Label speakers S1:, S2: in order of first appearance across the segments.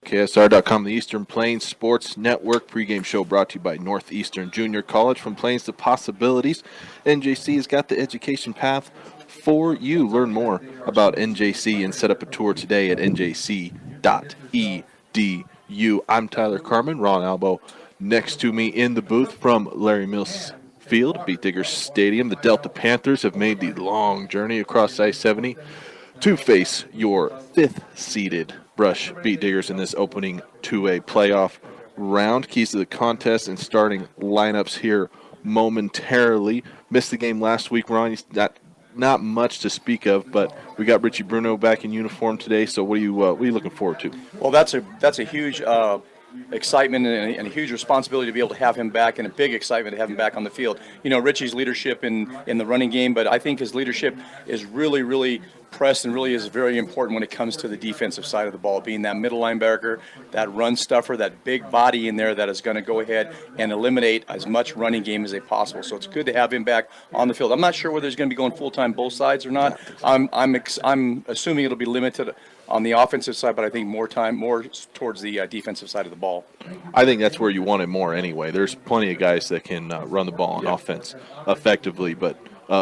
S1: KSR.com, the Eastern Plains Sports Network pregame show brought to you by Northeastern Junior College. From Plains to Possibilities, NJC has got the education path for you. Learn more about NJC and set up a tour today at njc.edu. I'm Tyler Carmen, Ron Albo next to me in the booth from Larry Mills Field, Beat Digger Stadium. The Delta Panthers have made the long journey across I-70 to face your fifth-seeded Brush Beat Diggers in this opening 2A playoff round. Keys to the contest and starting lineups here momentarily. Missed the game last week, Ron. He's not much to speak of, but we got Richie Bruno back in uniform today. So what are you looking forward to?
S2: Well, that's a huge excitement and a huge responsibility to be able to have him back, and a big excitement to have him back on the field. You know, Richie's leadership in the running game, but I think his leadership is really pressed and really is very important when it comes to the defensive side of the ball, being that middle linebacker, that run stuffer, that big body in there that is going to go ahead and eliminate as much running game as they possible. So it's good to have him back on the field. I'm not sure whether he's going to be going full-time both sides or not. I'm assuming it'll be limited on the offensive side, but I think more towards the defensive side of the ball.
S1: I think that's where you want it more anyway. There's plenty of guys that can run the ball on offense effectively, but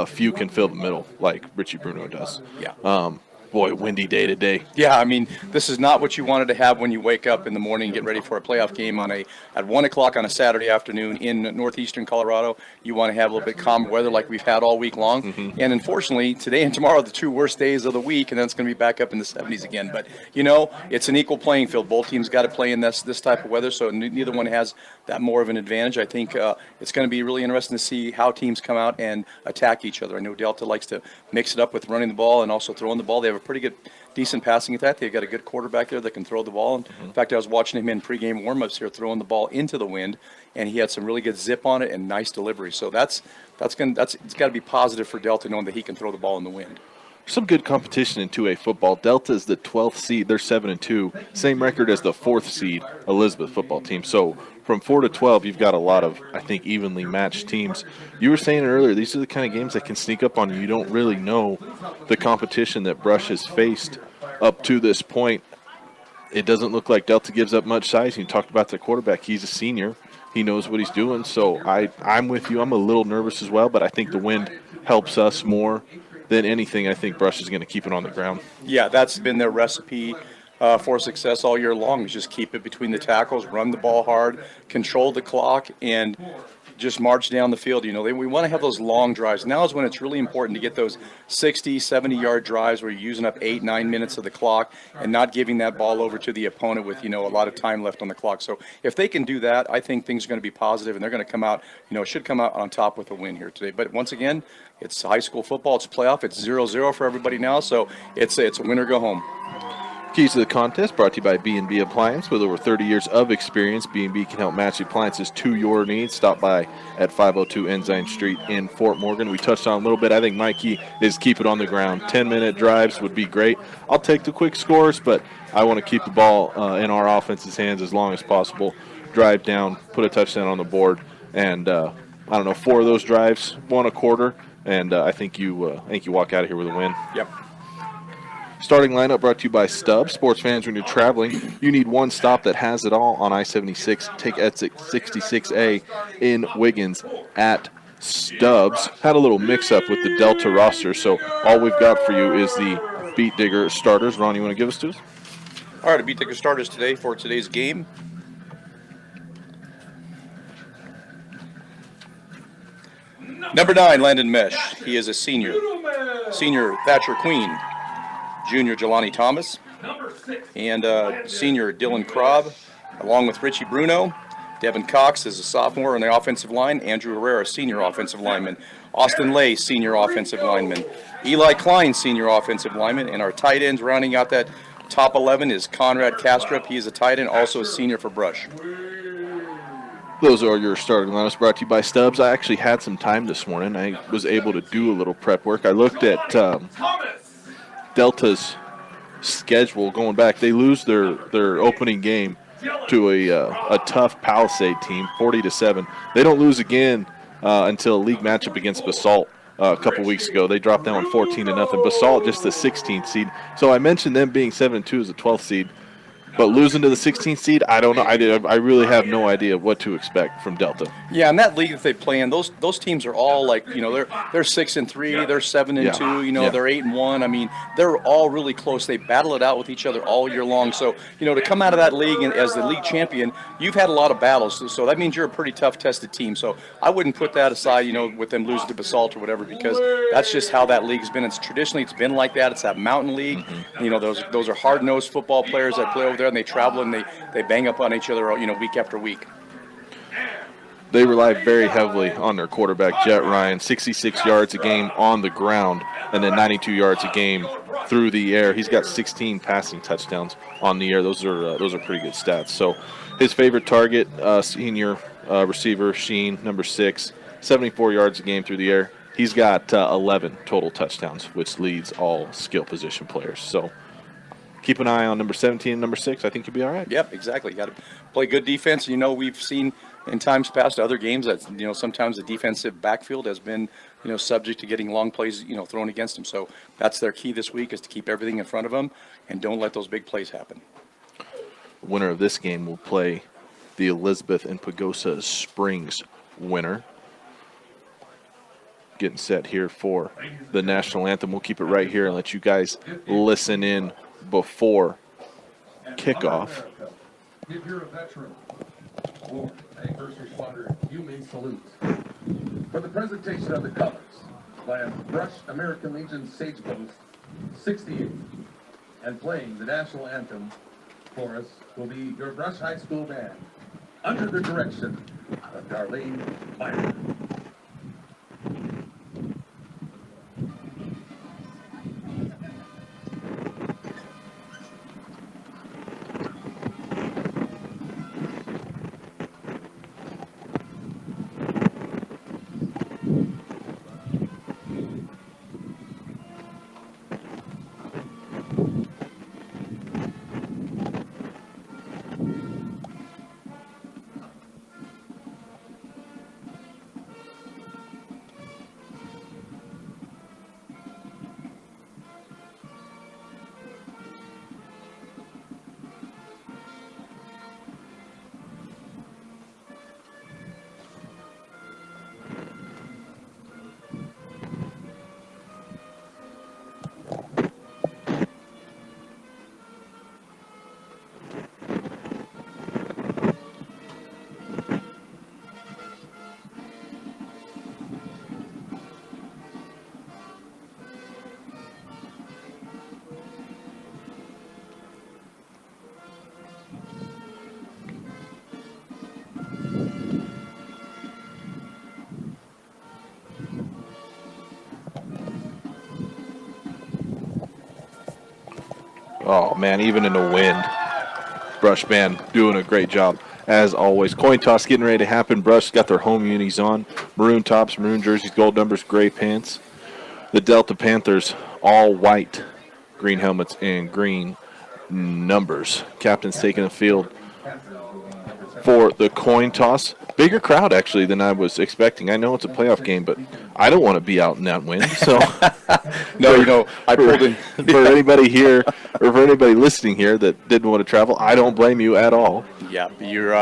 S1: few can fill the middle like Richie Bruno does.
S2: Yeah.
S1: Boy, windy day today.
S2: Yeah, I mean, this is not what you wanted to have when you wake up in the morning and get ready for a playoff game at 1 o'clock on a Saturday afternoon in northeastern Colorado. You want to have a little bit calmer weather like we've had all week long. Mm-hmm. And unfortunately, today and tomorrow are the two worst days of the week, and then it's going to be back up in the 70s again. But, you know, it's an equal playing field. Both teams got to play in this type of weather, so neither one has that more of an advantage. I think it's going to be really interesting to see how teams come out and attack each other. I know Delta likes to mix it up with running the ball and also throwing the ball. They have a pretty good, decent passing attack. They've got a good quarterback there that can throw the ball. And in fact, I was watching him in pregame warmups here throwing the ball into the wind, and he had some really good zip on it and nice delivery. So it's got to be positive for Delta knowing that he can throw the ball in the wind.
S1: Some good competition in 2A football. Delta is the 12th seed. They're 7-2. Same record as the 4th seed Elizabeth football team. So from 4 to 12, you've got a lot of, I think, evenly matched teams. You were saying earlier, these are the kind of games that can sneak up on you. You don't really know the competition that Brush has faced up to this point. It doesn't look like Delta gives up much size. You talked about the quarterback. He's a senior. He knows what he's doing. So I'm with you. I'm a little nervous as well, but I think the wind helps us more than anything. I think Brush is going to keep it on the ground.
S2: Yeah, that's been their recipe for success all year long, is just keep it between the tackles, run the ball hard, control the clock, and just march down the field. You know, we want to have those long drives. Now is when it's really important to get those 60, 70-yard drives where you're using up 8, 9 minutes of the clock and not giving that ball over to the opponent with, you know, a lot of time left on the clock. So if they can do that, I think things are going to be positive, and they're going to come out, you know, should come out on top with a win here today. But once again, it's high school football. It's playoff. It's 0-0 for everybody now, so it's a win or go home.
S1: Keys to the contest brought to you by B&B Appliance. With over 30 years of experience, B&B can help match appliances to your needs. Stop by at 502 Ensign Street in Fort Morgan. We touched on a little bit. I think my key is keep it on the ground. 10-minute drives would be great. I'll take the quick scores, but I want to keep the ball in our offense's hands as long as possible. Drive down, put a touchdown on the board, and 4 of those drives, 1 a quarter, and I think you walk out of here with a win.
S2: Yep.
S1: Starting lineup brought to you by Stubbs. Sports fans, when you're traveling, you need one stop that has it all on I-76. Take exit 66A in Wiggins at Stubbs. Had a little mix-up with the Delta roster, so all we've got for you is the Beat Digger starters. Ron, you want to give us to us?
S2: All right, the Beat Digger starters today for today's game. Number 9, Landon Mesh. He is a senior. Senior, Thatcher Queen. Junior, Jelani Thomas. And senior, Dylan Krob, along with Richie Bruno. Devin Cox is a sophomore on the offensive line. Andrew Herrera, senior offensive lineman. Austin Lay, senior offensive lineman. Eli Klein, senior offensive lineman. And our tight ends rounding out that top 11 is Conrad Kastrup. He is a tight end, also a senior for Brush.
S1: Those are your starting lineups brought to you by Stubbs. I actually had some time this morning. I was able to do a little prep work. I looked at Delta's schedule going back. They lose their opening game to a tough Palisade team, 40-7. They don't lose again until a league matchup against Basalt a couple weeks ago. They dropped down 14-0. Basalt just the 16th seed. So I mentioned them being 7-2 as a 12th seed. But losing to the 16th seed, I don't know. I really have no idea what to expect from Delta.
S2: Yeah, and that league that they play in, those teams are all like, they're 6-3, they're 7-2,
S1: Yeah.
S2: they're 8-1. I mean, they're all really close. They battle it out with each other all year long. So, to come out of that league and as the league champion, you've had a lot of battles. So that means you're a pretty tough tested team. So I wouldn't put that aside, with them losing to Basalt or whatever, because that's just how that league's been. It's been like that. It's that mountain league. Those are hard nosed football players that play over there, and they travel and they bang up on each other, week after week.
S1: They rely very heavily on their quarterback, Jet Ryan, 66 yards a game on the ground, and then 92 yards a game through the air. He's got 16 passing touchdowns on the air. Those are pretty good stats. So his favorite target, senior receiver, Sheen, number 6, 74 yards a game through the air. He's got 11 total touchdowns, which leads all skill position players. So keep an eye on number 17 and number 6. I think you'll be all right.
S2: Yep, exactly. You got to play good defense. We've seen in times past other games that sometimes the defensive backfield has been subject to getting long plays thrown against them. So that's their key this week, is to keep everything in front of them and don't let those big plays happen.
S1: The winner of this game will play the Elizabeth and Pagosa Springs winner. Getting set here for the national anthem. We'll keep it right here and let you guys listen in before kickoff.
S3: If you're a veteran or a first responder, you may salute. For the presentation of the colors, Band Brush American Legion Sage Post 68, and playing the national anthem for us will be your Brush High School band, under the direction of Darlene Meyer.
S1: Oh, man, even in the wind, Brush Band doing a great job, as always. Coin toss getting ready to happen. Brush got their home unis on. Maroon tops, maroon jerseys, gold numbers, gray pants. The Delta Panthers, all white, green helmets, and green numbers. Captain's taking the field for the coin toss. Bigger crowd, actually, than I was expecting. I know it's a playoff game, but I don't want to be out in that wind. So,
S2: No, I pulled in.
S1: for anybody here or for anybody listening here that didn't want to travel, I don't blame you at all.
S2: Yeah, you're.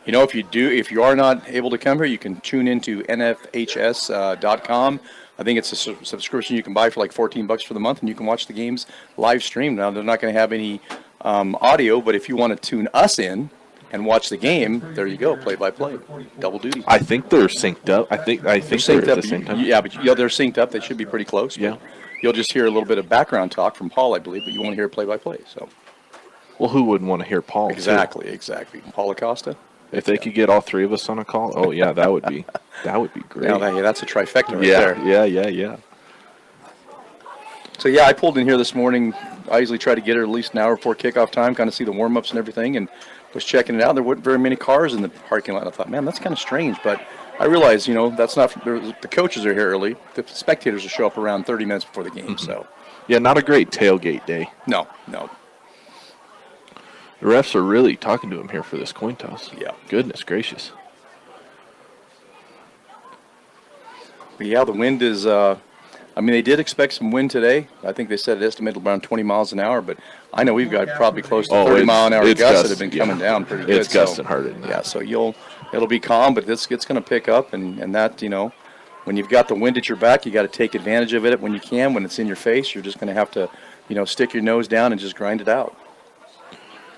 S2: If you are not able to come here, you can tune into nfhs.com. I think it's a subscription you can buy for like $14 for the month, and you can watch the games live stream. Now they're not going to have any audio, but if you want to tune us in and watch the game, there you go, play-by-play, double duty.
S1: I think they're synced up. I think they're
S2: synced
S1: at
S2: up.
S1: the same time.
S2: Yeah, but they're synced up. They should be pretty close.
S1: Yeah.
S2: You'll just hear a little bit of background talk from Paul, I believe, but you won't hear play-by-play. So.
S1: Well, who wouldn't want to hear Paul?
S2: Exactly. Paul Acosta.
S1: If they could get all three of us on a call, oh yeah, that would be great.
S2: Now, that's a trifecta right there.
S1: Yeah.
S2: So yeah, I pulled in here this morning. I usually try to get here at least an hour before kickoff time, kind of see the warm-ups and everything, and was checking it out. There weren't very many cars in the parking lot. I thought, man, that's kind of strange, but I realized, that's not. The coaches are here early. The spectators will show up around 30 minutes before the game. So
S1: Yeah, not a great tailgate day.
S2: no.
S1: The refs are really talking to him here for this coin toss.
S2: Yeah.
S1: Goodness gracious.
S2: But yeah, the wind is. I I mean, they did expect some wind today. I think they said it estimated around 20 miles an hour, but I know we've got probably close to 30 mile an hour
S1: it's
S2: gusts that have
S1: gusting,
S2: been coming down pretty good.
S1: It's gusting harder than that.
S2: Yeah, so it'll be calm, but it's going to pick up, and that, when you've got the wind at your back, you got to take advantage of it when you can. When it's in your face, you're just going to have to, stick your nose down and just grind it out.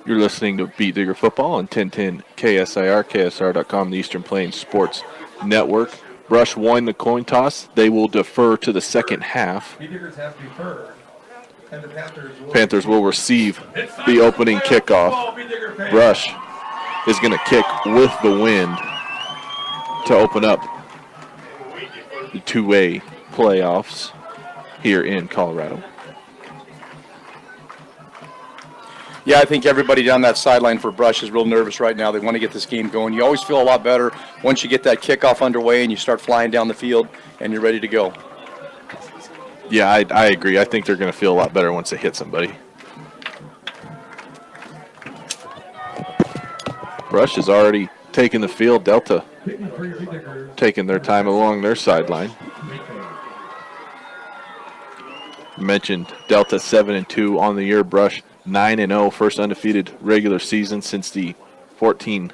S1: You're listening to Beat Digger Football on 1010 KSIR, KSR.com, the Eastern Plains Sports Network. Brush won the coin toss. They will defer to the second half. Panthers will receive the opening kickoff. Brush is going to kick with the wind to open up the 2A playoffs here in Colorado.
S2: Yeah, I think everybody down that sideline for Brush is real nervous right now. They want to get this game going. You always feel a lot better once you get that kickoff underway and you start flying down the field and you're ready to go.
S1: Yeah, I agree. I think they're going to feel a lot better once they hit somebody. Brush has already taken the field. Delta taking their time along their sideline. Mentioned Delta 7-2 on the year. Brush 9-0, first undefeated regular season since the 14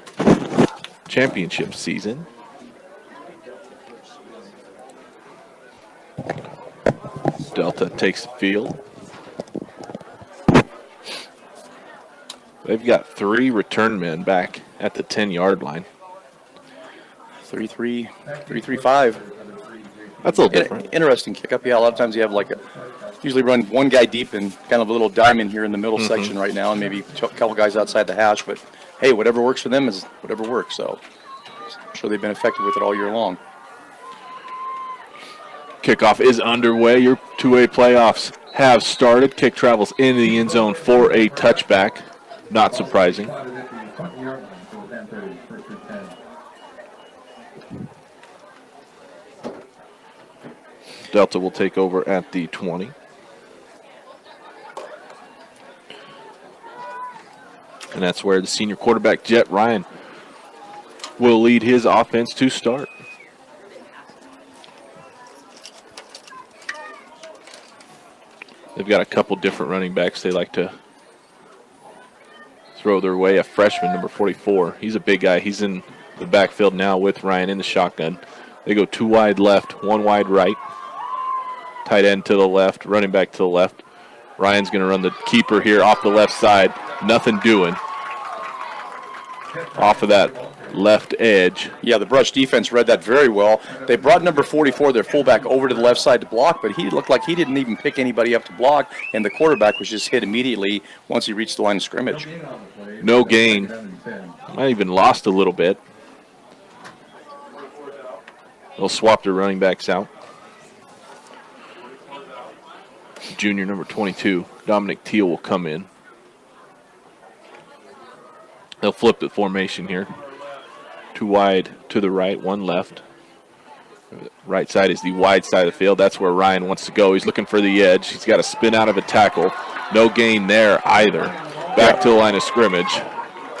S1: championship season. Delta takes the field. They've got 3 return men back at the 10-yard line.
S2: 3-3-5.
S1: That's a little different.
S2: Interesting kick up. Yeah, a lot of times you have usually run one guy deep and kind of a little diamond here in the middle section right now, and maybe a couple guys outside the hash. But hey, whatever works for them is whatever works. So I'm sure they've been effective with it all year long.
S1: Kickoff is underway. Your 2A playoffs have started. Kick travels into the end zone for a touchback. Not surprising. Delta will take over at the 20. And that's where the senior quarterback, Jet Ryan, will lead his offense to start. They've got a couple different running backs they like to throw their way. A freshman, number 44. He's a big guy. He's in the backfield now with Ryan in the shotgun. They go 2 wide left, 1 wide right. Tight end to the left, running back to the left. Ryan's going to run the keeper here off the left side. Nothing doing. Off of that left edge.
S2: Yeah, the Brush defense read that very well. They brought number 44, their fullback, over to the left side to block, but he looked like he didn't even pick anybody up to block, and the quarterback was just hit immediately once he reached the line of scrimmage.
S1: No gain. Might even lost a little bit. They'll swap their running backs out. Junior number 22, Dominic Teal, will come in. They'll flip the formation here. 2 wide to the right, 1 left. Right side is the wide side of the field. That's where Ryan wants to go. He's looking for the edge. He's got to spin out of a tackle. No gain there either. Back to the line of scrimmage.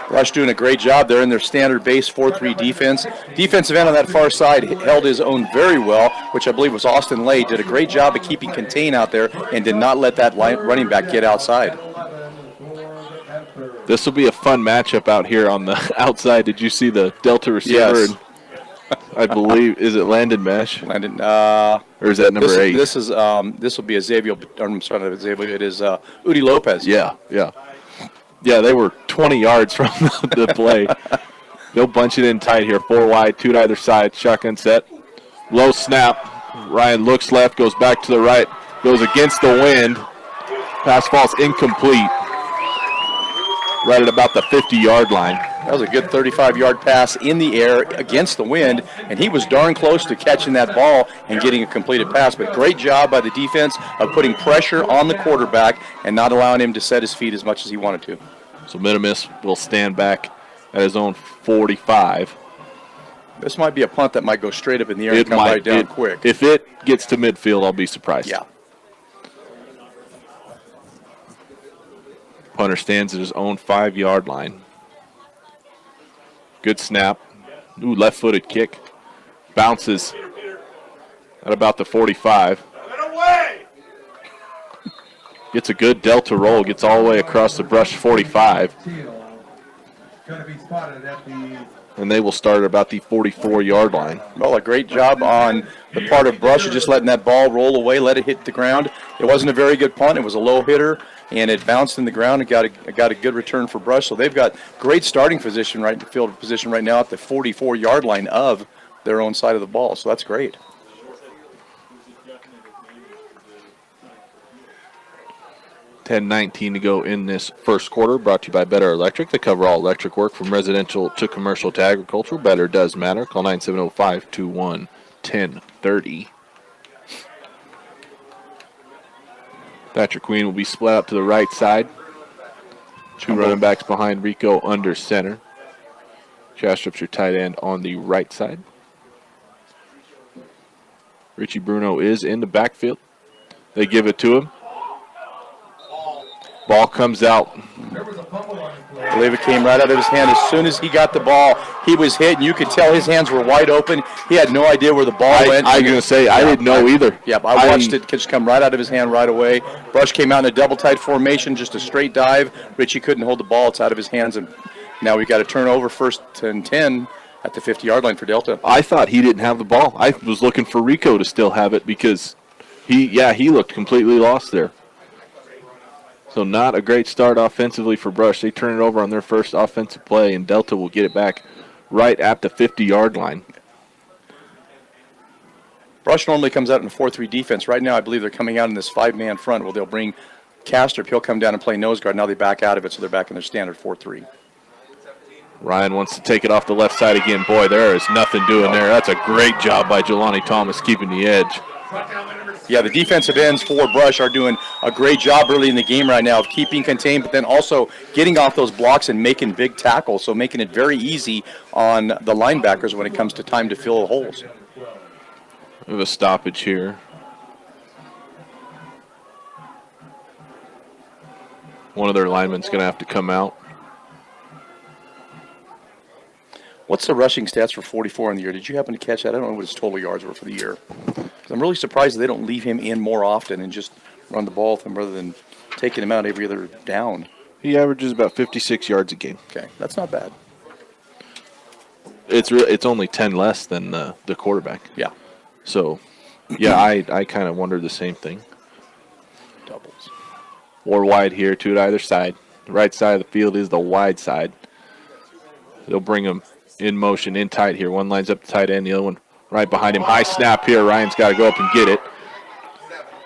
S2: Rush doing a great job. They're in their standard base 4-3 defense. Defensive end on that far side held his own very well, which I believe was Austin Lay. Did a great job of keeping contain out there and did not let that running back get outside.
S1: This will be a fun matchup out here on the outside. Did you see the Delta receiver?
S2: Yes.
S1: I believe, is it Landon Mesh?
S2: Landon,
S1: or is that number 8?
S2: This will be a Xavier. I'm sorry, not Xavier. It is Udi Lopez.
S1: Yeah. Yeah, they were 20 yards from the play. They'll bunch it in tight here. 4 wide, 2 to either side. Shotgun set. Low snap. Ryan looks left, goes back to the right, goes against the wind. Pass falls incomplete. Right at about the 50-yard line.
S2: That was a good 35-yard pass in the air against the wind, and he was darn close to catching that ball and getting a completed pass. But great job by the defense of putting pressure on the quarterback and not allowing him to set his feet as much as he wanted to.
S1: So Minimus will stand back at his own 45.
S2: This might be a punt that might go straight up in the air and come right down quick.
S1: If it gets to midfield, I'll be surprised.
S2: Yeah.
S1: Punter stands at his own 5-yard line. Good snap. Ooh, left-footed kick. Bounces at about the 45. Gets a good Delta roll, gets all the way across the Brush 45,
S3: Going to be spotted at the
S1: and they will start at about the 44-yard line.
S2: Well, a great job on the part of Brush of just letting that ball roll away, let it hit the ground. It wasn't a very good punt. It was a low hitter, and it bounced in the ground and got a good return for Brush. So they've got great starting position, right, field position right now at the 44-yard line of their own side of the ball. So that's great.
S1: 10:19 to go in this first quarter. Brought to you by Better Electric. They cover all electric work from residential to commercial to agricultural. Better does matter. Call 970-521-1030. Thatcher Queen will be split out to the right side. Two running backs behind Rico under center. Chastrup's your tight end on the right side. Richie Bruno is in the backfield. They give it to him. Ball comes out.
S2: I believe it came right out of his hand. As soon as he got the ball, he was hit, and you could tell his hands were wide open. He had no idea where the ball went.
S1: I was going to say, I didn't know either.
S2: Yeah, I watched it just come right out of his hand right away. Brush came out in a double-tight formation, just a straight dive. Richie couldn't hold the ball. It's out of his hands, and now we've got a turnover, 1st and 10 at the 50-yard line for Delta.
S1: I thought he didn't have the ball. I was looking for Rico to still have it because he looked completely lost there. So not a great start offensively for Brush. They turn it over on their first offensive play, and Delta will get it back right at the 50-yard line.
S2: Brush normally comes out in a 4-3 defense. Right now, I believe they're coming out in this 5-man front where they'll bring Castrop. He'll come down and play nose guard. Now they back out of it, so they're back in their standard 4-3.
S1: Ryan wants to take it off the left side again. Boy, there is nothing doing there. That's a great job by Jelani Thomas keeping the edge.
S2: Yeah, the defensive ends for Brush are doing a great job early in the game right now of keeping contained, but then also getting off those blocks and making big tackles, so making it very easy on the linebackers when it comes to time to fill holes.
S1: We have a stoppage here. One of their linemen's going to have to come out.
S2: What's the rushing stats for 44 in the year? Did you happen to catch that? I don't know what his total yards were for the year. I'm really surprised that they don't leave him in more often and just run the ball with him rather than taking him out every other down.
S1: He averages about 56 yards a game.
S2: Okay, that's not bad.
S1: It's only 10 less than the quarterback.
S2: Yeah.
S1: So, yeah, I kind of wondered the same thing.
S2: Doubles.
S1: Or wide here, two at either side. The right side of the field is the wide side. They'll bring him in motion, in tight here. One lines up the tight end, the other one right behind him. High snap here. Ryan's got to go up and get it.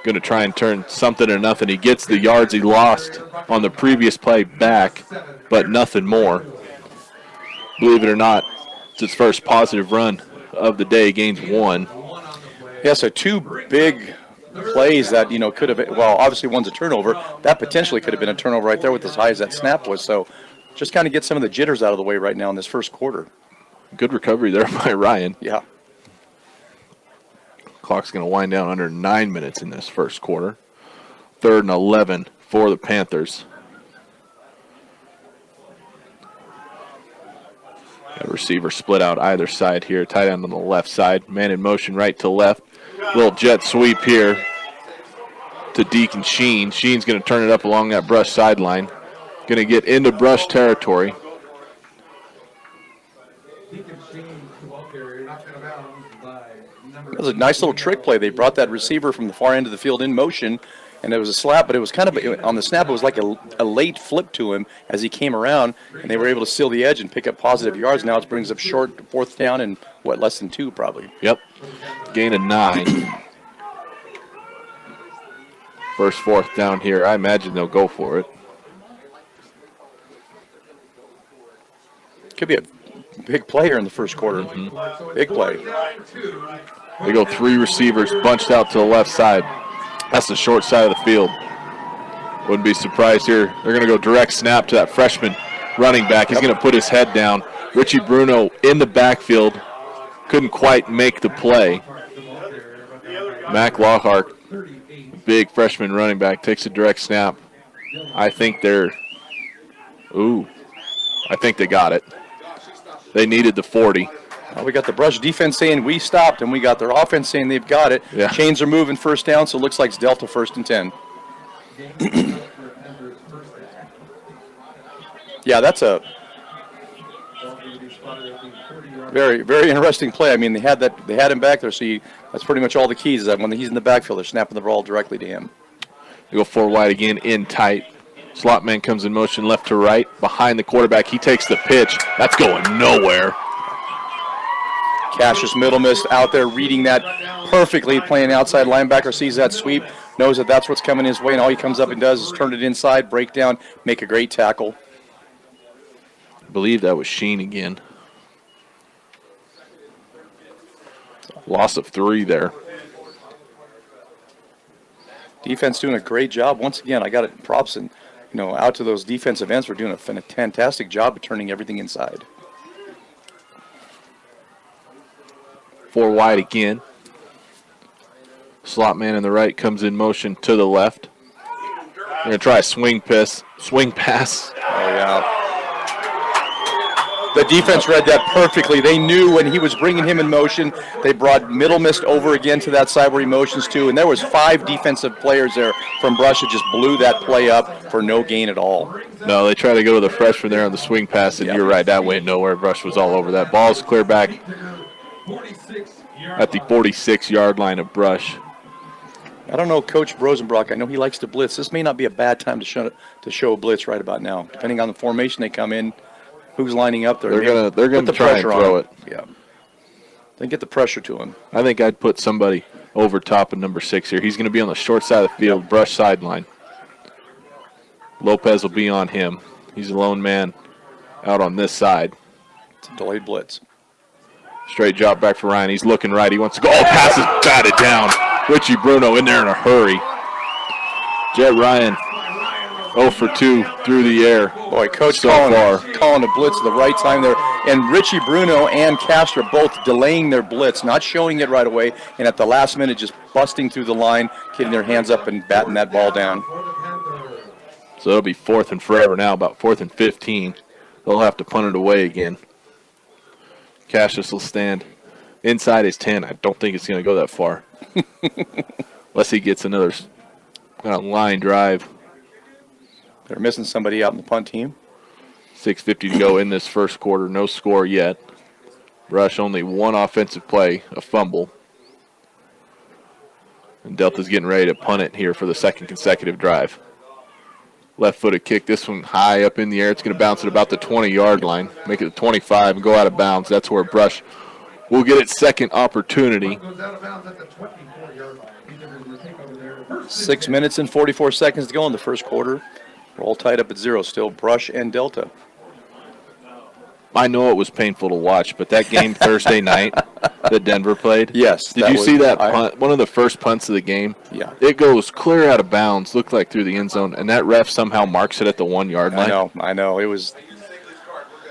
S1: Going to try and turn something or nothing. He gets the yards he lost on the previous play back, but nothing more. Believe it or not, it's his first positive run of the day. Gains 1.
S2: Yeah, so 2 big plays that, could have been, well, obviously one's a turnover. That potentially could have been a turnover right there with as high as that snap was. So just kind of get some of the jitters out of the way right now in this first quarter.
S1: Good recovery there by Ryan.
S2: Yeah.
S1: Clock's going to wind down under 9 minutes in this first quarter. 3rd and 11 for the Panthers. Got a receiver split out either side here. Tight end on the left side. Man in motion right to left. Little jet sweep here to Deacon Sheen. Sheen's going to turn it up along that Brush sideline. Going to get into Brush territory.
S2: It was a nice little trick play. They brought that receiver from the far end of the field in motion, and it was a slap, but it was kind of, on the snap, it was like a late flip to him as he came around, and they were able to seal the edge and pick up positive yards. Now it brings up short 4th down and, less than 2 probably.
S1: Yep. Gain of 9. First 4th down here. I imagine they'll go for it.
S2: Could be a big player in the first quarter. Big play.
S1: They go 3 receivers bunched out to the left side. That's the short side of the field. Wouldn't be surprised here. They're going to go direct snap to that freshman running back. He's going to put his head down. Richie Bruno in the backfield. Couldn't quite make the play. Mac Lockhart, big freshman running back, takes a direct snap. I think they got it. They needed the 40.
S2: We got the Brush defense saying we stopped, and we got their offense saying they've got it.
S1: Yeah.
S2: Chains are moving 1st down, so it looks like it's Delta 1st and 10. Yeah, that's a very, very interesting play. I mean, they had him back there, so that's pretty much all the keys is that when he's in the backfield, they're snapping the ball directly to him.
S1: They go 4 wide again, in tight. Slot man comes in motion left to right, behind the quarterback. He takes the pitch. That's going nowhere.
S2: Cassius Middlemist out there reading that perfectly, playing outside linebacker, sees that sweep, knows that that's what's coming his way, and all he comes up and does is turn it inside, break down, make a great tackle.
S1: I believe that was Sheen again. Loss of 3 there.
S2: Defense doing a great job. Once again, I got it props and out to those defensive ends for doing a fantastic job of turning everything inside.
S1: 4 wide again. Slot man in the right comes in motion to the left. They're going to try a swing pass.
S2: Oh, yeah. The defense read that perfectly. They knew when he was bringing him in motion. They brought Middlemist over again to that side where he motions to, and there was 5 defensive players there from Brush that just blew that play up for no gain at all.
S1: No, they try to go to the freshman there on the swing pass, and you're right, that went nowhere. Brush was all over that. Ball's clear back at the 46-yard line of Brush.
S2: I don't know Coach Rosenbrock. I know he likes to blitz. This may not be a bad time to show a blitz right about now. Depending on the formation they come in, who's lining up there.
S1: They're gonna try and throw it.
S2: Yeah. Then get the pressure to him.
S1: I think I'd put somebody over top of number 6 here. He's going to be on the short side of the field, Brush sideline. Lopez will be on him. He's a lone man out on this side.
S2: It's a delayed blitz.
S1: Straight drop back for Ryan. He's looking right. He wants to go. Oh, pass is batted down. Richie Bruno in there in a hurry. Jet Ryan 0 for 2 through the air.
S2: Boy, Coach
S1: so
S2: calling a blitz at the right time there. And Richie Bruno and Castro both delaying their blitz, not showing it right away, and at the last minute just busting through the line, getting their hands up and batting that ball down.
S1: So it'll be 4th and forever now, about 4th and 15. They'll have to punt it away again. Cassius will stand inside his 10. I don't think it's going to go that far. Unless he gets another line drive.
S2: They're missing somebody out in the punt team.
S1: 6:50 to go in this first quarter. No score yet. Brush only 1 offensive play, a fumble. And Delta's getting ready to punt it here for the 2nd consecutive drive. Left-footed kick, this one high up in the air. It's going to bounce at about the 20-yard line, make it a 25 and go out of bounds. That's where Brush will get its 2nd opportunity.
S2: 6 minutes and 44 seconds to go in the first quarter. We're all tied up at 0 still, Brush and Delta.
S1: I know it was painful to watch, but that game Thursday night that Denver played.
S2: Yes.
S1: Did you see that punt? One of the first punts of the game.
S2: Yeah.
S1: It goes clear out of bounds, looked like through the end zone, and that ref somehow marks it at the 1-yard line.
S2: I know. It was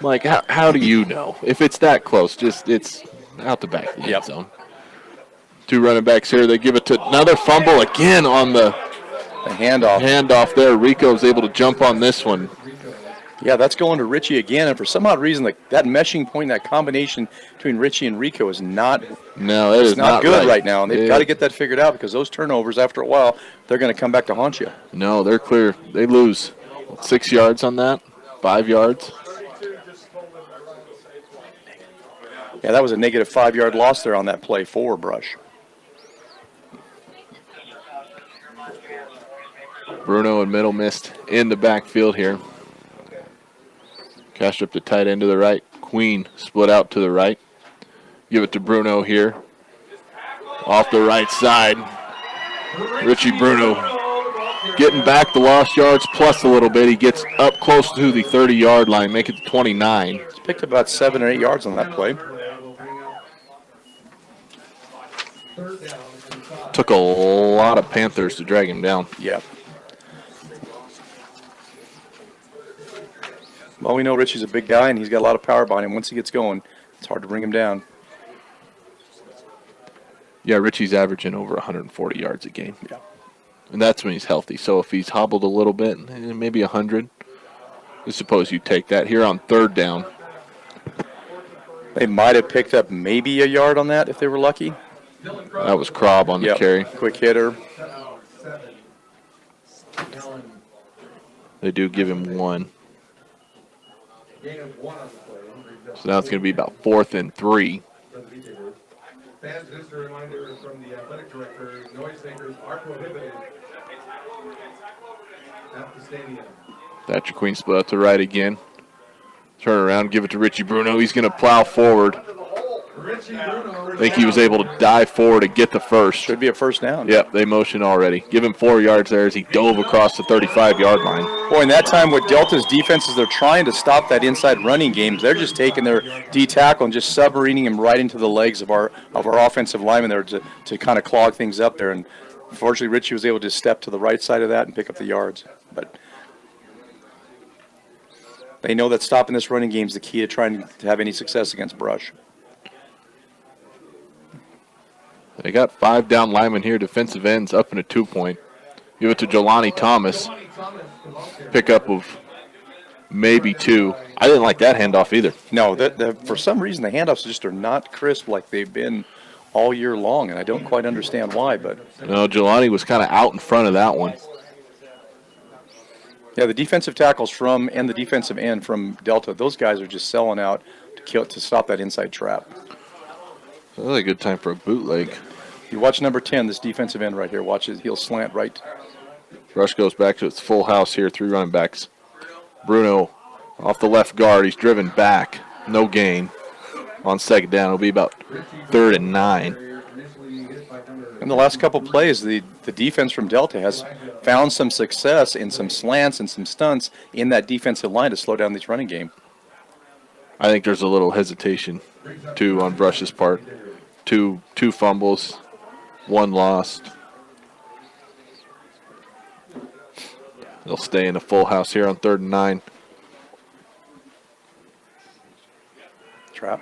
S1: like, how do you know? If it's that close, it's out the back of the end zone. 2 running backs here. They give it to another fumble again on the handoff there. Rico's able to jump on this one.
S2: Yeah, that's going to Richie again, and for some odd reason, that meshing point, that combination between Richie and Rico is not
S1: not
S2: good right now, and they've got to get that figured out because those turnovers, after a while, they're going to come back to haunt you.
S1: No, they're clear. They lose 6 yards on that, 5 yards.
S2: Yeah, that was a negative 5-yard loss there on that play for Brush.
S1: Bruno and Middlemist in the backfield here. Castrop to tight end to the right. Queen split out to the right. Give it to Bruno here. Off the right side. Richie Bruno getting back the lost yards plus a little bit. He gets up close to the 30-yard line, make it to 29.
S2: He's picked about 7 or 8 yards on that play.
S1: Took a lot of Panthers to drag him down.
S2: Yeah. Well, we know Richie's a big guy, and he's got a lot of power behind him. Once he gets going, it's hard to bring him down.
S1: Yeah, Richie's averaging over 140 yards a game.
S2: Yeah.
S1: And that's when he's healthy. So if he's hobbled a little bit, maybe 100, I suppose you take that. Here on 3rd down.
S2: They might have picked up maybe a yard on that if they were lucky.
S1: That was Krob on the carry.
S2: Quick hitter.
S1: They do give him 1. So now it's going to be about 4th and 3.
S3: Fans, just a reminder from the athletic director, noisemakers are prohibited at the stadium.
S1: Thatcher Queen split up to right again. Turn around, give it to Richie Bruno. He's going to plow forward. I think he was able to dive forward and get the first.
S2: Should be a first down.
S1: Yep, they motion already. Give him 4 yards there as he dove across the 35-yard line.
S2: Boy, in that time with Delta's defenses, they're trying to stop that inside running game. They're just taking their D tackle and just submarining him right into the legs of our offensive linemen there to kind of clog things up there. And unfortunately, Richie was able to step to the right side of that and pick up the yards. But they know that stopping this running game is the key to trying to have any success against Brush.
S1: They got 5 down linemen here, defensive ends up in a 2-point. Give it to Jelani Thomas. Pickup of maybe 2. I didn't like that handoff either.
S2: No, for some reason the handoffs just are not crisp like they've been all year long, and I don't quite understand why. But
S1: No, Jelani was kind of out in front of that one.
S2: yeah, the defensive tackles and the defensive end from Delta, those guys are just selling out to stop that inside trap.
S1: That's a good time for a bootleg.
S2: You watch number 10, this defensive end right here. Watch it. He'll slant right.
S1: Rush goes back to its full house here, 3 running backs. Bruno off the left guard. He's driven back. No gain. On second down, it'll be about 3rd and 9.
S2: In the last couple plays, the defense from Delta has found some success in some slants and some stunts in that defensive line to slow down this running game.
S1: I think there's a little hesitation, too, on Brush's part. Two fumbles, 1 lost. They'll stay in the full house here on 3rd and 9.
S2: Trap.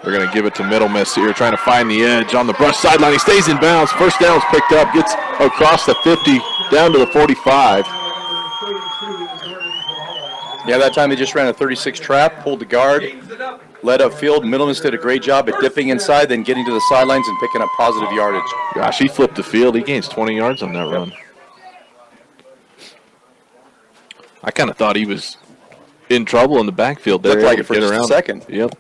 S1: They're going to give it to Middle Miss here, trying to find the edge on the Brush sideline. He stays in bounds. First down is picked up, gets across the 50, down to the 45.
S2: Yeah, that time they just ran a 36 trap, pulled the guard, led upfield. Middleman did a great job at dipping inside, then getting to the sidelines and picking up positive yardage.
S1: Gosh, he flipped the field. He gains 20 yards on that run. I kind of thought he was in trouble in the backfield there.
S2: Looked like it for
S1: Get
S2: just a
S1: around.
S2: second.
S1: Yep.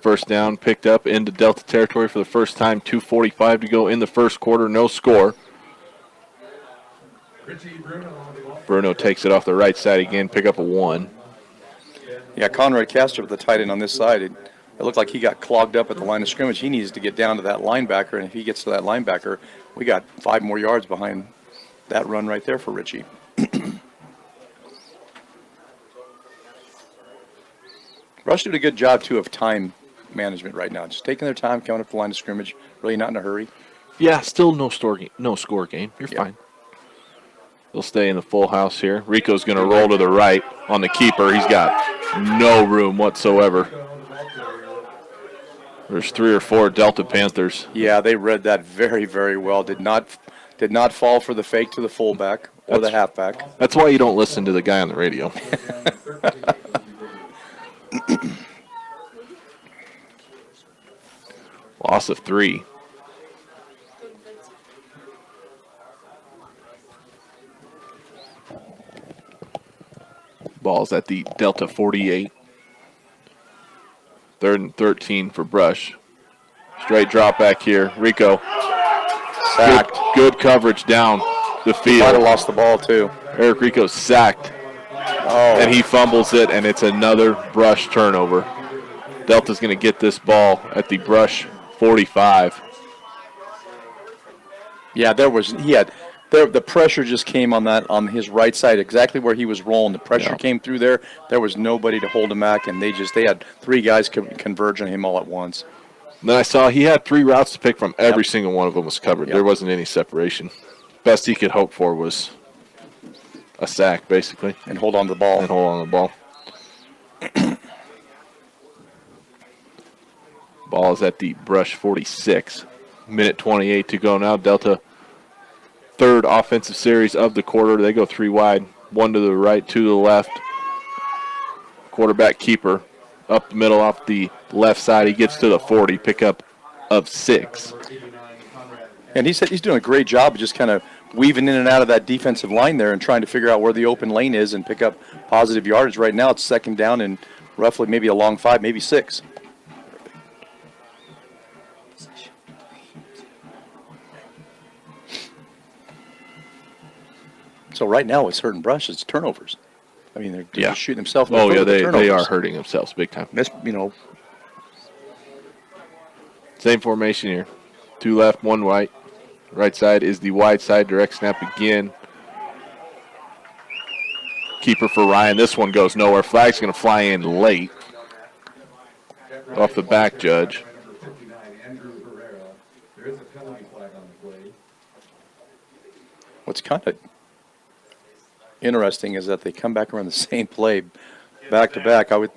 S1: First down picked up into Delta territory for the first time. 2:45 to go in the first quarter. No score. Bruno takes it off the right side again. Pick up a 1.
S2: Yeah, Conrad Castro, the tight end on this side, it looked like he got clogged up at the line of scrimmage. He needs to get down to that linebacker, and if he gets to that linebacker, we got 5 more yards behind that run right there for Richie. Rush did a good job, too, of time management right now. Just taking their time, coming up the line of scrimmage, really not in a hurry.
S1: Yeah, still no score game. You're
S2: Yep.
S1: fine. They'll stay in the full house here. Rico's going to roll to the right on the keeper. He's got no room whatsoever. There's 3 or 4 Delta Panthers.
S2: Yeah, they read that very, very well. Did not fall for the fake to the fullback or the halfback.
S1: That's why you don't listen to the guy on the radio. Loss of 3. Ball's at the Delta 48. 3rd and 13 for Brush. Straight drop back here. Rico.
S2: Sacked.
S1: Good coverage down the
S2: Might have
S1: field.
S2: lost the ball, too.
S1: Eric Rico sacked.
S2: Oh,
S1: And he fumbles it, and it's another Brush turnover. Delta's going to get this ball at the Brush 45.
S2: yeah, the pressure just came on his right side, exactly where he was rolling. The pressure
S1: Yeah.
S2: came through there. There was nobody to hold him back, and they had 3 guys converge on him all at once.
S1: Then I saw he had 3 routes to pick from. Every
S2: Yep.
S1: single one of them was covered.
S2: Yep.
S1: There wasn't any separation. Best he could hope for was a sack, basically,
S2: And hold on to the ball.
S1: and hold on to the ball. Ball is at the Brush 46. Minute 28 to go now. Delta, 3rd offensive series of the quarter. They go 3 wide, 1 to the right, 2 to the left. Quarterback keeper up the middle off the left side. He gets to the 40, pickup of 6.
S2: And he said he's doing a great job of just kind of weaving in and out of that defensive line there and trying to figure out where the open lane is and pick up positive yardage. Right now it's second down and roughly maybe a long 5, maybe 6. So right now it's hurting Brush. It's turnovers. I mean, they're
S1: Yeah.
S2: just shooting themselves in the
S1: Oh,
S2: foot
S1: yeah,
S2: with the
S1: they are
S2: turnovers.
S1: hurting themselves big time.
S2: That's, you know,
S1: Same formation here. 2 left, 1 right. Right side is the wide side. Direct snap again. Keeper for Ryan. This one goes nowhere. Flag's going to fly in late. Off the back judge.
S3: Number 59, Andrew Herrera. There is a penalty flag on the play.
S2: what's kind of interesting is that they come back around the same play back to back. I would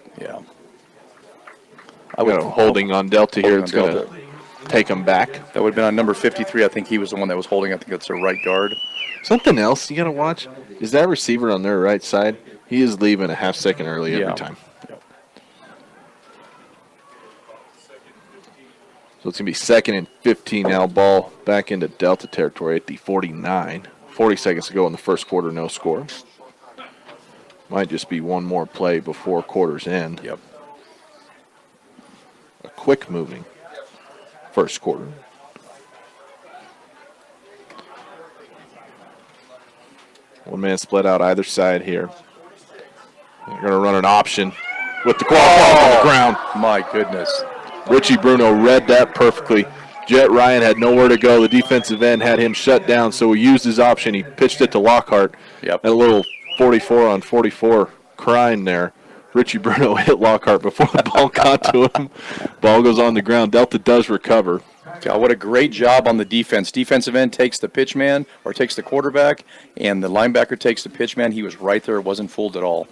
S1: Holding on Delta here.
S2: Holding
S1: It's
S2: on
S1: going
S2: Delta.
S1: to take them back.
S2: That would have been on number 53. I think he was the one that was holding. I think that's their right guard.
S1: Something else you got to watch is that receiver on their right side. He is leaving a half second early every
S2: Yeah.
S1: time.
S2: Yep.
S1: So it's going to be 2nd and 15 now. Ball back into Delta territory at the 49. 40 seconds to go in the first quarter, no score. Might just be one more play before quarter's end.
S2: Yep.
S1: A quick moving first quarter. One man split out either side here. They're going to run an option with the ball on the ground.
S2: My goodness.
S1: Richie Bruno read that perfectly. Jet Ryan had nowhere to go. The defensive end had him shut down, so he used his option. He pitched it to Lockhart.
S2: Yep.
S1: And a little 44 on 44 crime there. Richie Bruno hit Lockhart before the ball got to him. Ball goes on the ground. Delta does recover.
S2: God, what a great job on the defense. Defensive end takes the pitch man or takes the quarterback, and the linebacker takes the pitch man. He was right there. Wasn't fooled at all.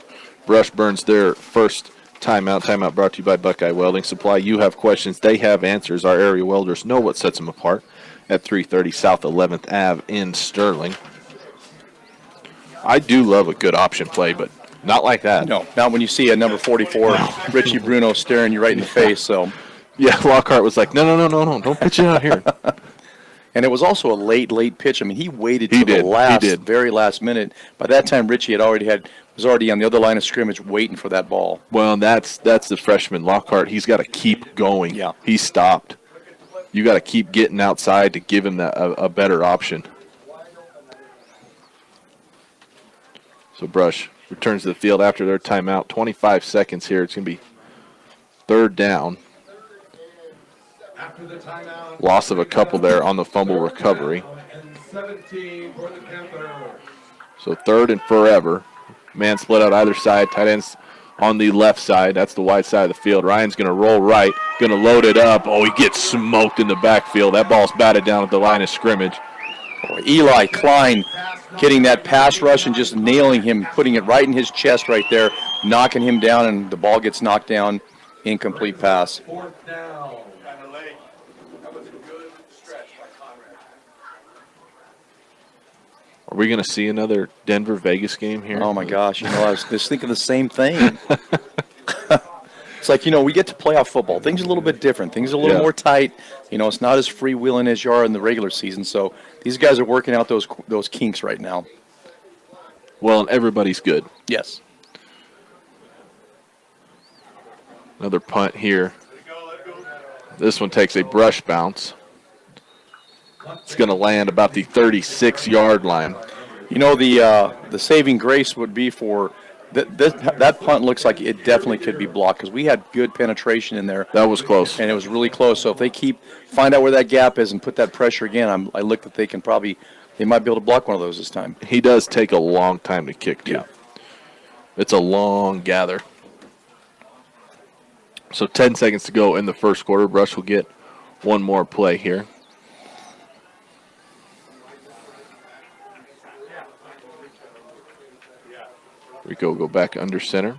S1: Brush burns their first timeout. Timeout brought to you by Buckeye Welding Supply. You have questions. They have answers. Our area welders know what sets them apart at 330 South 11th Ave in Sterling. I do love a good option play, but not like that.
S2: No, not when you see a number 44, Richie Bruno, staring you right in the face. So,
S1: Yeah, Lockhart was like, no, don't pitch it out here.
S2: and it was also a late pitch. I mean, he waited
S1: He
S2: to the
S1: did.
S2: last,
S1: He did.
S2: very last minute. By that time, Richie was already on the other line of scrimmage, waiting for that ball.
S1: Well, that's the freshman Lockhart. He's got to keep going.
S2: Yeah.
S1: He stopped. You got to keep getting outside to give him a better option. So Brush returns to the field after their timeout. 25 seconds here. It's going to be 3rd down.
S3: After the timeout.
S1: Loss of a couple there on the fumble recovery.
S3: And 17 for the Panthers.
S1: So 3rd and forever. Man split out either side. Tight ends on the left side. That's the wide side of the field. Ryan's going to roll right. Going to load it up. Oh, he gets smoked in the backfield. That ball's batted down at the line of scrimmage.
S2: Eli Klein getting that pass rush and just nailing him, putting it right in his chest right there, knocking him down, and the ball gets knocked down. Incomplete pass.
S3: 4th down.
S1: Are we going to see another Denver-Vegas game here?
S2: Oh, my gosh. I was just thinking the same thing. It's like, we get to playoff football. Things are a little bit different. Things are a little
S1: Yeah.
S2: more tight. It's not as freewheeling as you are in the regular season. So these guys are working out those kinks right now.
S1: Well, and everybody's good.
S2: Yes.
S1: Another punt here. This one takes a brush bounce. It's going to land about the 36-yard line.
S2: The saving grace would be for that punt looks like it definitely could be blocked because we had good penetration in there.
S1: That was close.
S2: And it was really close. So if they find out where that gap is and put that pressure again, I look that they might be able to block one of those this time.
S1: He does take a long time to kick, too.
S2: Yeah.
S1: It's a long gather. So 10 seconds to go in the first quarter. Brush will get one more play here. Rico will go back under center.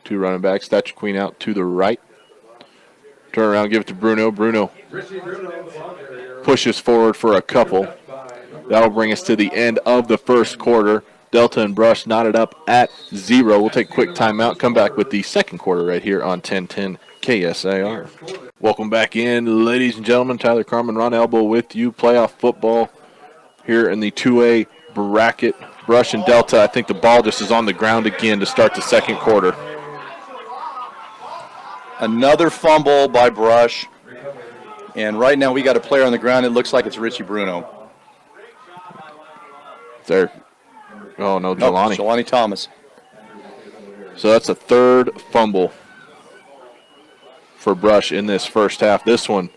S1: 2 running backs. Thatcher Queen out to the right. Turn around, give it to Bruno. Bruno pushes forward for a couple. That'll bring us to the end of the first quarter. Delta and Brush knotted up at 0. We'll take a quick timeout, come back with the second quarter right here on 1010 KSAR. Welcome back in, ladies and gentlemen. Tyler Carmen, Ron Elbow with you. Playoff football here in the 2A bracket. Brush and Delta. I think the ball just is on the ground again to start the second quarter.
S2: Another fumble by Brush. And right now we got a player on the ground. It looks like it's Richie Bruno.
S1: There. Oh, no,
S2: Nope,
S1: Jelani.
S2: Jelani Thomas.
S1: So that's a third fumble for Brush in this first half. This one,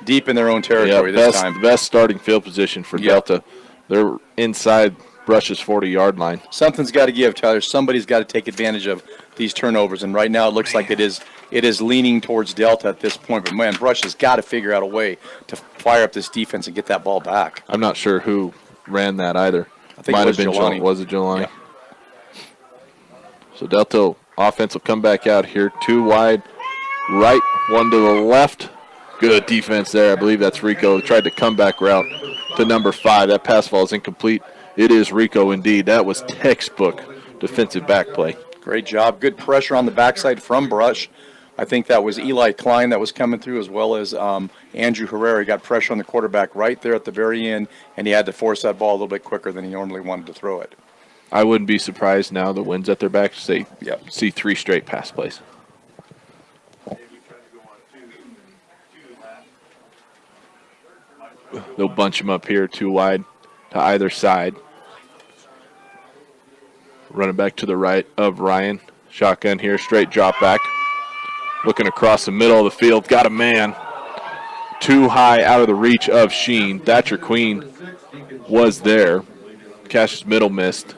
S2: Deep in their own territory this time.
S1: best starting field position for
S2: Yep.
S1: Delta. They're inside Brush's 40-yard line.
S2: Something's got to give, Tyler. Somebody's got to take advantage of these turnovers. And right now it looks like it is leaning towards Delta at this point. But, man, Brush has got to figure out a way to fire up this defense and get that ball back.
S1: I'm not sure who ran that either.
S2: I think it was Jelani.
S1: Was it Jelani?
S2: Yeah.
S1: So Delta offense will come back out here. 2 wide, right, 1 to the left. Good defense there. I believe that's Rico. Tried to comeback route to number 5. That pass ball is incomplete. It is Rico indeed. That was textbook defensive back play.
S2: Great job. Good pressure on the backside from Brush. I think that was Eli Klein that was coming through, as well as Andrew Herrera. He got pressure on the quarterback right there at the very end, and he had to force that ball a little bit quicker than he normally wanted to throw it.
S1: I wouldn't be surprised now the wind's at their back to say,
S2: Yep.
S1: see 3 straight pass plays. They'll bunch them up here 2 wide to either side. Running back to the right of Ryan. Shotgun here, straight drop back. Looking across the middle of the field. Got a man. Too high out of the reach of Sheen. Thatcher Queen was there. Cash's middle missed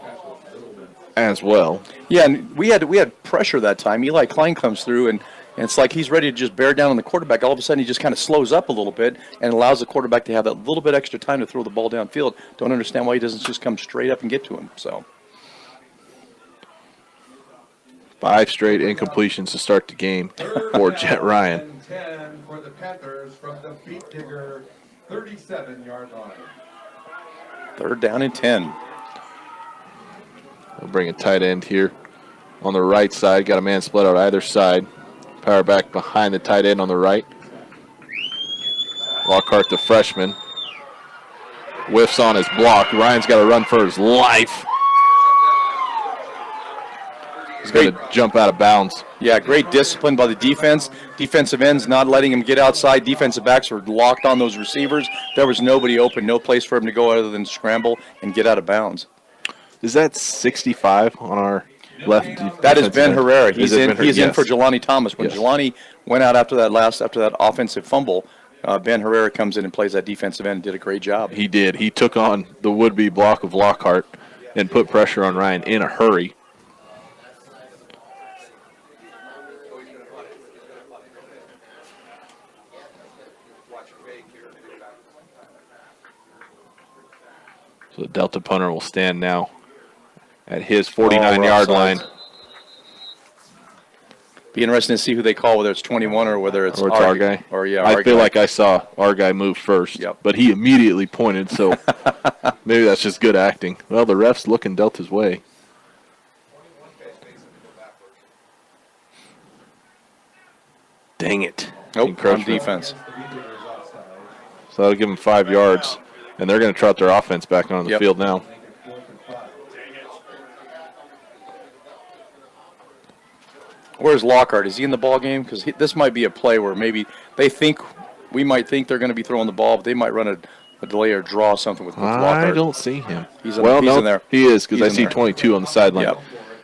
S1: as well.
S2: Yeah, and we had pressure that time. Eli Klein comes through, and it's like he's ready to just bear down on the quarterback. All of a sudden, he just kind of slows up a little bit and allows the quarterback to have that little bit extra time to throw the ball downfield. Don't understand why he doesn't just come straight up and get to him. So
S3: 5 straight incompletions to start the game for Jet Ryan.
S4: 10 for the Panthers from the Beat Digger 37-yard line.
S2: 3rd down and 10.
S3: We'll bring a tight end here on the right side. Got a man split out either side. Power back behind the tight end on the right. Lockhart, the freshman. Whiffs on his block. Ryan's got to run for his life. He's going to jump out of bounds.
S2: Yeah, great discipline by the defense. Defensive ends not letting him get outside. Defensive backs were locked on those receivers. There was nobody open, no place for him to go other than scramble and get out of bounds.
S3: Is that 65 on our left?
S2: That is Ben Herrera. He's in
S3: Yes.
S2: for Jelani Thomas. When
S3: Yes.
S2: Jelani went out after that offensive fumble, Ben Herrera comes in and plays that defensive end and did a great job.
S3: He did. He took on the would-be block of Lockhart and put pressure on Ryan in a hurry. So the Delta punter will stand now at his 49-yard line.
S2: Be interesting to see who they call, whether it's 21 or whether it's
S3: Or it's our guy. I feel like I saw our guy move first,
S2: Yep.
S3: but he immediately pointed, so maybe that's just good acting. Well, the ref's looking Delta's way. Dang it.
S2: Nope, on
S3: Encroachment.
S2: defense.
S3: So that'll give them 5 yards, and they're going to trot their offense back onto the
S2: Yep.
S3: field now.
S2: Where's Lockhart? Is he in the ball game? Because this might be a play where maybe we might think they're going to be throwing the ball, but they might run a delay or draw something with Lockhart.
S3: I don't see him.
S2: He's in there.
S3: He is, because
S2: He's
S3: I
S2: in
S3: see
S2: there.
S3: 22 on the sideline.
S2: Yep.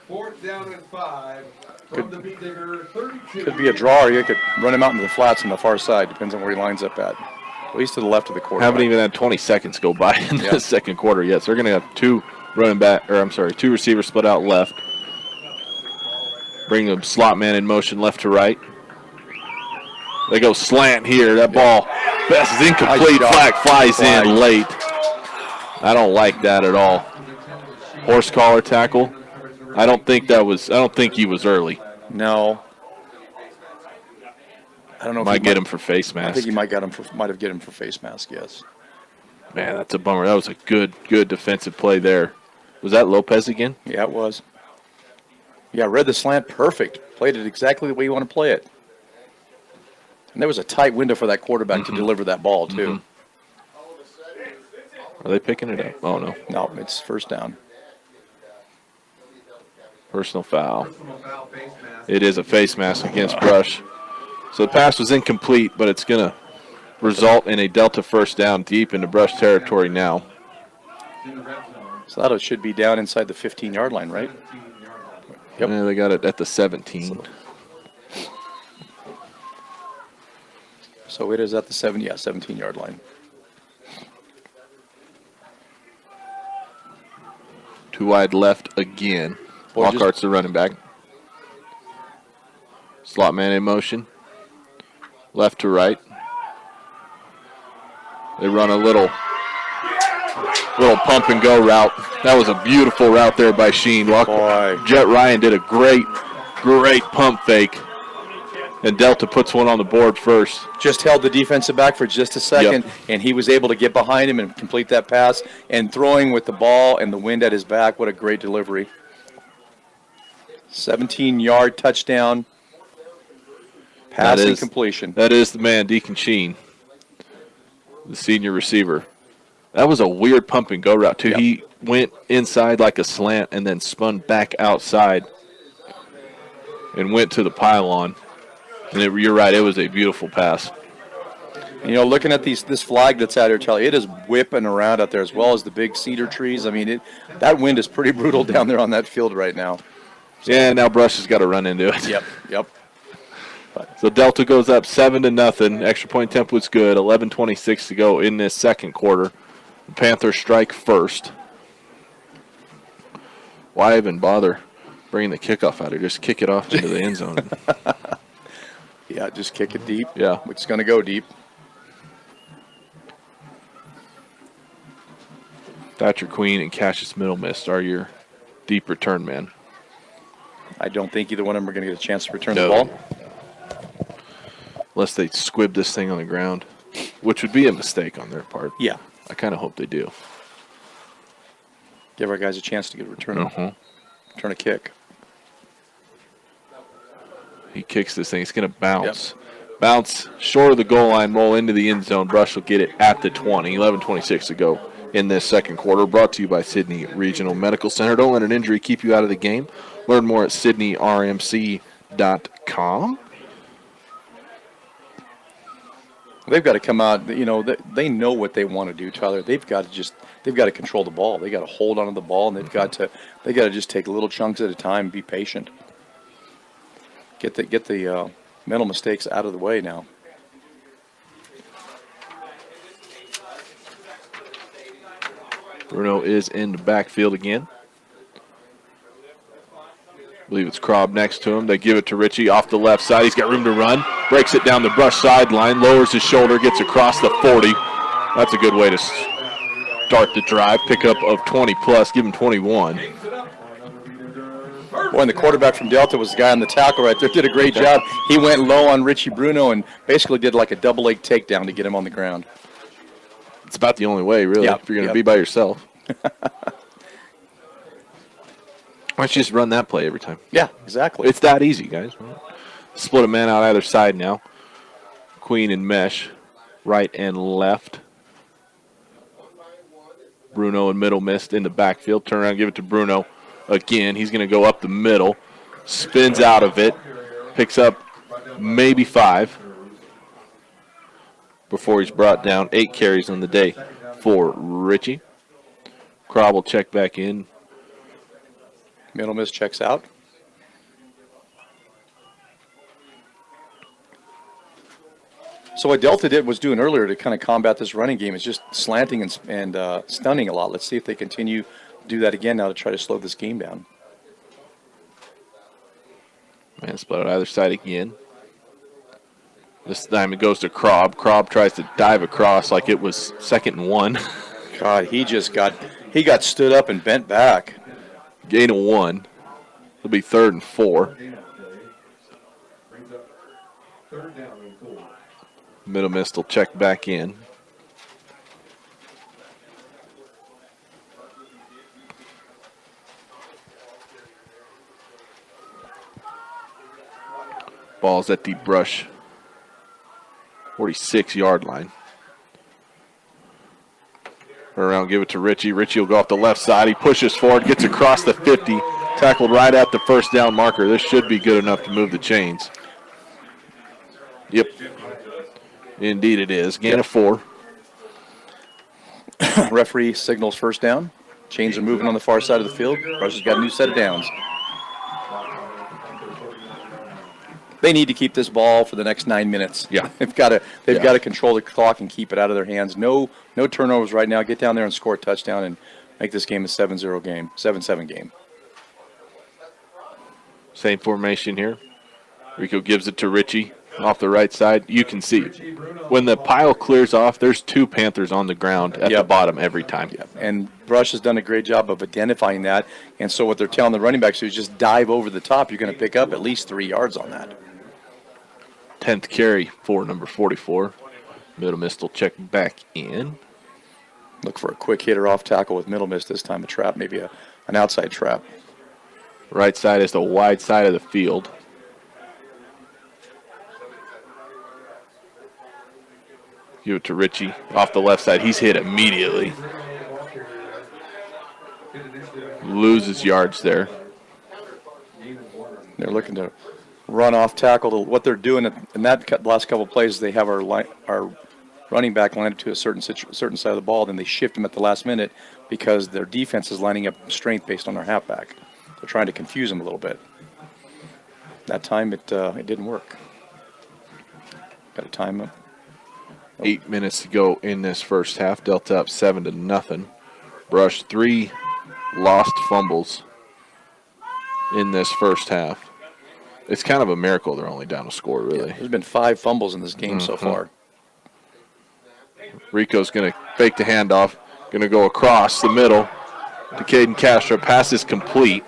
S4: 4th down and 5 from the Beat Digger 32.
S2: Could be a draw, or you could run him out into the flats on the far side. Depends on where he lines up at least to the left of the quarterback.
S3: Haven't even had 20 seconds go by in
S2: Yeah.
S3: the second quarter yet. So they're going to have two receivers split out left. Bring the slot man in motion left to right. They go slant here. That ball, Best is incomplete.
S2: Nice
S3: Flag
S2: shot.
S3: flies
S2: Flag.
S3: in late. I don't like that at all. Horse collar tackle. I don't think he was early.
S2: No. I don't know if
S3: Might get him for face
S2: I
S3: mask.
S2: think he might have get him for face mask, yes.
S3: Man, that's a bummer. That was a good defensive play there. Was that Lopez again?
S2: Yeah, it was. Yeah, read the slant perfect. Played it exactly the way you want to play it. And there was a tight window for that quarterback to deliver that ball, too.
S1: Are they picking it up? Oh, no.
S2: No, it's first down.
S1: Personal foul.
S4: Personal foul, face mask.
S1: It is a face mask against Brush. So the pass was incomplete, but it's going to result in a Delta first down deep into Brush territory now.
S4: In the red zone,
S2: So that should be down inside the 15-yard line, right?
S4: 17-yard line.
S2: Yep.
S1: Yeah, they got it at the 17.
S2: So it is at the 17-yard line.
S1: Two wide left again.
S2: Boy, just-
S1: Lockhart's the running back. Slot man in motion. Left to right. They run a little pump and go route. That was a beautiful route there by Sheen.
S2: Boy.
S1: Jet Ryan did a great pump fake. And Delta puts one on the board first.
S2: Just held the defensive back for just a second, and he was able to get behind him and complete that pass. And throwing with the ball and the wind at his back, what a great delivery. 17-yard touchdown. Passing completion.
S1: That is the man, Deacon Sheen, the senior receiver. That was a weird pump and go route, too.
S2: Yep.
S1: He went inside like a slant and then spun back outside and went to the pylon. And you're right, it was a beautiful pass.
S2: You know, looking at this flag that's out here, Charlie, it is whipping around out there as well as the big cedar trees. I mean, that wind is pretty brutal down there on that field right now.
S1: Yeah, now Brush has got to run into it.
S2: Yep.
S1: So Delta goes up 7-0. Extra point template's good. 11:26 to go in this second quarter. The Panthers strike first. Why even bother bringing the kickoff out here? Just kick it off into the end zone.
S2: Yeah, just kick it deep.
S1: Yeah.
S2: It's going to go deep.
S1: Thatcher Queen and Cassius Middle Mist are your deep return man.
S2: I don't think either one of them are going to get a chance to return the
S1: No.
S2: ball.
S1: Unless they squib this thing on the ground, which would be a mistake on their part.
S2: Yeah.
S1: I kind of hope they do.
S2: Give our guys a chance to get a return a kick.
S1: He kicks this thing. It's going to bounce. Bounce short of the goal line, roll into the end zone. Brush will get it at the 20. 11:26 to go in this second quarter. Brought to you by Sydney Regional Medical Center. Don't let an injury keep you out of the game. Learn more at sydneyrmc.com.
S2: They've got to come out. You know, they know what they want to do, Tyler. They've got to control the ball. They got to hold onto the ball, and they've got to just take little chunks at a time. Be patient. Get the mental mistakes out of the way now.
S1: Bruno is in the backfield again. I believe it's Krob next to him. They give it to Richie off the left side. He's got room to run. Breaks it down the Brush sideline. Lowers his shoulder. Gets across the 40. That's a good way to start the drive. Pickup of 20 plus. Give him 21.
S2: Boy, and the quarterback from Delta was the guy on the tackle right there. Did a great job. He went low on Richie Bruno and basically did like a double leg takedown to get him on the ground.
S1: It's about the only way, really,
S2: Yep,
S1: if you're going to
S2: yep.
S1: be by yourself. Why don't you just run that play every time?
S2: Yeah, exactly.
S1: It's that easy, guys. Split a man out either side now. Queen and Mesh, right and left. Bruno and Middle Mist in the backfield. Turn around, give it to Bruno again. He's going to go up the middle. Spins out of it. Picks up maybe 5 before he's brought down. 8 carries on the day for Richie. Krob will check back in.
S2: Middle miss checks out. So what Delta was doing earlier to kind of combat this running game is just slanting and stunning a lot. Let's see if they continue to do that again now to try to slow this game down.
S1: Man split on either side again. This time it goes to Krob. Krob tries to dive across like it was 2nd and 1.
S2: God, he got stood up and bent back.
S1: Gain of 1. It'll be 3rd and 4.
S4: Brings up 3rd down and 4.
S1: Middle Mist will check back in. Ball's at the Brush 46-yard line. Turn around, give it to Richie. Richie will go off the left side. He pushes forward, gets across the 50, tackled right at the first down marker. This should be good enough to move the chains. Yep. Indeed it is. Gain of 4.
S2: Referee signals first down. Chains are moving on the far side of the field. Rush has got a new set of downs. They need to keep this ball for the next 9 minutes.
S1: Yeah.
S2: They've got to control the clock and keep it out of their hands. No turnovers right now. Get down there and score a touchdown and make this game a 7-0 game, 7-7 game.
S1: Same formation here. Rico gives it to Richie off the right side. You can see when the pile clears off, there's 2 Panthers on the ground at the bottom every time.
S2: And Brush has done a great job of identifying that. And so what they're telling the running backs to is just dive over the top. You're going to pick up at least 3 yards on that.
S1: 10th carry for number 44. Middle Miss will check back in.
S2: Look for a quick hitter off tackle with Middle Miss this time, a trap, maybe an outside trap.
S1: Right side is the wide side of the field. Give it to Richie off the left side. He's hit immediately. Loses yards there.
S2: They're looking to run off tackle. What they're doing in that last couple of plays, they have our running back lined up to a certain side of the ball, then they shift him at the last minute because their defense is lining up strength based on their halfback. They're trying to confuse him a little bit. That time it didn't work. Got a time up.
S1: 8 minutes to go in this first half. Delta up 7-0. Brush 3 lost fumbles in this first half. It's kind of a miracle they're only down a score, really.
S2: There's been 5 fumbles in this game so far.
S1: Rico's going to fake the handoff. Going to go across the middle to Caden Castro. Pass is complete.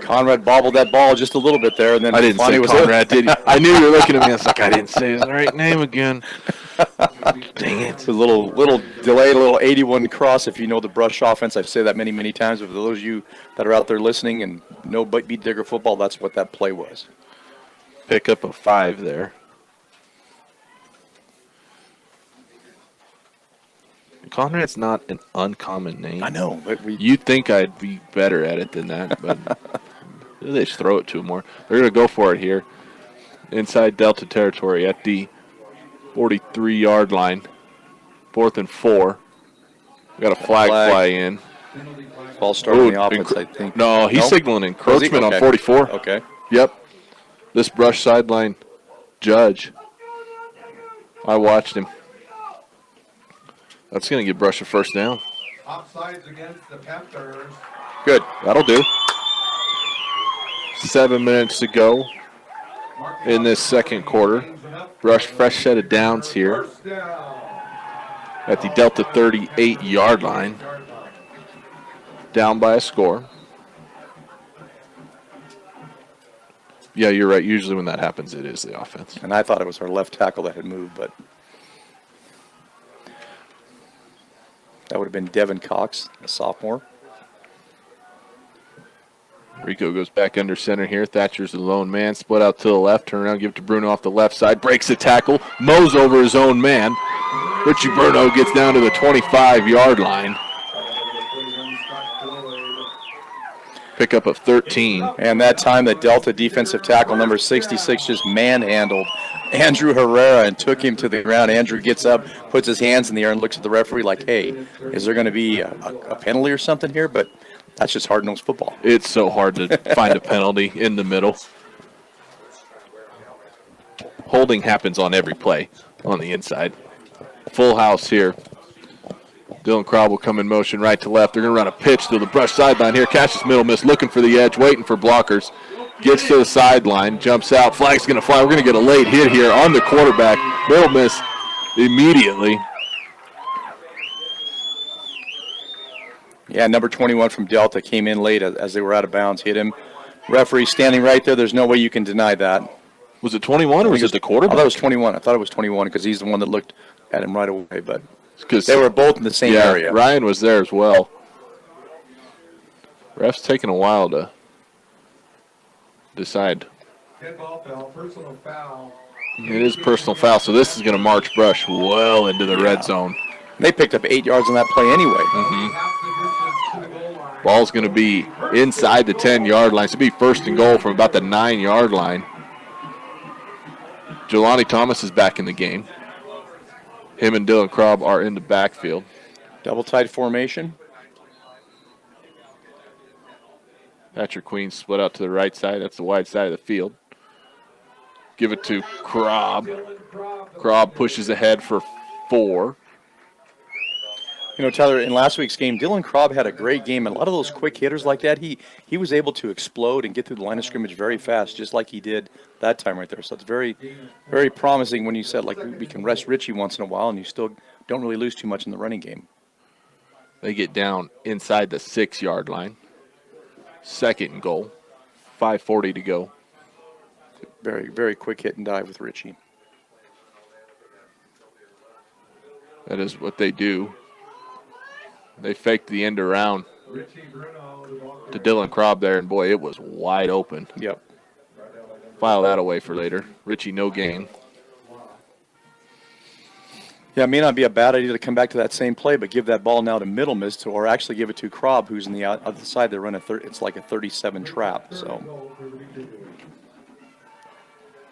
S2: Conrad bobbled that ball just a little bit there, and then
S1: I didn't say Conrad, did you? I knew you were looking at me. I was like, I didn't say his right name again. Dang it.
S2: It's a little delayed, a little 81 cross if you know the Brush offense. I've said that many, many times. But for those of you that are out there listening and know Beat Digger football, that's what that play was.
S1: Pick up a 5 there. Conrad's not an uncommon name.
S2: I know, but
S1: You'd think I'd be better at it than that, but they just throw it to him more. They're going to go for it here. Inside Delta territory at the 43-yard line. 4th and 4. We got a flag fly in.
S2: Ball started on the offense, I think.
S1: No, he's signaling encroachment on 44.
S2: Okay.
S1: Yep. This Brush sideline judge. I watched him. That's going to give Brush a first down.
S4: Offsides against the Panthers.
S1: Good. That'll do. 7 minutes to go in this second quarter. Brush fresh set of downs here
S4: First down.
S1: at the Delta 38-yard line. Down by a score. Yeah, you're right. Usually when that happens, it is the offense.
S2: And I thought it was our left tackle that had moved, but that would have been Devin Cox, a sophomore.
S1: Rico goes back under center here. Thatcher's the lone man. Split out to the left. Turn around, give it to Bruno off the left side. Breaks the tackle. Mows over his own man. Richie Bruno gets down to the 25-yard line. Pickup of 13.
S2: And that time, the Delta defensive tackle, number 66, just manhandled Andrew Herrera and took him to the ground. Andrew gets up, puts his hands in the air, and looks at the referee like, hey, is there going to be a penalty or something here? But that's just hard-nosed football.
S1: It's so hard to find a penalty in the middle. Holding happens on every play on the inside. Full house here. Dylan Crobb will come in motion right to left. They're going to run a pitch to the Brush sideline here. Catches Middle Miss, looking for the edge, waiting for blockers. Gets to the sideline, jumps out. Flag's going to fly. We're going to get a late hit here on the quarterback. Middle Miss immediately.
S2: Yeah, number 21 from Delta came in late as they were out of bounds, hit him. Referee standing right there. There's no way you can deny that.
S1: Was it 21 or was it the quarterback?
S2: I thought it was 21. I thought it was 21 because he's the one that looked at him right away. But
S1: 'Cause
S2: they were both in the same area.
S1: Ryan was there as well. Ref's taking a while to decide.
S4: Head ball fell, personal foul
S1: It is personal foul, so this is going to march Brush well into the red zone.
S2: They picked up 8 yards on that play anyway.
S1: Ball's going to be inside the 10-yard line. So it'll be first and goal from about the 9-yard line. Jelani Thomas is back in the game. Him and Dylan Krob are in the backfield.
S2: Double tight formation.
S1: Patrick Queen split out to the right side. That's the wide side of the field. Give it to Krob. Krob pushes ahead for 4.
S2: You know, Tyler, in last week's game, Dylan Krob had a great game. And a lot of those quick hitters like that, he was able to explode and get through the line of scrimmage very fast, just like he did that time right there. So it's very, very promising when you said, like, we can rest Richie once in a while, and you still don't really lose too much in the running game.
S1: They get down inside the 6-yard line. Second and goal. 5:40 to go.
S2: Very, very quick hit and dive with Richie.
S1: That is what they do. They faked the end around to Dylan Krob there, and boy, it was wide open.
S2: Yep.
S1: File that away for later. Richie, no gain.
S2: Yeah, it may not be a bad idea to come back to that same play, but give that ball now to Middle Mist, or actually give it to Krob, who's in the other side. They run it's like a 37 trap. So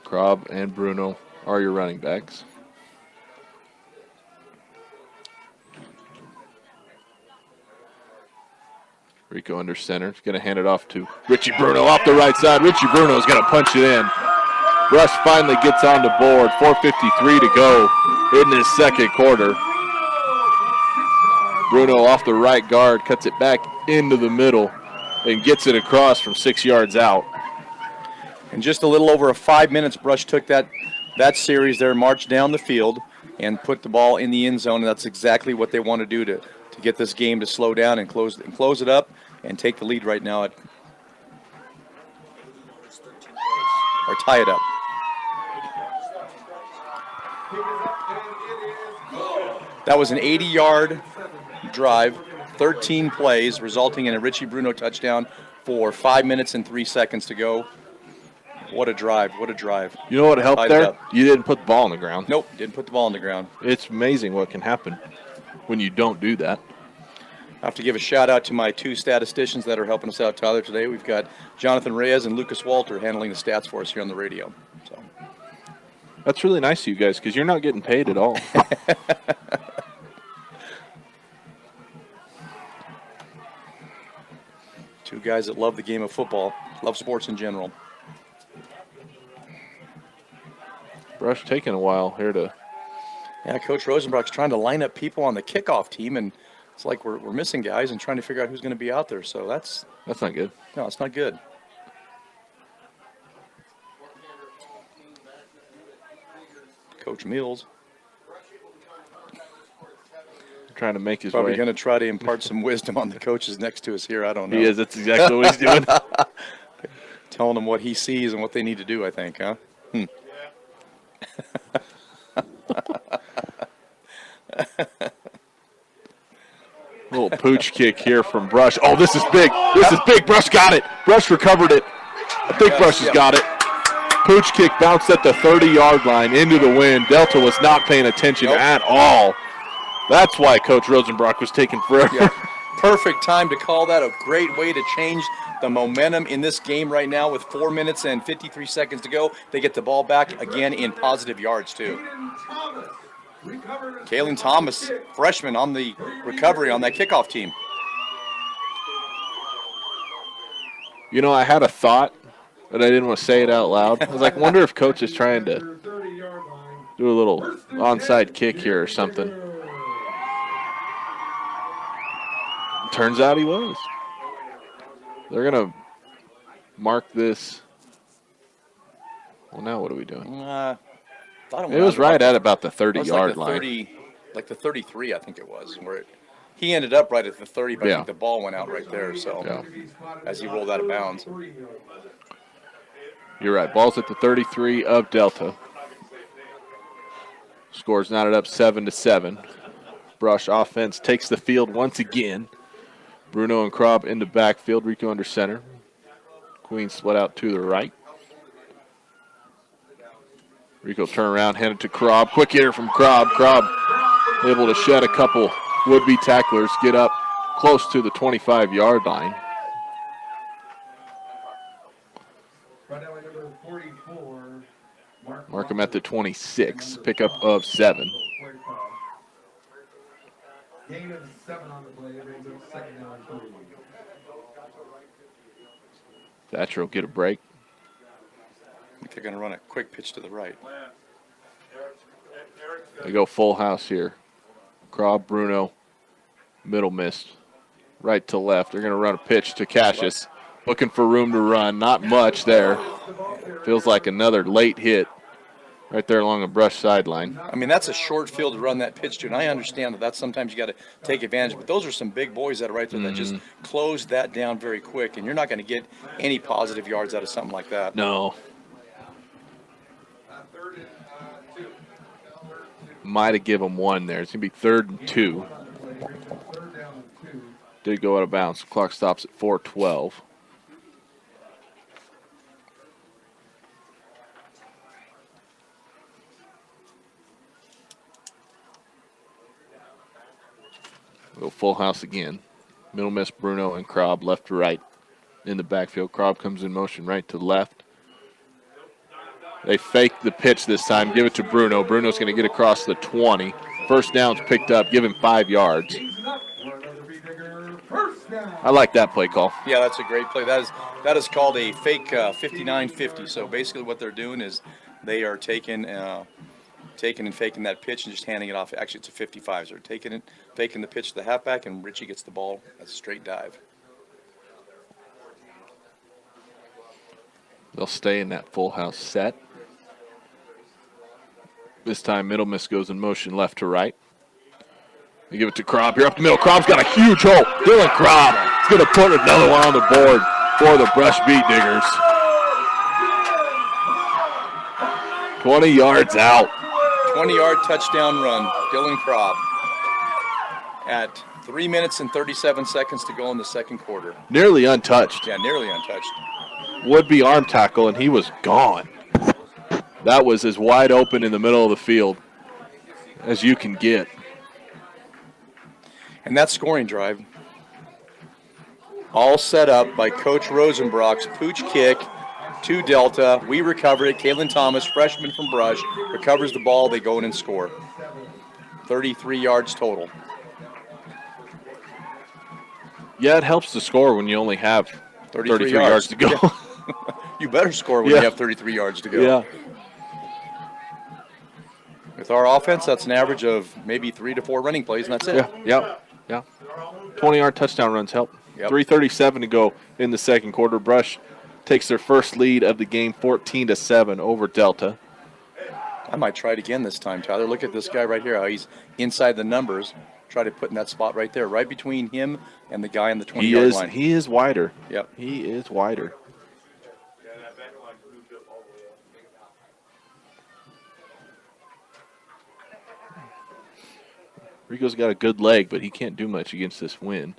S1: Krob and Bruno are your running backs. Rico under center. He's going to hand it off to Richie Bruno off the right side. Richie Bruno is going to punch it in. Rush finally gets on the board. 4:53 to go in this second quarter. Bruno off the right guard, cuts it back into the middle, and gets it across from 6 yards out.
S2: in just a little over 5 minutes, Brush took that series there, marched down the field, and put the ball in the end zone. And that's exactly what they want to do to get this game to slow down and close it up and take the lead right now or tie it up. That was an 80-yard drive, 13 plays, resulting in a Richie Bruno touchdown for 5 minutes and 3 seconds to go. What a drive, what a drive.
S1: You know what helped
S2: Tied it
S1: there?
S2: up.
S1: You didn't put the ball on the ground.
S2: Nope, didn't put the ball on the ground.
S1: It's amazing what can happen when you don't do that.
S2: I have to give a shout out to my two statisticians that are helping us out, Tyler, today. We've got Jonathan Reyes and Lucas Walter handling the stats for us here on the radio. So
S1: That's really nice of you guys because you're not getting paid at all.
S2: two guys that love the game of football, love sports in general.
S1: Brush taking a while here to.
S2: Yeah, Coach Rosenbrock's trying to line up people on the kickoff team, and it's like we're missing guys and trying to figure out who's going to be out there. So that's
S1: Not good.
S2: no, it's not good. Coach Mills
S1: Trying to make his
S2: probably
S1: way.
S2: going to try to impart some wisdom on the coaches next to us here. I don't know.
S1: He is. That's exactly what he's doing.
S2: Telling them what he sees and what they need to do, I think, huh?
S1: Little pooch kick here from Brush. Oh, this is big. This is big. Brush got it. Brush recovered it. I think Brush has got it. Pooch kick bounced at the 30-yard line into the wind. Delta was not paying attention at all. That's why Coach Rosenbrock was taking forever.
S2: Yeah. Perfect time to call that. A great way to change the momentum in this game right now with 4 minutes and 53 seconds to go. They get the ball back again in positive yards, too. Kalen Thomas, freshman on the recovery on that kickoff team.
S1: You know, I had a thought, but I didn't want to say it out loud. I was like, wonder if Coach is trying to do a little onside kick here or something. Turns out he was. They're going to mark this. Well, now what are we doing? It was right at about the 30-yard line.
S2: Like the 33, I think it was. Where he ended up right at the 30, but I think the ball went out right there. So as he rolled out of bounds.
S1: You're right. Ball's at the 33 of Delta. Score's knotted up 7-7. Brush offense takes the field once again. Bruno and Krob in the backfield. Rico under center. Queen split out to the right. Rico turn around, hand it to Krob. Quick hitter from Krob. Krob able to shed a couple would-be tacklers, get up close to the 25-yard line.
S4: Running number 44,
S1: Mark him at the 26, pickup of 7.
S4: Gain of 7 on the play, brings up 2nd down 3.
S1: Thatcher will get a break.
S2: I think they're going to run a quick pitch to the right.
S1: They go full house here. Krob, Bruno, middle miss, right to left. They're going to run a pitch to Cassius. Looking for room to run. Not much there. Feels like another late hit right there along the brush sideline.
S2: I mean, that's a short field to run that pitch to, and I understand that that's sometimes you got to take advantage, but those are some big boys that are right there that just closed that down very quick, and you're not going to get any positive yards out of something like that.
S1: No.
S4: 3rd and 2.
S1: Might have given him 1 there. It's going to be 3rd and 2.
S4: 3rd down 2.
S1: Did go out of bounds. Clock stops at 4:12. Go full house again. Middle miss Bruno and Krob left to right in the backfield. Krob comes in motion right to left. They fake the pitch this time. Give it to Bruno. Bruno's going to get across the 20. First down's picked up. Give him 5 yards. I like that play call.
S2: Yeah, that's a great play. That is called a fake 59-50. So basically what they're doing is they are taking and faking that pitch and just handing it off. Actually, it's a 55. So they're taking it, faking the pitch to the halfback, and Richie gets the ball. That's a straight dive.
S1: They'll stay in that full house set. This time, Middle Miss goes in motion left to right. They give it to Krob. Here up the middle. Krob's got a huge hole. Dylan Krob is going to put another one on the board for the Brush Beat Diggers. 20 yards out.
S2: 20-yard touchdown run, Dylan Krob. At 3 minutes and 37 seconds to go in the second quarter.
S1: Nearly untouched.
S2: Yeah, nearly untouched.
S1: Would-be arm tackle, and he was gone. That was as wide open in the middle of the field as you can get.
S2: And that scoring drive, all set up by Coach Rosenbrock's pooch kick to Delta. We recover it. Kalen Thomas, freshman from Brush, recovers the ball. They go in and score. 33 yards total.
S1: Yeah, it helps to score when you only have 33 yards to go.
S2: Yeah. You better score when you have 33 yards to go.
S1: Yeah.
S2: With our offense, that's an average of maybe 3 to 4 running plays, and that's it.
S1: Yeah. 20-yard touchdown runs help.
S2: Yep.
S1: 3:37 to go in the second quarter. Brush takes their first lead of the game, 14-7 over Delta.
S2: I might try it again this time, Tyler. Look at this guy right here, how he's inside the numbers. Try to put in that spot right there, right between him and the guy on the 20-yard line.
S1: He is wider.
S2: Yep.
S1: He is wider. Rico's got a good leg, but he can't do much against this wind.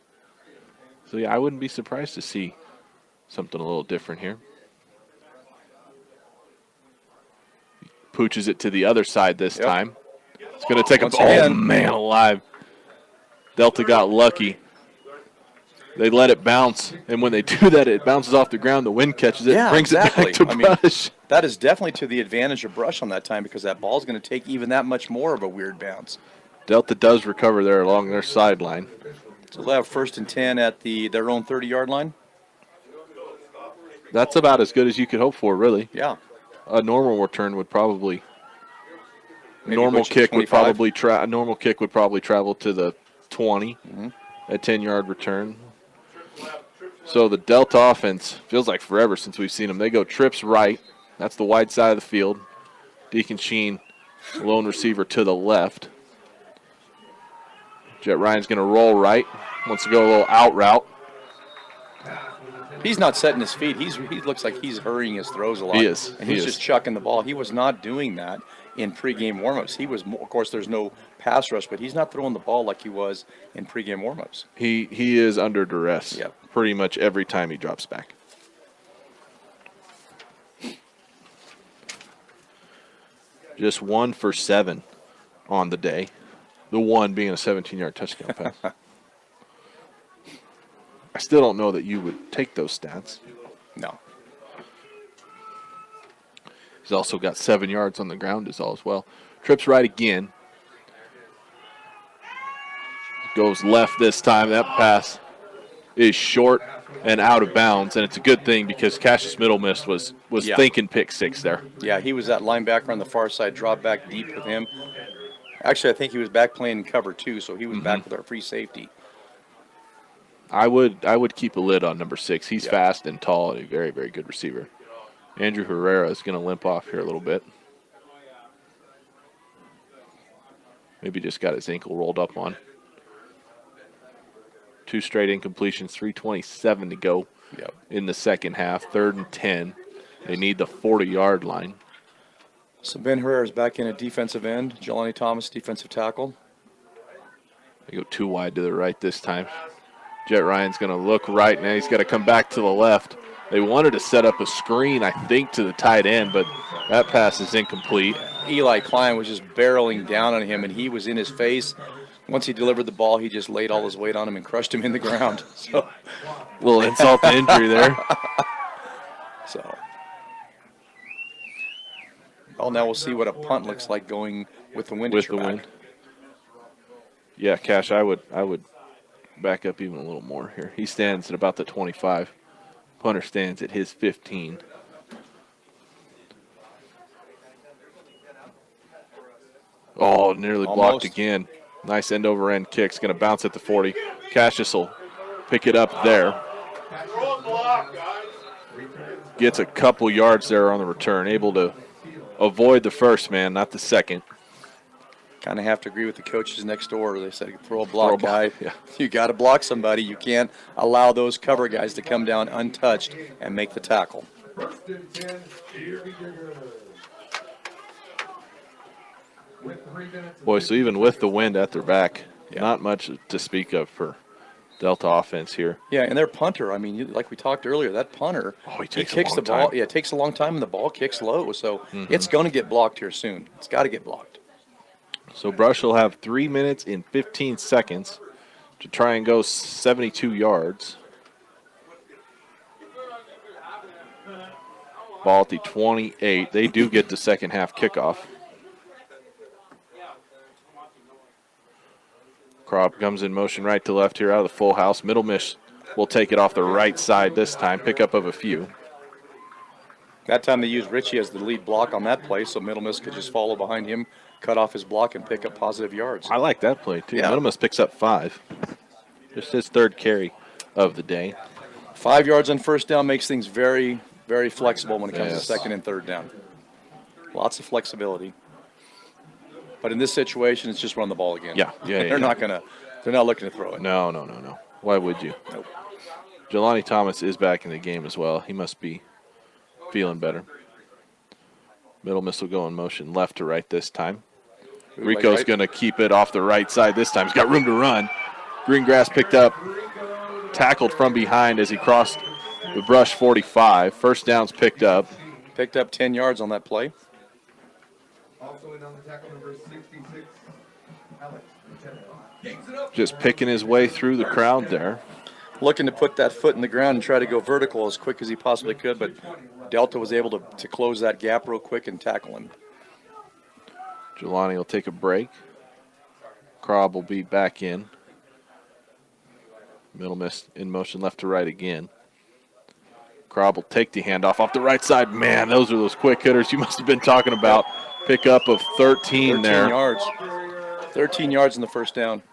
S1: So, yeah, I wouldn't be surprised to see something a little different here. Pooches it to the other side this time. It's going to take
S2: Once
S1: a
S2: again.
S1: Oh, man alive. Delta got lucky. They let it bounce, and when they do that, it bounces off the ground. The wind catches it, brings it back to Brush.
S2: That is definitely to the advantage of Brush on that time because that ball's going to take even that much more of a weird bounce.
S1: Delta does recover there along their sideline.
S2: So they'll have 1st and 10 at their own 30-yard line.
S1: That's about as good as you could hope for, really.
S2: Yeah.
S1: A normal return would probably
S2: Maybe
S1: normal
S2: push it to
S1: kick would
S2: 25.
S1: probably a normal kick would probably travel to the 20. A 10-yard return. So the Delta offense feels like forever since we've seen them. They go trips right. That's the wide side of the field. Deacon Sheen, lone receiver to the left. Jet Ryan's going to roll right. Wants to go a little out route.
S2: He's not setting his feet. He looks like he's hurrying his throws a lot.
S1: He is.
S2: And he's just chucking the ball. He was not doing that in pregame warmups. He was, of course, there's no pass rush, but he's not throwing the ball like he was in pregame warmups.
S1: He is under duress.
S2: Yep.
S1: Pretty much every time he drops back. Just 1 for 7 on the day. The one being a 17-yard touchdown pass. I still don't know that you would take those stats.
S2: No.
S1: He's also got 7 yards on the ground as well. Trips right again. Goes left this time. That pass is short and out of bounds, and it's a good thing because Cassius Middle Miss was
S2: Yeah.
S1: thinking pick 6 there.
S2: Yeah, he was that linebacker on the far side, drop back deep with him. Actually, I think he was back playing in cover 2, so he was back with our free safety.
S1: I would keep a lid on number 6. He's
S2: Yeah.
S1: fast and tall and a very, very good receiver. Andrew Herrera is going to limp off here a little bit. Maybe just got his ankle rolled up on. 2 straight incompletions, 3:27 to go
S2: Yep.
S1: in the second half. 3rd and 10. They need the 40-yard line.
S2: So Ben Herrera's back in at defensive end. Jelani Thomas, defensive tackle.
S1: They go 2 wide to the right this time. Jet Ryan's going to look right, and he's got to come back to the left. They wanted to set up a screen, I think, to the tight end, but that pass is incomplete.
S2: Eli Klein was just barreling down on him, and he was in his face. Once he delivered the ball, he just laid all his weight on him and crushed him in the ground. So,
S1: Little insult to injury there.
S2: Well, now we'll see what a punt looks like going with the wind.
S1: With the wind. Yeah, Cash, I would back up even a little more here. He stands at about the 25. Punter stands at his 15. Oh, nearly blocked
S2: Almost.
S1: again. Nice end over end kick. It's going to bounce at the 40. Cassius will pick it up there. Gets a couple yards there on the return. Able to avoid the first man, not the second.
S2: Kind of have to agree with the coaches next door. They said, throw a block, guy.
S1: Yeah.
S2: You got to block somebody. You can't allow those cover guys to come down untouched and make the tackle.
S4: First and 10, here we go. With 3 minutes.
S1: Boy, so even with the wind at their back,
S2: Yeah.
S1: not much to speak of for Delta offense here.
S2: Yeah, and their punter, I mean, like we talked earlier, that punter,
S1: Oh, he takes a
S2: kicks
S1: long
S2: the ball.
S1: time.
S2: Yeah, it takes a long time, and the ball kicks low. So it's going to get blocked here soon. It's got to get blocked.
S1: So Brush will have 3 minutes and 15 seconds to try and go 72 yards. Ball at the 28. They do get the second half kickoff. Crop comes in motion right to left here out of the full house. Middle Miss will take it off the right side this time. Pickup of a few.
S2: That time they used Richie as the lead block on that play, so Middle Miss could just follow behind him, cut off his block, and pick up positive yards.
S1: I like that play too.
S2: Yeah.
S1: Middle Miss picks up 5. Just his 3rd carry of the day.
S2: 5 yards on first down makes things very, very flexible when it comes
S1: Yes.
S2: to 2nd and 3rd down. Lots of flexibility. But in this situation, it's just run the ball again.
S1: Yeah.
S2: They're not looking to throw it.
S1: No. Why would you?
S2: Nope.
S1: Jelani Thomas is back in the game as well. He must be feeling better. Middle Miss will go in motion left to right this time. Rico's
S2: right.
S1: going to keep it off the right side this time. He's got room to run. Greengrass picked up, tackled from behind as he crossed the Brush 45. First down's picked up.
S2: Picked up 10 yards on that play.
S4: Also in on the tackle number 66, Alex Lieutenant. Gains it up.
S1: Just picking his way through the crowd there.
S2: Looking to put that foot in the ground and try to go vertical as quick as he possibly could, but Delta was able to close that gap real quick and tackle him.
S1: Jelani will take a break. Krob will be back in. Middle Miss in motion left to right again. Krob will take the handoff off the right side. Man, those are those quick hitters you must have been talking about. Pickup of 13 there.
S2: 13 yards. 13 yards in the first down.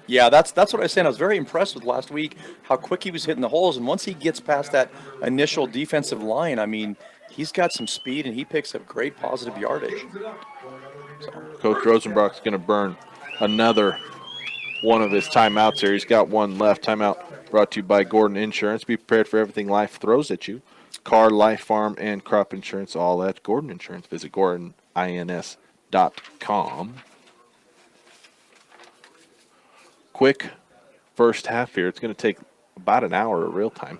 S2: Yeah, that's what I was saying. I was very impressed with last week how quick he was hitting the holes. And once he gets past that initial defensive line, I mean, he's got some speed and he picks up great positive yardage.
S1: Coach Rosenbrock's going to burn another one of his timeouts here. He's got one left. Timeout brought to you by Gordon Insurance. Be prepared for everything life throws at you. Car, life, farm, and crop insurance, all at Gordon Insurance. Visit GordonINS.com. Quick first half here. It's going to take about an hour of real time.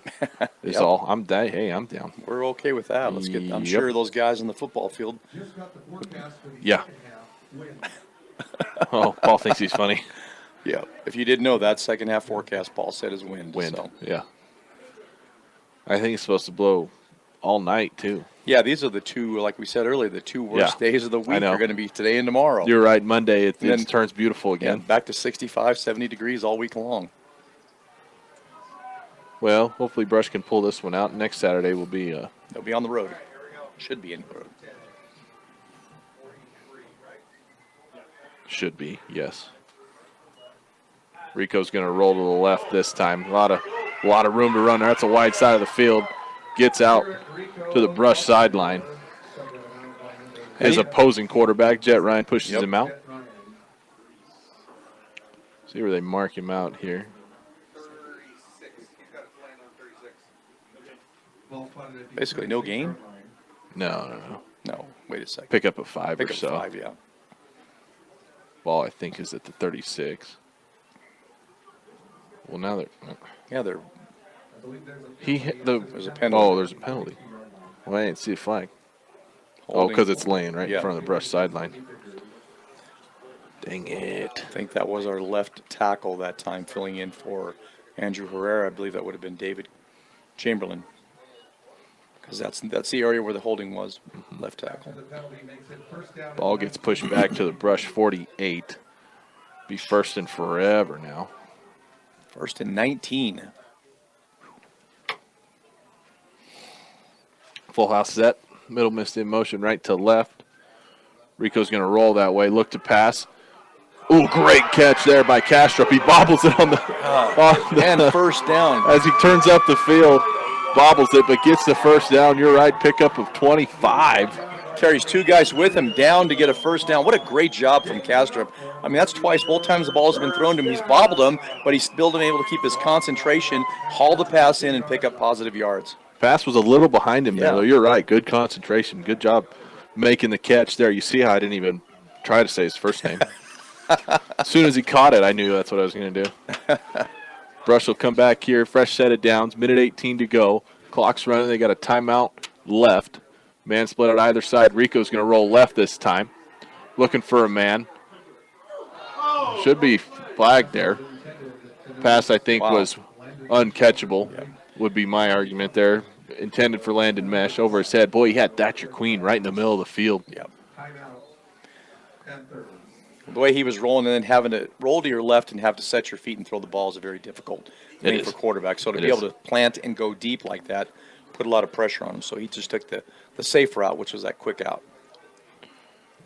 S1: Is
S2: Yep.
S1: all. I'm down.
S2: We're okay with that. Let's get. I'm
S1: Yep.
S2: sure those guys on the football field.
S4: Just got the forecast for the
S1: Yeah.
S4: second half. Wind.
S1: Oh, Paul thinks he's funny.
S2: Yeah. If you didn't know that, second half forecast, Paul said is wind.
S1: Wind.
S2: So.
S1: Yeah. I think it's supposed to blow all night too.
S2: Yeah, these are the two, like we said earlier, the two worst
S1: Yeah.
S2: days of the
S1: I
S2: week
S1: know.
S2: are going to be today and tomorrow.
S1: You're right. Monday it
S2: then-
S1: turns beautiful
S2: Yeah,
S1: again.
S2: back to 65, 70 degrees all week long.
S1: Well, hopefully Brush can pull this one out. Next Saturday will be
S2: They'll be on the road. Should be in the road.
S1: should be, yes. Rico's going to roll to the left this time. A lot of room to run there. That's a wide side of the field. Gets out to the Brush sideline. His opposing quarterback, Jet Ryan, pushes
S2: Yep.
S1: him out. See where they mark him out here.
S4: 36. He's got it flying on 36. Ball spotted at the
S2: Basically no gain?
S4: 36-yard line.
S1: No.
S2: No, wait a second.
S1: Pick up a 5
S2: Pick
S1: or
S2: up
S1: so.
S2: 5, yeah.
S1: Ball, I think, is at the 36. Well, now they're.
S2: Yeah, they're
S4: I believe there's a
S1: He hit the.
S2: There's a penalty.
S1: Oh, there's a penalty. Well, I didn't see a flag. Oh,
S2: holding-
S1: because it's laying right
S2: Yeah.
S1: in front of the Brush sideline. Dang it.
S2: I think that was our left tackle that time, filling in for Andrew Herrera. I believe that would have been David Chamberlain. Because that's the area where the holding was, left tackle.
S4: the penalty makes it first down.
S1: Ball gets pushed back to the Brush 48. Be first and forever now.
S2: First and 19.
S1: Full house set. Middle missed in motion right to left. Rico's going to roll that way. Look to pass. Ooh, great catch there by Castrop. He bobbles it on the,
S2: And first down.
S1: as he turns up the field. Bobbles it, but gets the first down. You're right. Pickup of 25.
S2: Carries two guys with him down to get a first down. What a great job from Castrop. I mean, that's twice. Both times the ball's been thrown to him. He's bobbled them, but he's still been able to keep his concentration, haul the pass in, and pick up positive yards.
S1: Pass was a little behind him there,
S2: Yeah.
S1: though. You're right. Good concentration. Good job making the catch there. You see how I didn't even try to say his first name. As soon as he caught it, I knew that's what I was going to do. Brush will come back here. Fresh set of downs. Minute 18 to go. Clock's running. They got a timeout left. Man split on either side. Rico's going to roll left this time. Looking for a man. Should be flagged there. Pass, I think,
S2: Wow.
S1: was uncatchable, would be my argument there. Intended for Landon Mesh over his head. Boy, he had Thatcher Queen right in the middle of the field.
S2: Yep.
S4: Timeout. And third.
S2: The way he was rolling and then having to roll to your left and have to set your feet and throw the ball is a very difficult thing
S1: is.
S2: for quarterbacks. So to
S1: It
S2: be
S1: is.
S2: able to plant and go deep like that put a lot of pressure on him. So he just took the safe route, which was that quick out.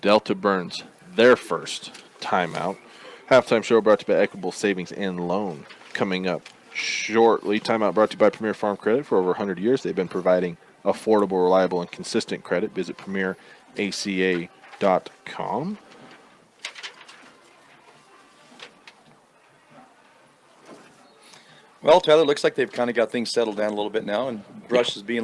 S1: Delta burns their first timeout. Halftime show brought to you by Equitable Savings and Loan. Coming up shortly. Timeout brought to you by Premier Farm Credit. For over 100 years, they've been providing affordable, reliable, and consistent credit. Visit PremierACA.com.
S2: Well, Tyler, looks like they've kind of got things settled down a little bit now, and Brush is being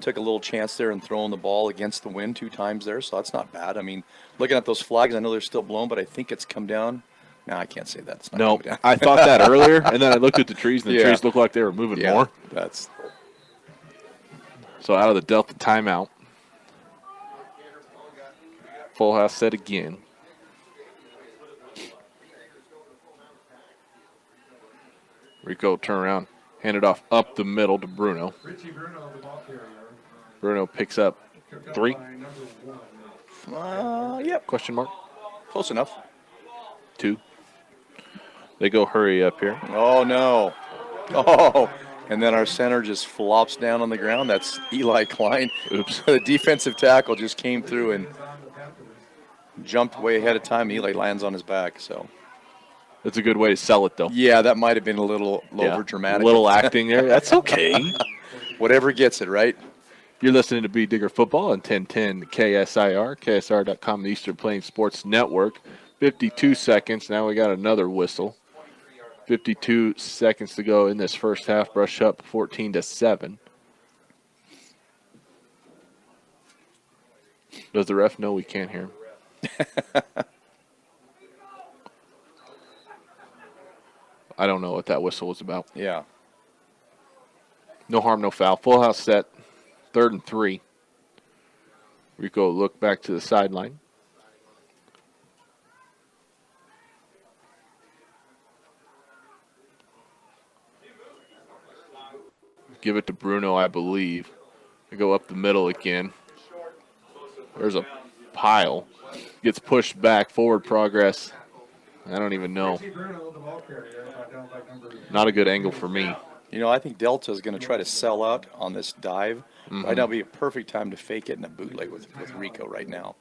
S2: took a little chance there and throwing the ball against the wind 2 times there, so that's not bad. I mean, looking at those flags, I know they're still blown, but I think it's come down. No, I can't say that. It's not
S1: No,
S2: coming down.
S1: I thought that earlier, and then I looked at the trees, and the
S2: Yeah.
S1: trees looked like they were moving
S2: Yeah,
S1: more.
S2: that's
S1: So out of the Delta timeout. Full house set again. Rico turn around, hand it off up the middle to Bruno.
S4: Richie Bruno, the ball carrier.
S1: Bruno picks up
S4: Picked up
S1: 3,
S4: by number 1.
S2: yep,
S1: question mark,
S2: close enough.
S1: 2. They go hurry up here.
S2: Oh, no. Oh, and then our center just flops down on the ground. That's Eli Klein.
S1: Oops.
S2: The defensive tackle just came through and jumped way ahead of time. Eli lands on his back. So,
S1: That's a good way to sell it, though.
S2: yeah, that might have been a little
S1: Yeah.
S2: over dramatic.
S1: Little acting there. That's okay.
S2: Whatever gets it, right?
S1: You're listening to B Digger Football on 1010 KSIR, KSR.com, the Eastern Plains Sports Network. 52 seconds. Now we got another whistle. 52 seconds to go in this first half. Brush up 14-7. Does the ref know we can't hear him? I don't know what that whistle was about.
S2: Yeah.
S1: No harm, no foul. Full house set. 3rd and 3. Rico look back to the sideline. Give it to Bruno, I believe. They go up the middle again. There's a pile. Gets pushed back. Forward progress. I don't even know. Not a good angle for me.
S2: You know, I think Delta is going to try to sell out on this dive. Right now would be a perfect time to fake it in a bootleg with Rico right now.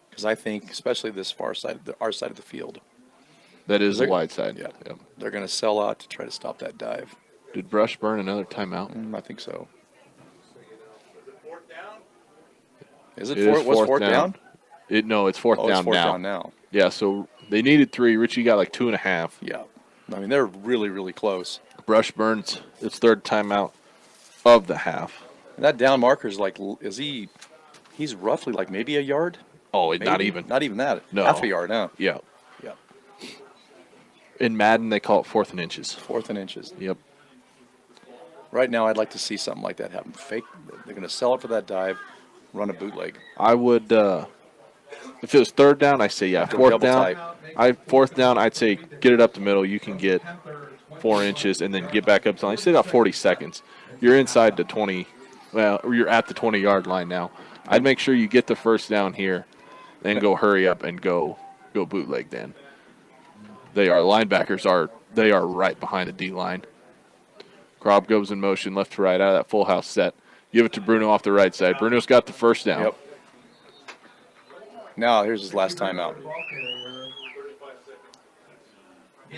S2: Because I think, especially this far side, our side of the field,
S1: That is the wide side.
S2: Yeah.
S1: Yep.
S2: they're going to sell out to try to stop that dive.
S1: Did Brush burn another timeout?
S2: I think so. Is it
S1: It is
S2: fourth down?
S1: No, it's fourth
S2: Oh,
S1: down
S2: it's fourth
S1: now.
S2: down now.
S1: Yeah, so they needed 3. Richie got like 2.5.
S2: Yeah. I mean, they're really, really close.
S1: Brush burns its 3rd timeout of the half.
S2: And that down marker is like, he's roughly like maybe a yard?
S1: Oh,
S2: Maybe.
S1: not even.
S2: Not even that.
S1: No.
S2: Half a yard, huh?
S1: Yeah.
S2: Yeah.
S1: In Madden, they call it 4th and inches.
S2: 4th and inches.
S1: Yep.
S2: Right now, I'd like to see something like that happen. Fake. They're going to sell it for that dive, run a bootleg.
S1: I would, if it was 3rd down, I say yeah.
S2: Go
S1: 4th
S2: double
S1: down,
S2: type.
S1: 4th down, I'd say get it up the middle. You can get 4 inches and then get back up to the line. You still got 40 seconds. You're inside the 20. Well, you're at the 20-yard line now. I'd make sure you get the 1st down here, then go hurry up and go bootleg. Then linebackers are right behind the D line. Krob goes in motion left to right out of that full house set. Give it to Bruno off the right side. Bruno's got the 1st down.
S2: Yep. Now, here's his last timeout.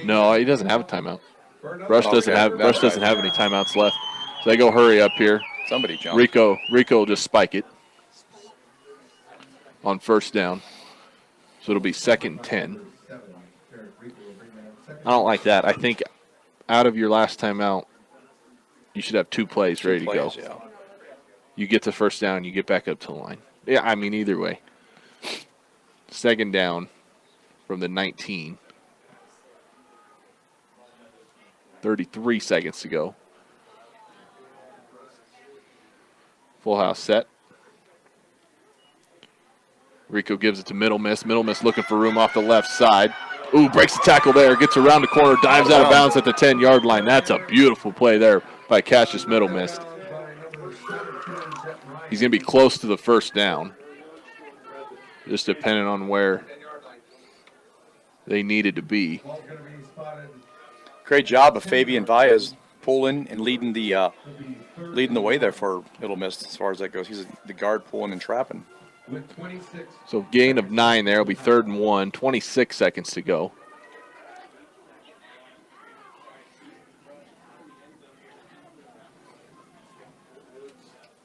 S1: No, he doesn't have a timeout. Brush doesn't
S2: Okay,
S1: have
S2: that's
S1: doesn't
S2: right.
S1: have any timeouts left. So they go hurry up here.
S2: Somebody jumped.
S1: Rico will just spike it on 1st down. So it'll be 2nd and 10. I don't like that. I think out of your last timeout, you should have 2 plays ready to go.
S2: Yeah.
S1: You get the 1st down, you get back up to the line. Yeah, I mean, either way. 2nd down from the 19. 33 seconds to go. Full house set. Rico gives it to Middle Miss. Middle Miss looking for room off the left side. Ooh, breaks the tackle there. Gets around the corner. Dives out of bounds at the 10-yard line. That's a beautiful play there by Cassius Middle Miss. He's going to be close to the 1st down. Just depending on where they needed to be.
S2: Great job of Fabian Valles pulling and leading the way there for Middle Miss as far as that goes. He's the guard pulling and trapping.
S1: So gain of 9 there. It'll be 3rd and 1. 26 seconds to go.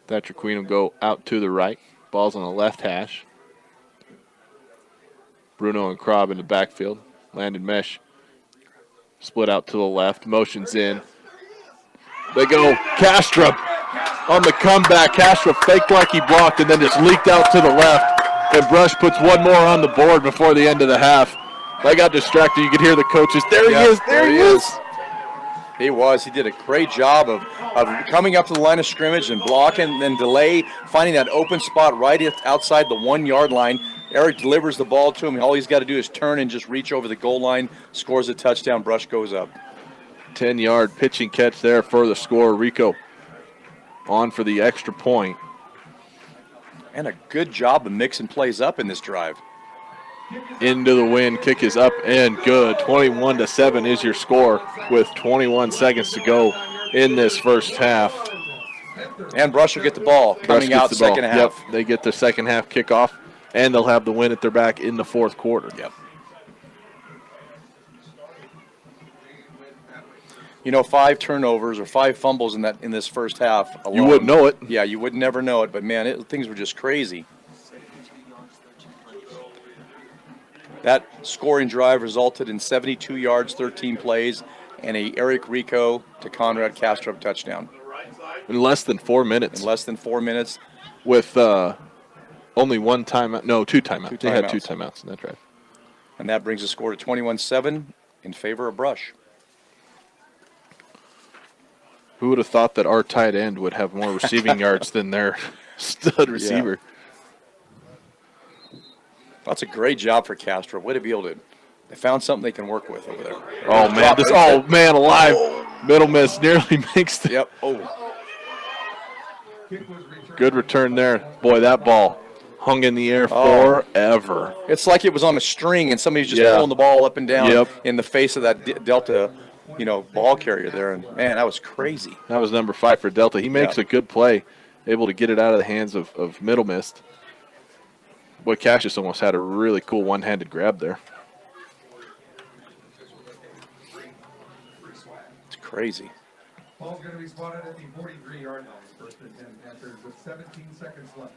S1: Thatcher Queen will go out to the right. Ball's on the left hash. Bruno and Krob in the backfield. Landon Mesh split out to the left. Motion's in. They go Kastrup on the comeback. Kastrup faked like he blocked and then just leaked out to the left. And Brush puts one more on the board before the end of the half. They got distracted. You could hear the coaches. There he is. There he is.
S2: He was. He did a great job of coming up to the line of scrimmage and blocking and then delay, finding that open spot right outside the 1-yard line. Eric delivers the ball to him. All he's got to do is turn and just reach over the goal line, scores a touchdown, Brush goes up.
S1: 10-yard pitching catch there for the score. Rico on for the extra point.
S2: And a good job of mixing plays up in this drive.
S1: Into the wind, kick is up and good. 21-7 is your score with 21 seconds to go in this 1st half.
S2: And Brush will get the ball
S1: Brush
S2: coming
S1: gets
S2: out
S1: the ball.
S2: second half.
S1: Yep, they get the second half kickoff, and they'll have the win at their back in the 4th quarter.
S2: Yep. You know, 5 turnovers or 5 fumbles in this 1st half alone.
S1: You wouldn't know it.
S2: Yeah, you would never know it, but man, things were just crazy. That scoring drive resulted in 72 yards, 13 plays, and a Eric Rico to Conrad Kastrup touchdown.
S1: In less than 4 minutes.
S2: In less than 4 minutes.
S1: With only 1 timeout. No, 2 timeouts. They had 2
S2: timeouts.
S1: timeouts in that drive.
S2: And that brings the score to 21-7 in favor of Brush.
S1: Who would have thought that our tight end would have more receiving yards than their stud receiver?
S2: That's a great job for Castro. Way to be able to. They found something they can work with over there.
S1: Oh, man. Man alive. Middle miss nearly makes the
S2: Yep. Oh,
S4: Kick was returned.
S1: good return there. Boy, that ball hung in the air forever.
S2: it's like it was on a string and somebody's just
S1: Yeah.
S2: pulling the ball up and down
S1: Yep.
S2: in the face of that Delta, ball carrier there. And man, that was crazy.
S1: That was number 5 for Delta. He makes
S2: Yeah.
S1: a good play, able to get it out of the hands of Middle Mist. Boy, Cassius almost had a really cool one-handed grab there.
S2: It's crazy.
S4: Ball's going to be spotted at the 43-yard line. First and 10 Panthers with 17 seconds left.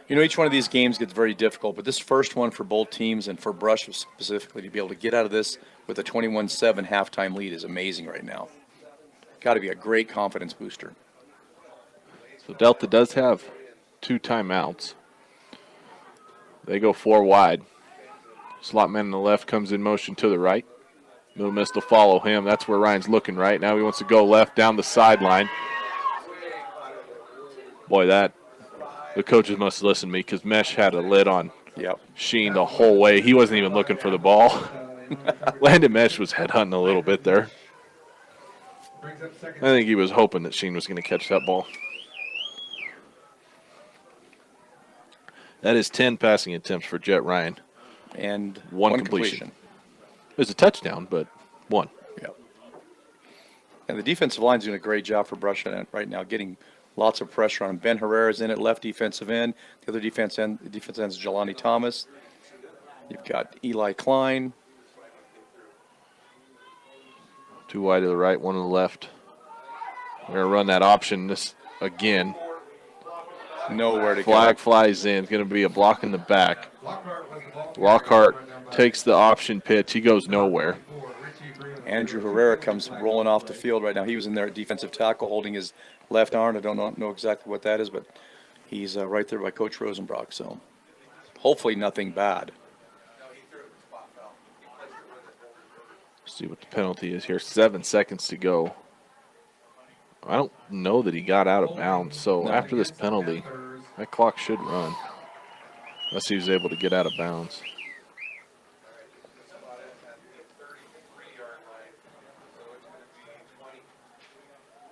S2: Each one of these games gets very difficult, but this first one for both teams and for Brush specifically to be able to get out of this with a 21-7 halftime lead is amazing right now. Got to be a great confidence booster.
S1: So Delta does have 2 timeouts. They go 4 wide. Slot man on the left comes in motion to the right. Middle Mist will follow him. That's where Ryan's looking right now. He wants to go left down the sideline. Boy, the coaches must listen to me because Mesh had a lid on
S2: Yep.
S1: Sheen the whole way. He wasn't even looking for the ball. Landon Mesh was headhunting a little bit there.
S4: Brings up second.
S1: I think he was hoping that Sheen was going to catch that ball. That is 10 passing attempts for Jet Ryan.
S2: And
S1: One completion. It was a touchdown, but 1.
S2: Yep. And the defensive line's doing a great job for Brush on it right now, getting lots of pressure on him. Ben Herrera's in at left defensive end. The other defense end is Jelani Thomas. You've got Eli Klein.
S1: 2 wide to the right, 1 to the left. We're going to run that option this again.
S2: Nowhere to
S1: Flag
S2: go.
S1: flies in. It's going to be a block in the back.
S4: Lockhart was the ball.
S1: Lockhart takes the option pitch. He goes nowhere.
S4: Richie Green.
S2: Andrew Herrera comes rolling off the field right now. He was in there at defensive tackle holding his left arm. I don't know exactly what that is, but he's right there by Coach Rosenbrock. So hopefully nothing bad.
S1: See what the penalty is here. 7 seconds to go. I don't know that he got out of bounds. So after this penalty, that clock should run. Unless he was able to get out of bounds.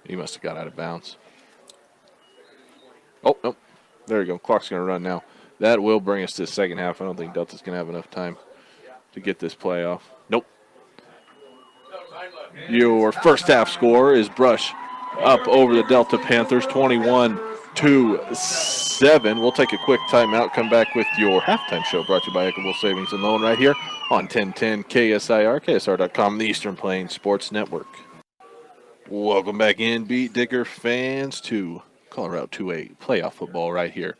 S1: He must have got out of bounds. Oh, nope. There you go. Clock's going to run now. That will bring us to the second half. I don't think Delta's going to have enough time to get this play off. Nope. Your first half score is Brush up over the Delta Panthers, 21-7. We'll take a quick timeout, come back with your halftime show brought to you by Equitable Savings and Loan right here on 1010 KSIR, KSR.com, the Eastern Plains Sports Network. Welcome back in, Beat Digger fans, to Colorado 2A playoff football right here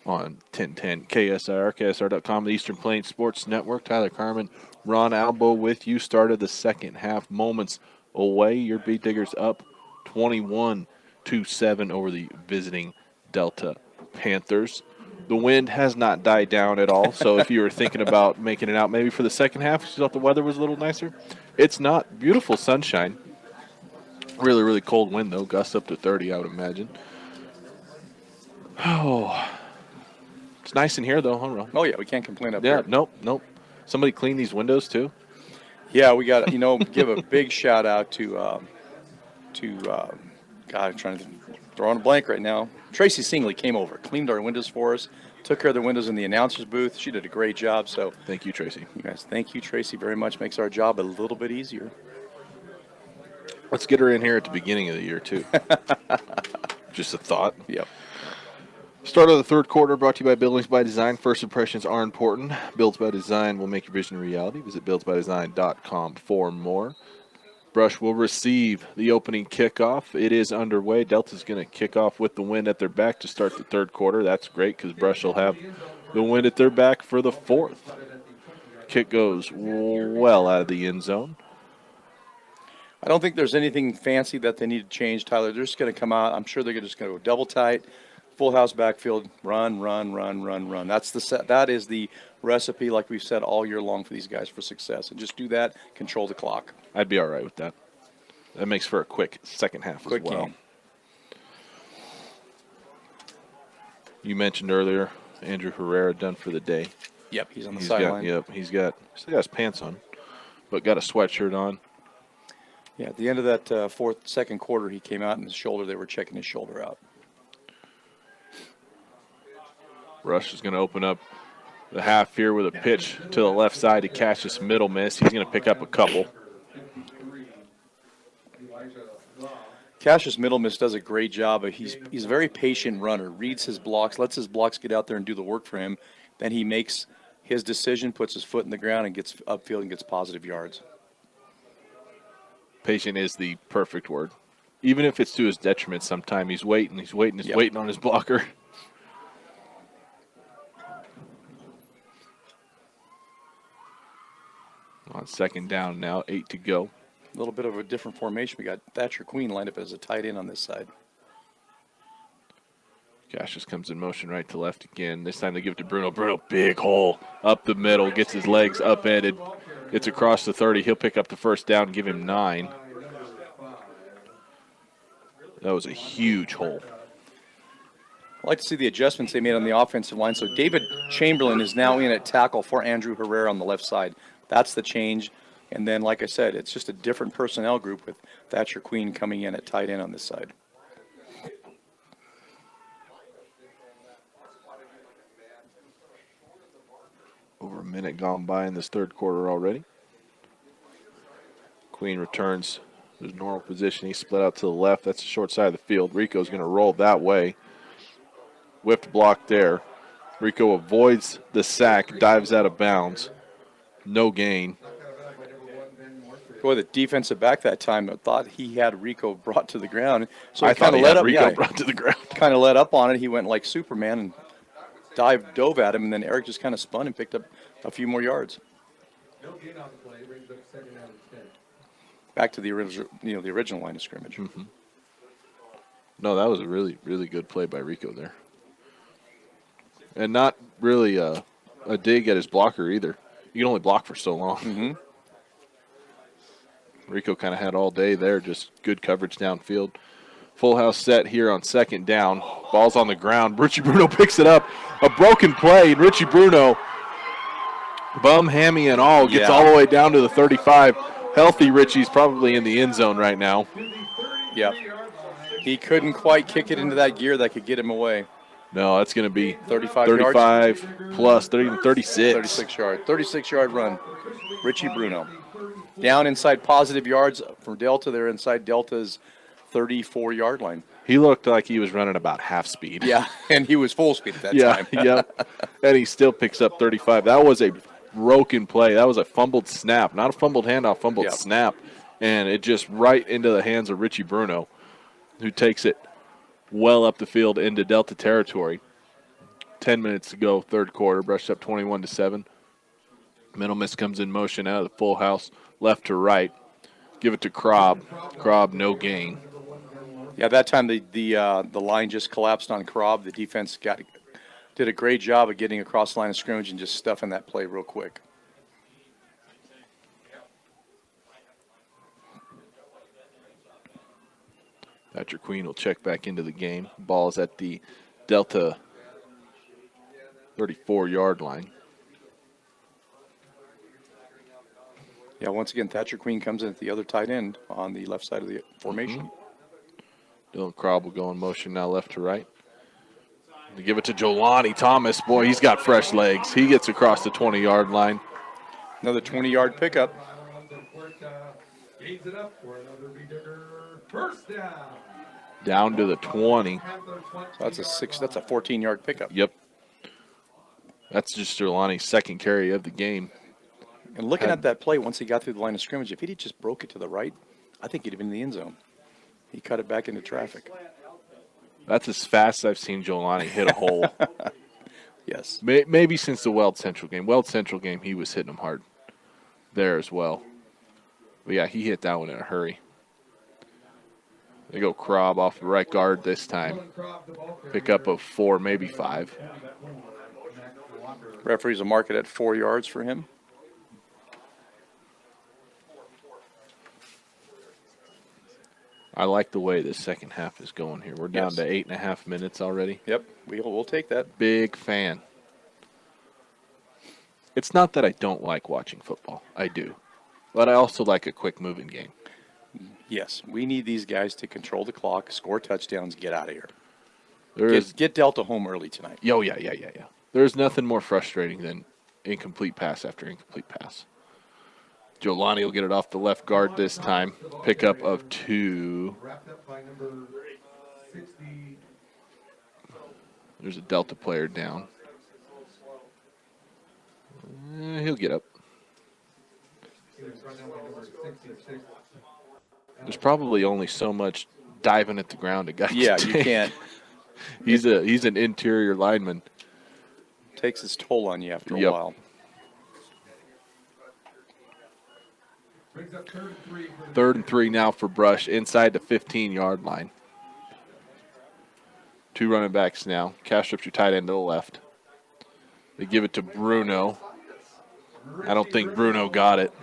S1: on 1010 KSIR, KSR.com, the Eastern Plains Sports Network. Tyler Carmen, Ron Albo with you. Started the second half moments away. Your Beat Diggers up 21-7 over the visiting Delta Panthers. The wind has not died down at all, so if you were thinking about making it out maybe for the second half, you thought the weather was a little nicer. It's not. Beautiful sunshine. Really, really cold wind, though. Gusts up to 30, I would imagine. Oh, it's nice in here, though, huh, Ron?
S2: Oh, yeah, we can't complain up
S1: Yeah,
S2: here.
S1: nope. Somebody clean these windows, too?
S2: Yeah, we got give a big shout out to God, I'm trying to throw on a blank right now. Tracy Singley came over, cleaned our windows for us, took care of the windows in the announcer's booth. She did a great job. So
S1: Thank you, Tracy.
S2: you guys, thank you, Tracy, very much. Makes our job a little bit easier.
S1: Let's get her in here at the beginning of the year, too. Just a thought.
S2: Yep.
S1: Start of the third quarter brought to you by Buildings by Design. First impressions are important. Builds by Design will make your vision a reality. Visit buildsbydesign.com for more. Brush will receive the opening kickoff. It is underway. Delta's going to kick off with the wind at their back to start the third quarter. That's great because Brush will have the wind at their back for the fourth. Kick goes well out of the end zone.
S2: I don't think there's anything fancy that they need to change, Tyler. They're just going to come out. I'm sure they're just going to go double tight, full house backfield, run. That's the set. That is the recipe, like we've said all year long for these guys for success. And just do that, control the clock.
S1: I'd be all right with that. That makes for a quick second half
S2: Quick
S1: as well.
S2: game.
S1: You mentioned earlier Andrew Herrera done for the day.
S2: Yep, he's on the
S1: He's
S2: sideline.
S1: still got his pants on, but got a sweatshirt on.
S2: Yeah, at the end of that second quarter, he came out and his shoulder, they were checking his shoulder out.
S1: Rush is going to open up the half here with a pitch to the left side to Cassius Middle miss. He's going to pick up a couple.
S2: Cassius Middlemiss does a great job. He's a very patient runner, reads his blocks, lets his blocks get out there and do the work for him. Then he makes his decision, puts his foot in the ground, and gets upfield and gets positive yards.
S1: Patient is the perfect word. Even if it's to his detriment sometime, he's waiting on his blocker. On second down now, 8 to go.
S2: A little bit of a different formation. We got Thatcher Queen lined up as a tight end on this side.
S1: Cassius comes in motion right to left again. This time they give it to Bruno. Bruno, big hole up the middle, gets his legs upended, gets across the 30. He'll pick up the first down, give him 9. That was a huge hole.
S2: I like to see the adjustments they made on the offensive line. So David Chamberlain is now in at tackle for Andrew Herrera on the left side. That's the change. And then, like I said, it's just a different personnel group with Thatcher Queen coming in at tight end on this side.
S1: Over a minute gone by in this third quarter already. Queen returns his normal position. He split out to the left. That's the short side of the field. Rico's going to roll that way. Whipped block there. Rico avoids the sack, dives out of bounds. No gain.
S2: Boy, the defensive back that time thought he had Rico brought to the ground. So
S1: I
S2: he
S1: thought
S2: kind
S1: he
S2: of let
S1: had
S2: up.
S1: Rico
S2: Yeah,
S1: brought to the ground.
S2: kind of let up on it. He went like Superman and dove at him, and then Eric just kind of spun and picked up a few more yards.
S4: No gain on the play, brings up second down and 10.
S2: Back to the original line of scrimmage.
S1: Mm-hmm. No, that was a really, really good play by Rico there. And not really a dig at his blocker either. You can only block for so long.
S2: Mm-hmm.
S1: Rico kind of had all day there, just good coverage downfield. Full house set here on second down. Ball's on the ground. Richie Bruno picks it up. A broken play, and Richie Bruno, bum, hammy, and all, gets all the way down to the 35. Healthy Richie's probably in the end zone right now.
S2: Yep. He couldn't quite kick it into that gear that could get him away.
S1: No, that's going to be
S2: 35
S1: plus, 36.
S2: 36-yard run. Richie Bruno. Down inside positive yards from Delta. They're inside Delta's 34-yard line.
S1: He looked like he was running about half speed.
S2: Yeah, and he was full speed at that time.
S1: Yep. And he still picks up 35. That was a broken play. That was a fumbled snap. Not a fumbled handoff, fumbled snap. And it just right into the hands of Richie Bruno, who takes it well up the field into Delta territory. 10 minutes to go, third quarter. Brushed up 21-7. Middle miss comes in motion out of the full house, left to right. Give it to Krob. Krob, no gain.
S2: Yeah, that time the line just collapsed on Krob. The defense did a great job of getting across the line of scrimmage and just stuffing that play real quick.
S1: Thatcher Queen will check back into the game. Ball is at the Delta 34-yard line.
S2: Yeah, once again, Thatcher Queen comes in at the other tight end on the left side of the formation.
S1: Dylan Krob will go in motion now left to right. They give it to Jelani Thomas. Boy, he's got fresh legs. He gets across the 20-yard line.
S2: Another 20-yard pickup.
S4: Gains it up for another bigger first down.
S1: Down to the 20.
S2: That's a 14-yard pickup.
S1: Yep. That's just Jelani's second carry of the game.
S2: And looking at that play, once he got through the line of scrimmage, if he'd just broke it to the right, I think he'd have been in the end zone. He cut it back into traffic.
S1: That's as fast as I've seen Jelani hit a hole.
S2: Yes.
S1: Maybe since the Weld Central game. Weld Central game, he was hitting them hard there as well. But, yeah, he hit that one in a hurry. They go Krob off the right guard this time. Pick up of 4, maybe 5.
S2: Referees will mark it at 4 yards for him.
S1: I like the way this second half is going here. We're down
S2: Yes.
S1: to 8.5 minutes already.
S2: Yep, we'll take that.
S1: Big fan. It's not that I don't like watching football. I do. But I also like a quick moving game.
S2: Yes, we need these guys to control the clock, score touchdowns, get out of here.
S1: There's
S2: Get Delta home early tonight.
S1: yeah. There's nothing more frustrating than incomplete pass after incomplete pass. Jolani will get it off the left guard this time. Pickup of 2.
S4: Wrapped up by number 60.
S1: There's a Delta player down. He'll get up.
S4: He was brought down by number 66.
S1: There's probably only so much diving at the ground a guy
S2: Yeah,
S1: can
S2: you
S1: take.
S2: can't.
S1: He's an interior lineman.
S2: Takes its toll on you after a
S1: Yep.
S2: while.
S4: Brings up 3rd and 3 for the
S1: 3rd and 3 now for Brush inside the 15-yard line. 2 running backs now. Castrup's your tight end to the left. They give it to Bruno. I don't think Bruno got it.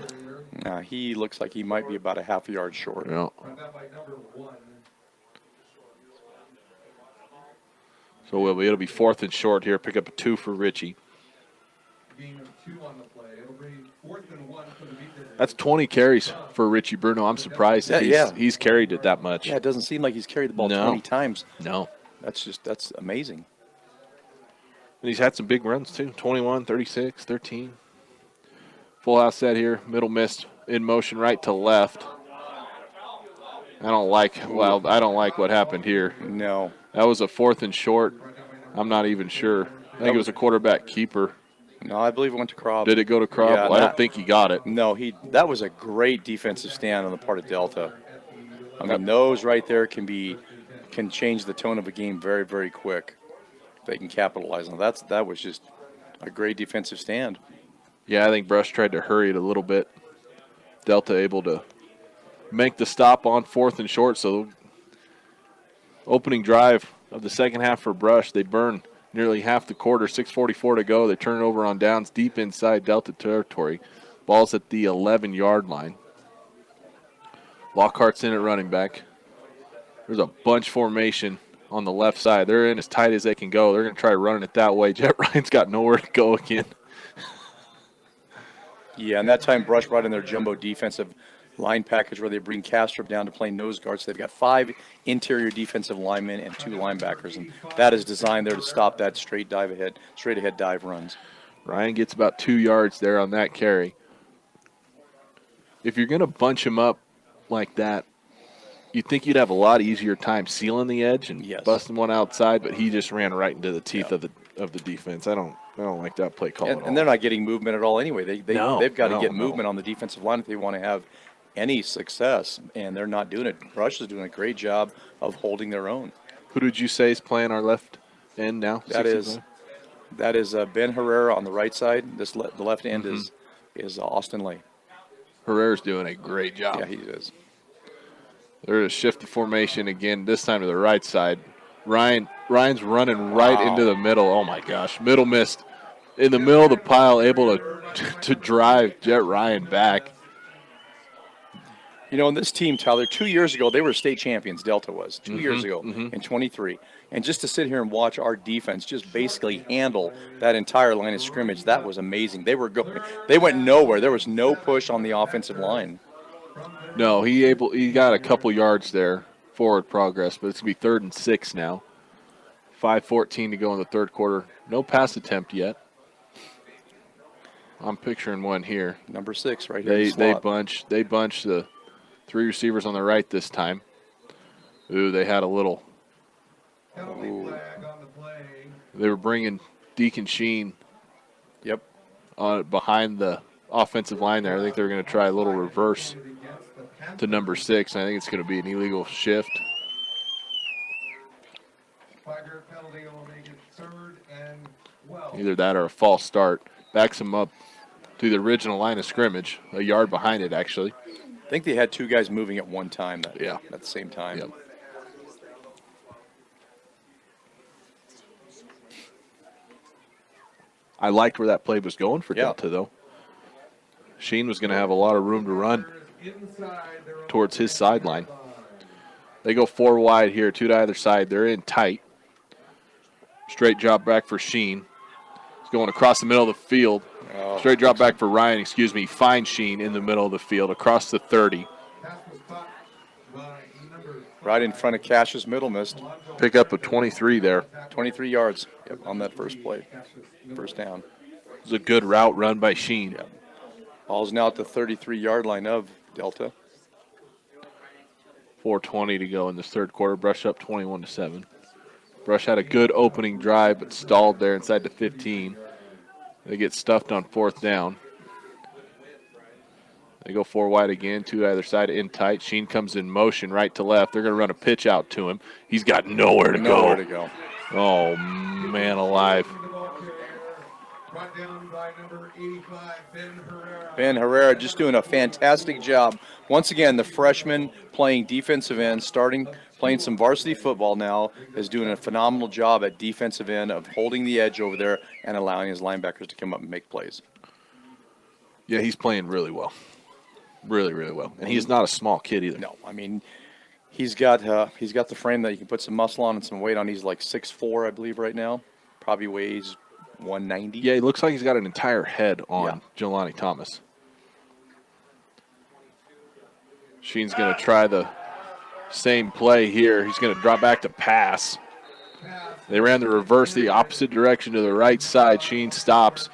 S2: He looks like he might be about a half a yard short.
S1: No.
S4: brought down by number 1.
S1: So it'll be 4th and short here. Pick up a 2 for Richie.
S4: Gain of 2 on the play. It'll bring 4th and 1 for the Meat Diggers.
S1: That's 20 carries for Richie Bruno. I'm surprised that
S2: Yeah.
S1: he's carried it that much.
S2: Yeah, it doesn't seem like he's carried the ball
S1: No.
S2: 20 times.
S1: No.
S2: That's amazing.
S1: And he's had some big runs too. 21, 36, 13. Full house set here. Middle missed in motion right to left. I don't like what happened here.
S2: No.
S1: That was a 4th and short. I'm not even sure. I think it was a quarterback keeper.
S2: No, I believe it went to Crobb.
S1: Did it go to Kropp?
S2: Yeah,
S1: Well, I don't
S2: that-
S1: think he got it.
S2: No, that was a great defensive stand on the part of Delta. I mean, those right there can change the tone of a game very, very quick. They can capitalize on that. That was just a great defensive stand.
S1: Yeah, I think Brush tried to hurry it a little bit. Delta able to make the stop on 4th and short. So opening drive of the second half for Brush, they burn nearly half the quarter, 6:44 to go. They turn it over on downs deep inside Delta territory. Ball's at the 11-yard line. Lockhart's in at running back. There's a bunch formation on the left side. They're in as tight as they can go. They're going to try running it that way. Jet Ryan's got nowhere to go again.
S2: Yeah, and that time Brush brought in their jumbo defensive line package where they bring Castrop down to play nose guard. So they've got 5 interior defensive linemen and 2 linebackers, and that is designed there to stop that straight ahead dive runs.
S1: Ryan gets about 2 yards there on that carry. If you're going to bunch him up like that, you'd think you'd have a lot easier time sealing the edge and
S2: Yes.
S1: busting one outside, but he just ran right into the teeth of the defense. I don't like that play call at all.
S2: And they're not getting movement at all anyway. They've got to
S1: No,
S2: get
S1: no.
S2: movement on the defensive line if they want to have any success, and they're not doing it. Brush is doing a great job of holding their own.
S1: Who did you say is playing our left end now?
S2: That is
S1: 65?
S2: Ben Herrera on the right side. The left end
S1: Mm-hmm.
S2: is Austin Lay.
S1: Herrera's doing a great job.
S2: Yeah, he is.
S1: There's a shifty formation again, this time to the right side. Ryan's running right into the middle. Oh, my gosh. Middle missed. In the middle of the pile, able to drive Jet Ryan back.
S2: You know, in this team, Tyler, 2 years ago, they were state champions, Delta was, 2 years ago
S1: Mm-hmm.
S2: in 23. And just to sit here and watch our defense just basically handle that entire line of scrimmage, that was amazing. They went nowhere. There was no push on the offensive line.
S1: No, he got a couple yards there, forward progress, but it's going to be 3rd and 6 now. 5:14 to go in the third quarter. No pass attempt yet. I'm picturing one here.
S2: Number 6 right here. in the
S1: They
S2: slot.
S1: bunch the 3 receivers on the right this time. Ooh, they had a little.
S4: Penalty flag on the play.
S1: They were bringing Deacon Sheen
S2: Yep.
S1: behind the offensive line there. I think they're going to try a little reverse
S4: Against the Panthers.
S1: to number 6. And I think it's going to be an illegal shift.
S4: 5-yard penalty will make it 3rd and 12.
S1: Either that or a false start. Backs them up to the original line of scrimmage, a yard behind it, actually.
S2: I think they had 2 guys moving at one time at the same time.
S1: Yep. I liked where that play was going for
S2: Yeah.
S1: Delta, though. Sheen was going to have a lot of room to run
S4: Inside their own
S1: towards his sideline. They go 4 wide here, 2 to either side. They're in tight. Straight drop back for Sheen. He's going across the middle of the field. Straight drop back for Ryan, Finds Sheen in the middle of the field across the 30.
S4: Pass was caught by number
S2: Right in front of Cash's middle missed.
S1: Pick up a 23 there.
S2: 23 yards on that first play. First down.
S1: It was a good route run by Sheen.
S2: Ball's now at the 33-yard line of Delta.
S1: 4:20 to go in this third quarter. Brush up 21-7. Brush had a good opening drive, but stalled there inside the 15. They get stuffed on 4th down. They go 4 wide again, 2 either side in tight. Sheen comes in motion right to left. They're going to run a pitch out to him. He's got nowhere to go. Oh, man alive.
S4: brought down by number 85, Ben Herrera.
S2: Ben Herrera just doing a fantastic job. Once again, the freshman playing defensive end, playing some varsity football now, is doing a phenomenal job at defensive end of holding the edge over there and allowing his linebackers to come up and make plays.
S1: Yeah, he's playing really well. Really, really well. And he's not a small kid either.
S2: No, I mean, he's got the frame that you can put some muscle on and some weight on. He's like 6'4", I believe, right now. Probably weighs 190.
S1: Yeah, he looks like he's got an entire head on Jelani Thomas. Sheen's going to try the same play here. He's going to drop back to pass. They ran the reverse the opposite direction to the right side. Sheen stops,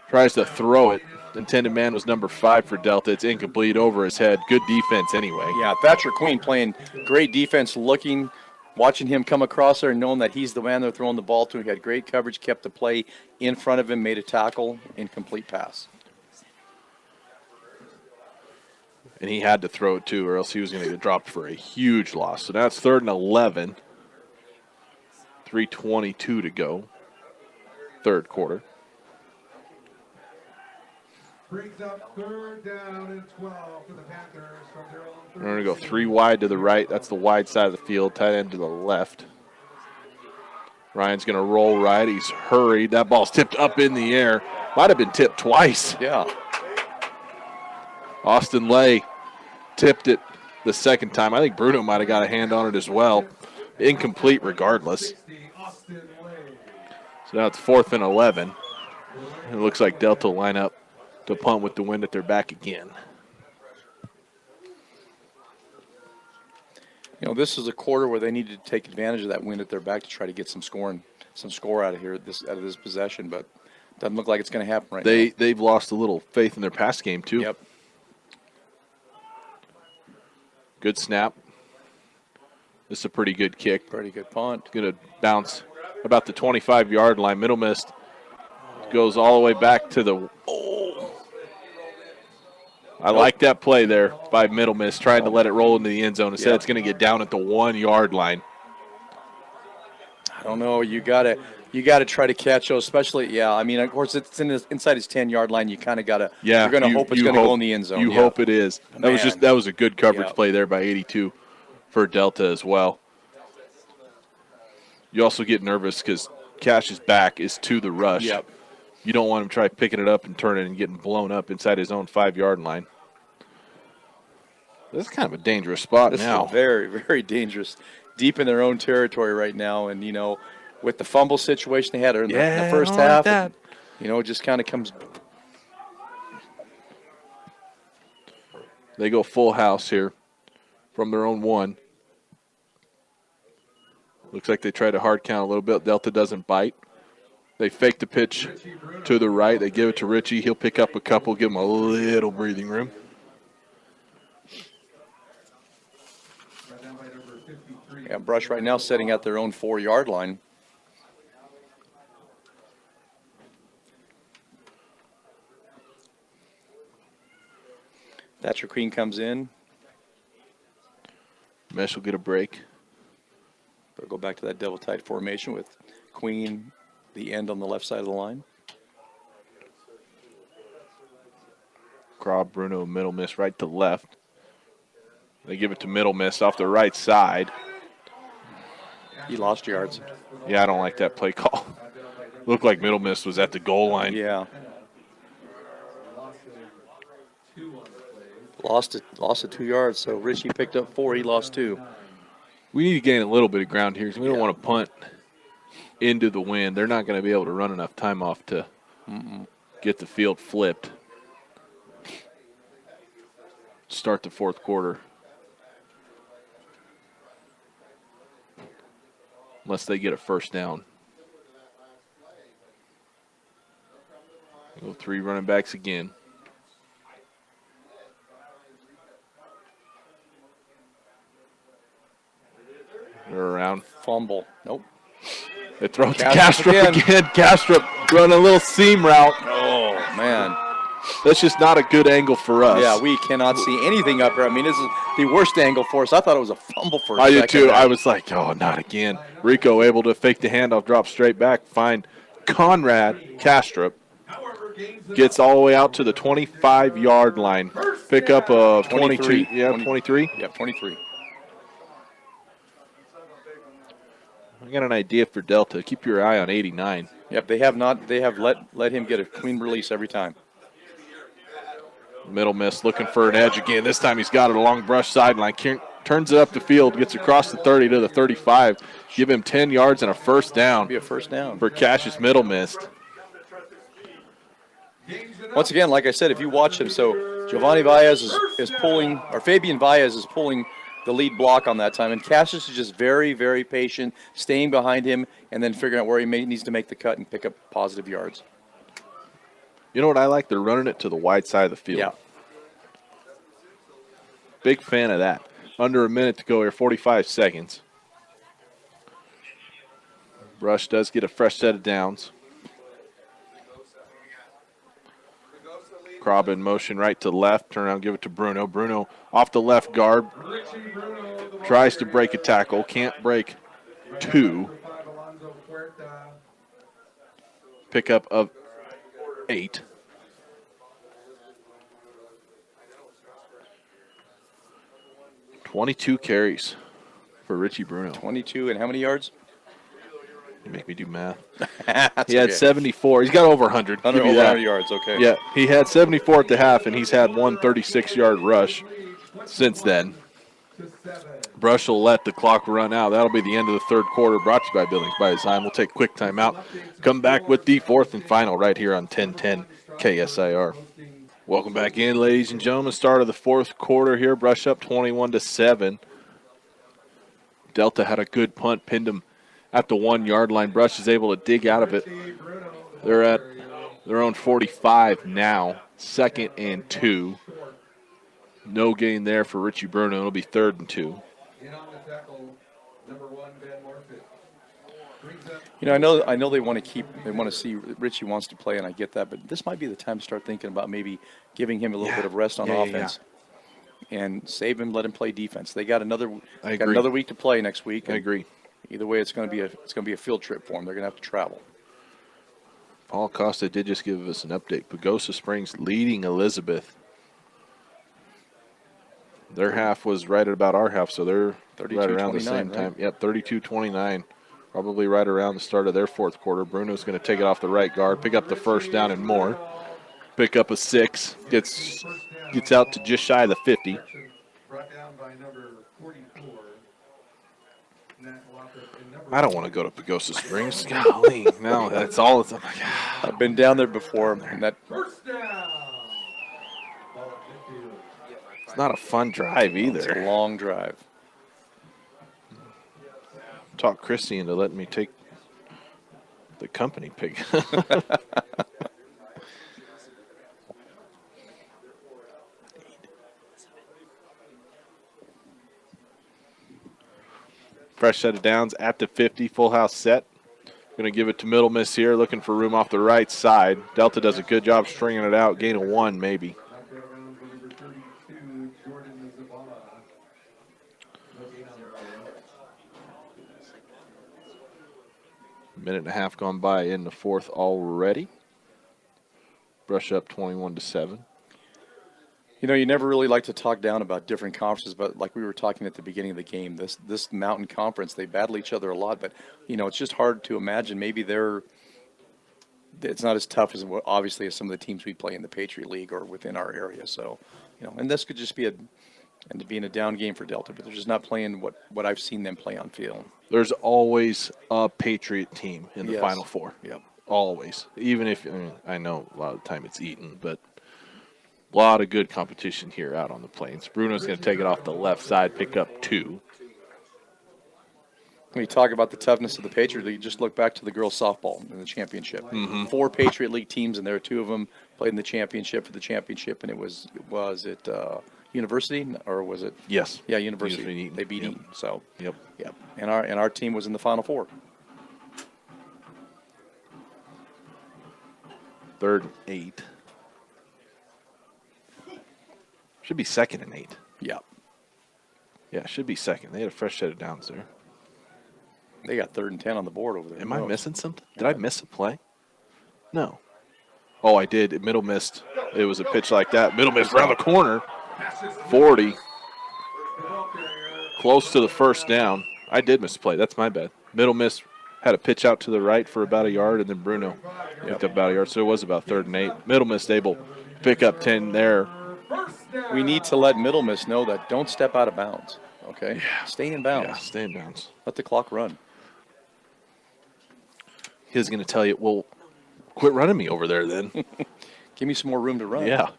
S1: tries to throw it. The intended man was number 5 for Delta. It's incomplete over his head. Good defense anyway.
S2: Yeah, Thatcher Queen playing great defense, watching him come across there and knowing that he's the man they're throwing the ball to. He had great coverage, kept the play in front of him, made a tackle, incomplete pass.
S1: And he had to throw it too, or else he was going to get dropped for a huge loss. So now it's 3rd and 11. 3:22 to go. Third quarter.
S4: Brings up 3rd down and 12 for the Panthers from their own.
S1: We're going to go 3 wide to the right. That's the wide side of the field. Tight end to the left. Ryan's going to roll right. He's hurried. That ball's tipped up in the air. Might have been tipped twice.
S2: Yeah.
S1: Austin Lay tipped it the second time. I think Bruno might have got a hand on it as well. Incomplete regardless. So now it's 4th and 11. It looks like Delta will line up to punt with the wind at their back again.
S2: You know, this is a quarter where they needed to take advantage of that wind at their back to try to get some score out of here, out of this possession, but doesn't look like it's going to happen right now.
S1: They've lost a little faith in their pass game too.
S2: Yep.
S1: Good snap. This is a pretty good kick.
S2: Pretty good punt.
S1: Going to bounce about the 25-yard line. Middle missed. Goes all the way back to the. I like that play there by Middle Miss, trying to let it roll into the end zone. Instead, it's going to get down at the 1-yard line.
S2: I don't know. You got to try to catch those, especially. Yeah, I mean, of course, it's inside his 10-yard line. You kind of got to.
S1: Yeah,
S2: you're going to hope it's going to go in the end zone.
S1: You hope it is. That was a good coverage play there by 82 for Delta as well. You also get nervous because Cash's back is to the rush.
S2: Yep.
S1: You don't want him to try picking it up and turning and getting blown up inside his own 5-yard line. That's kind of a dangerous spot now.
S2: This is very, very dangerous. Deep in their own territory right now. And, you know, with the fumble situation they had in the first half,
S1: like
S2: you know, it just kind of comes.
S1: They go full house here from their own 1. Looks like they try to hard count a little bit. Delta doesn't bite. They fake the pitch to the right. They give it to Richie. He'll pick up a couple, give him a little breathing room.
S2: Yeah, Brush right now setting at their own 4-yard line. Thatcher Queen comes in.
S1: Mesh will get a break.
S2: They'll go back to that double tight formation with Queen, the end on the left side of the line.
S1: Crobb, Bruno, Middle Miss right to left. They give it to Middle Miss off the right side.
S2: He lost yards.
S1: Yeah, I don't like that play call. Looked like Middle Miss was at the goal line.
S2: Yeah. Lost it 2 yards, so Richie picked up 4, he lost 2.
S1: We need to gain a little bit of ground here because we don't want to punt into the wind. They're not going to be able to run enough time off to get the field flipped. Start the fourth quarter. Unless they get a first down. Go 3 running backs again. They're around.
S2: Fumble. Nope.
S1: They throw it to
S2: Castro
S1: Castro again. Castro run a little seam route.
S2: Oh, man.
S1: That's just not a good angle for us.
S2: Yeah, we cannot see anything up here. I mean, this is the worst angle for us. I thought it was a fumble for a
S1: I
S2: second.
S1: did too.
S2: there.
S1: I was like, oh, not again. Rico able to fake the handoff, drop straight back, find Conrad Kastrup. Gets all the way out to the 25-yard line. Pick up a 22. Yeah, 23.
S2: Yeah, 23.
S1: I got an idea for Delta. Keep your eye on 89.
S2: Yep, they have not. They have let him get a clean release every time.
S1: Middle miss, looking for an edge again. This time he's got it along brush sideline. Turns it up the field, gets across the 30 to the 35. Give him 10 yards and a first down.
S2: Be a first down.
S1: For Cassius Middle missed.
S2: Once again, like I said, if you watch him, so Giovanni Baez is pulling, or Fabian Baez is pulling the lead block on that time, and Cassius is just very, very patient, staying behind him, and then figuring out where he needs to make the cut and pick up positive yards.
S1: You know what I like? They're running it to the wide side of the field.
S2: Yeah.
S1: Big fan of that. Under a minute to go here, 45 seconds. Brush does get a fresh set of downs. Krob in motion right to left. Turn around, give it to Bruno. Bruno off the left guard. Tries to break a tackle. Can't break 2. Pickup of 8. $22 carries for Richie Bruno.
S2: 22 and how many yards?
S1: You make me do math.
S2: That's
S1: He had
S2: okay.
S1: 74. He's got over 100.
S2: Under
S1: Give you
S2: over
S1: that.
S2: 100 yards, okay.
S1: Yeah, he had 74 at the half, and he's had one 36-yard rush since then. Brush will let the clock run out. That'll be the end of the third quarter, brought to you by Billings by Design. We'll take a quick timeout. Come back with the fourth and final right here on 1010 KSIR. Welcome back in, ladies and gentlemen. Start of the fourth quarter here. Brush up 21-7. Delta had a good punt, pinned him at the 1-yard line. Brush is able to dig out of it. They're at their own 45 now. 2nd and 2. No gain there for Richie Bruno. It'll be 3rd and 2.
S2: You know, I know they want to see Richie wants to play, and I get that, but this might be the time to start thinking about maybe giving him a little bit of rest on offense. And save him, let him play defense. They got another week to play next week.
S1: I agree.
S2: Either way, it's going to be a field trip for them. They're going to have to travel.
S1: Paul Costa did just give us an update. Pagosa Springs leading Elizabeth. Their half was right at about our half, so they're right around the same time. Yep, 32-29. Probably right around the start of their fourth quarter. Bruno's going to take it off the right guard, pick up the first down and more. Pick up a 6. Gets out to just shy of the 50. I don't want to go to Pagosa Springs. Golly, no, that's all. It's,
S2: I've been down there before, and that
S1: it's not a fun drive
S2: it's a
S1: either.
S2: long drive.
S1: Talk Christy into letting me take the company pick. Fresh set of downs at the 50, full house set. Going to give it to Middle Miss here, looking for room off the right side. Delta does a good job stringing it out, gain of 1 maybe. Minute and a half gone by in the fourth already. Brush up 21-7.
S2: You know, you never really like to talk down about different conferences, but like we were talking at the beginning of the game, this Mountain Conference, they battle each other a lot, but, you know, it's just hard to imagine maybe it's not as tough as, obviously, as some of the teams we play in the Patriot League or within our area. So, you know, and this could just be And to be in a down game for Delta, but they're just not playing what I've seen them play on field.
S1: There's always a Patriot team in the
S2: Yes.
S1: Final Four.
S2: Yep.
S1: Always. Even if, I know a lot of the time it's Eaton, but a lot of good competition here out on the Plains. Bruno's going to take it off the left side, pick up 2.
S2: When you talk about the toughness of the Patriot League, just look back to the girls softball in the championship. 4 Patriot League teams, and there are 2 of them played in the championship for the championship, and was it University or was it?
S1: Yes.
S2: Yeah, University.
S1: University Eaton.
S2: They beat
S1: Yep.
S2: Eaton. So
S1: Yep.
S2: yep. And our team was in the Final Four.
S1: 3rd and 8. Should be 2nd and 8.
S2: Yep.
S1: Yeah, should be 2nd. They had a fresh set of downs there.
S2: They got 3rd and 10 on the board over there.
S1: Am I missing something? Did I miss a play? No. Oh, I did. Middle missed. It was a pitch like that. Middle missed around the corner. 40. Close to the first down. I did miss a play. That's my bad. Middle miss had a pitch out to the right for about a yard, and then Bruno picked up about a yard. So it was about 3rd and 8. Middle miss able to pick up 10 there.
S2: We need to let Middle Miss know that don't step out of bounds. Okay?
S1: Yeah.
S2: Stay in bounds.
S1: Yeah, stay in bounds.
S2: Let the clock run.
S1: He's going to tell you, well, quit running me over there then.
S2: Give me some more room to run.
S1: Yeah.